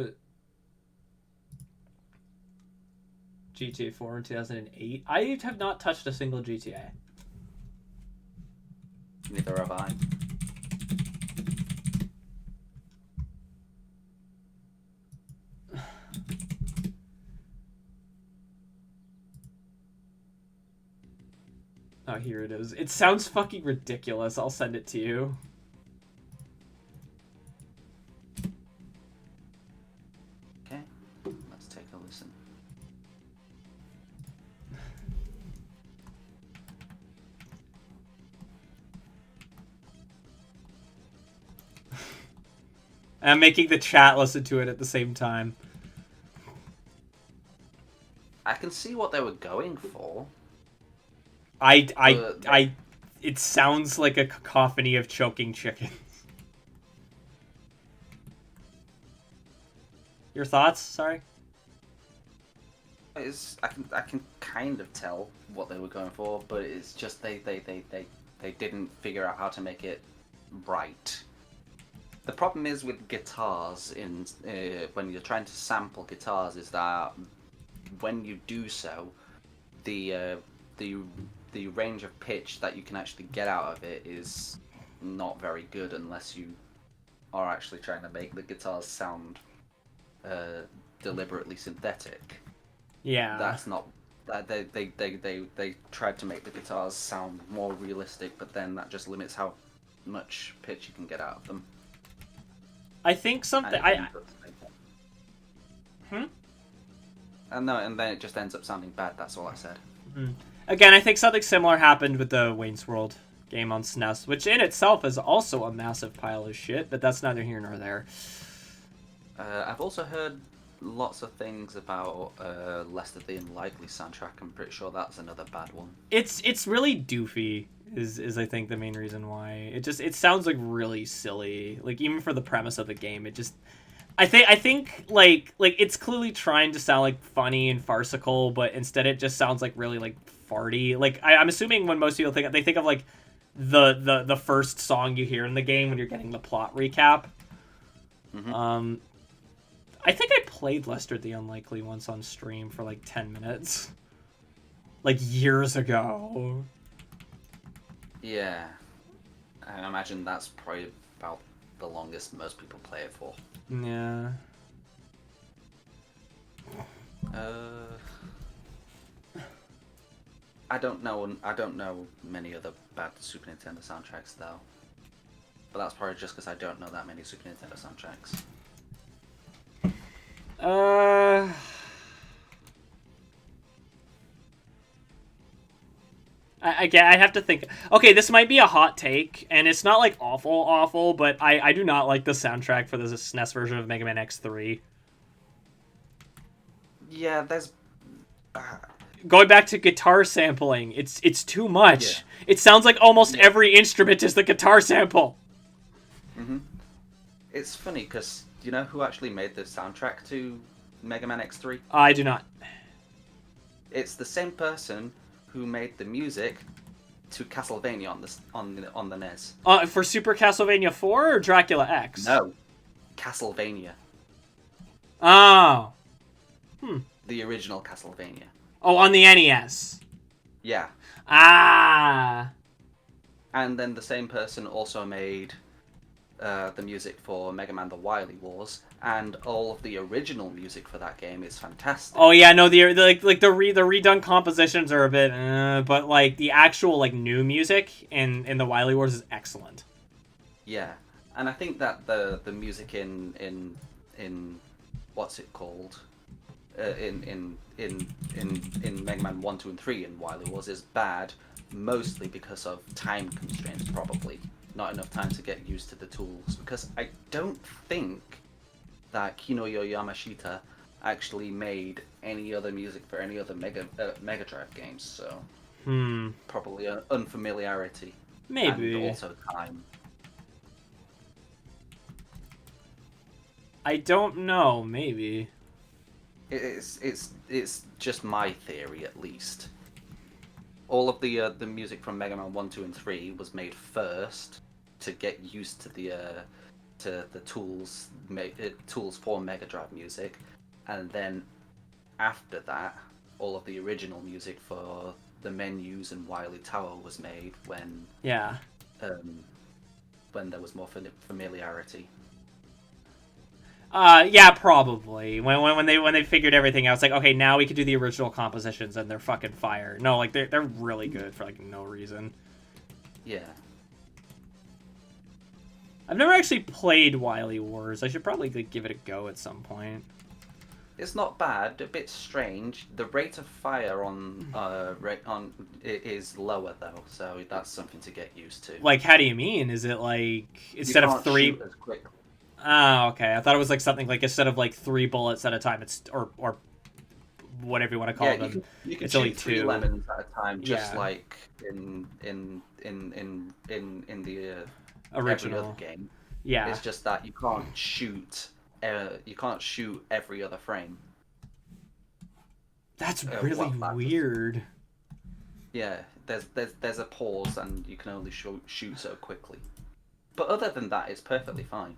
GTA 4 in 2008. I have not touched a single GTA. Neither have I. Oh, here it is. It sounds fucking ridiculous. I'll send it to you. Okay, let's take a listen. I'm making the chat listen to it at the same time. I can see what they were going for. It sounds like a cacophony of choking chickens. Your thoughts? Sorry. I can kind of tell what they were going for, but it's just they didn't figure out how to make it right. The problem is with guitars when you're trying to sample guitars is that when you do so, the range of pitch that you can actually get out of it is not very good unless you are actually trying to make the guitars sound deliberately synthetic. Yeah. That's not that they tried to make the guitars sound more realistic, but then that just limits how much pitch you can get out of them. I think something And then it just ends up sounding bad. That's all I said. Mm-hmm. Again, I think something similar happened with the Wayne's World game on SNES, which in itself is also a massive pile of shit, but that's neither here nor there. I've also heard lots of things about Less Than the Unlikely soundtrack. I'm pretty sure that's another bad one. It's really doofy. Is I think the main reason why it sounds like really silly. Like even for the premise of the game, it just I think like it's clearly trying to sound like funny and farcical, but instead it just sounds like really like farty. Like I'm assuming when most people think of like the first song you hear in the game when you're getting the plot recap. Mm-hmm. I think I played Lester the Unlikely once on stream for like 10 minutes. Like years ago. Yeah. I imagine that's probably about the longest most people play it for. Yeah. I don't know many other bad Super Nintendo soundtracks though. But that's probably just because I don't know that many Super Nintendo soundtracks. I have to think. Okay, this might be a hot take, and it's not like awful, but I do not like the soundtrack for the SNES version of Mega Man X3. Yeah, there's Going back to guitar sampling, it's too much. Yeah. It sounds like almost every instrument is the guitar sample. Mm-hmm. It's funny because do you know who actually made the soundtrack to Mega Man X3? I do not. It's the same person who made the music to Castlevania on the NES. For Super Castlevania 4 or Dracula X? No, Castlevania, Oh. the original Castlevania. Oh, on the NES. Yeah, Ah. and then the same person also made the music for Mega Man: The Wily Wars, and all of the original music for that game is fantastic. Oh yeah, no, the redone compositions are a bit, but like the actual like new music in the Wily Wars is excellent. Yeah, and I think that the music in what's it called? In Mega Man 1, 2, and 3 in Wily Wars is bad, mostly because of time constraints, probably. Not enough time to get used to the tools, because I don't think that Kinoyo Yamashita actually made any other music for any other Mega Drive games, so probably an unfamiliarity. Maybe. And also time. I don't know. Maybe. It's just my theory, at least. All of the music from Mega Man 1, 2, and 3 was made first to get used to the tools for Mega Drive music, and then after that, all of the original music for the menus and Wily Tower was made when there was more familiarity. Yeah, probably. When they figured everything out, it's like, okay, now we can do the original compositions, and they're fucking fire. No, like they're really good for like no reason. Yeah. I've never actually played Wily Wars. I should probably like, give it a go at some point. It's not bad. A bit strange. The rate of fire on it is lower though, so that's something to get used to. Like, how do you mean? Is it like instead of 3? Shoot as quickly. Oh, okay. I thought it was like something like instead of like 3 bullets at a time, it's or whatever you want to call them. You can it's shoot only 3 2 lemons at a time, just Yeah. like in the original every other game. Yeah. It's just that you can't shoot. You can't shoot every other frame. That's really weird. Yeah, there's a pause, and you can only shoot so quickly. But other than that, it's perfectly fine.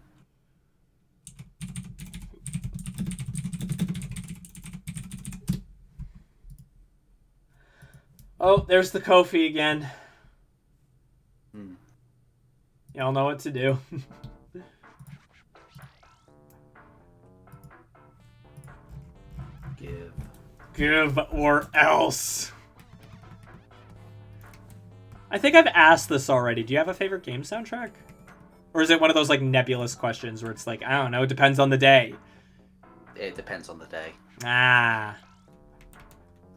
Oh, there's the Kofi again. Hmm. Y'all know what to do. Give or else. I think I've asked this already. Do you have a favorite game soundtrack? Or is it one of those like nebulous questions where it's like, I don't know, it depends on the day? It depends on the day. Ah.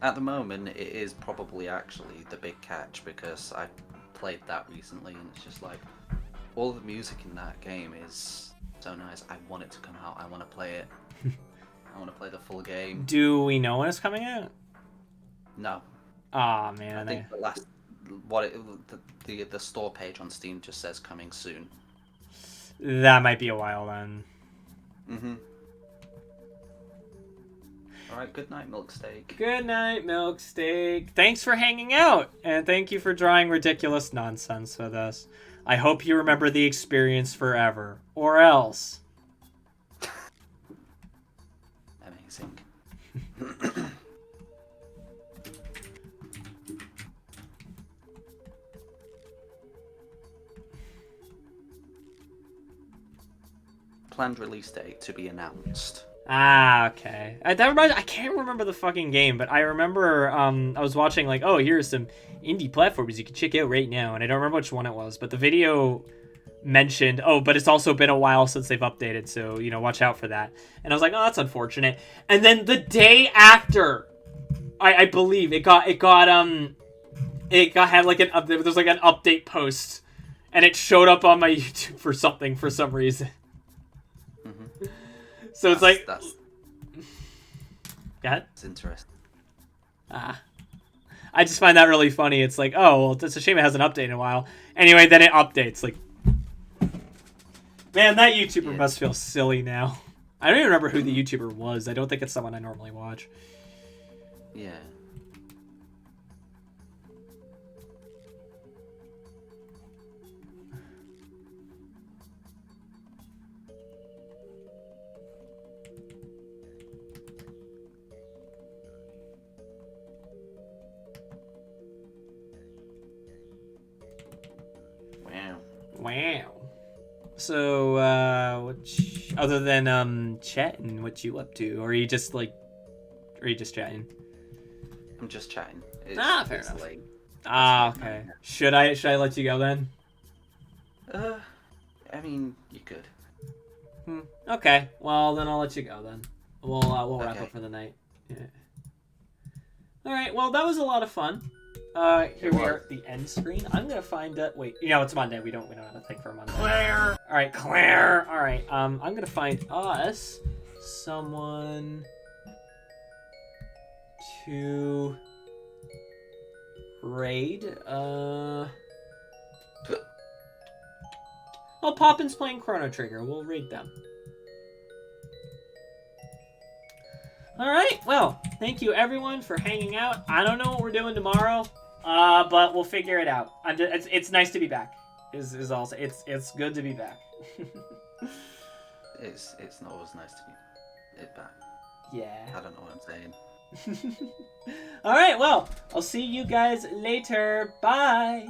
At the moment, it is probably actually the big catch, because I played that recently, and it's just like all the music in that game is So nice. I want it to come out. I want to play it. I want to play the full game. Do we know when it's coming out? No. Aw, man. I think the store page on Steam just says coming soon. That might be a while then. Mm-hmm. Alright, good night, Milksteak. Good night, Milksteak. Thanks for hanging out, and thank you for drawing ridiculous nonsense with us. I hope you remember the experience forever. Or else. Amazing. Planned release date to be announced. Ah, okay. I can't remember the fucking game, but I remember I was watching like, oh, here's some indie platforms you can check out right now, and I don't remember which one it was, but the video mentioned, oh, but it's also been a while since they've updated, so, you know, watch out for that. And I was like, oh, that's unfortunate. And then the day after, I believe it had like there's like an update post, and it showed up on my YouTube for some reason. So it's like... That's... Go ahead. It's interesting. I just find that really funny. It's like, oh, well, it's a shame it hasn't updated in a while. Anyway, then it updates. Like, man, that YouTuber must feel silly now. I don't even remember who the YouTuber was. I don't think it's someone I normally watch. Yeah. Wow. So, other than chatting, what you up to? Or are you just chatting? I'm just chatting. Fair enough. Late. Okay. Should I let you go then? I mean, you could. Okay. Well, then I'll let you go then. We'll wrap up for the night. Yeah. All right. Well, that was a lot of fun. Here we are at the end screen. I'm gonna find wait, it's Monday. We don't have a thing for Monday. Claire! Alright, Claire! Alright, I'm gonna find us someone to raid. Oh, Poppin's playing Chrono Trigger. We'll raid them. Alright, well, thank you everyone for hanging out. I don't know what we're doing tomorrow. But we'll figure it out. It's nice to be back. Is also it's good to be back. It's not always nice to be back. Yeah. I don't know what I'm saying. All right. Well, I'll see you guys later. Bye.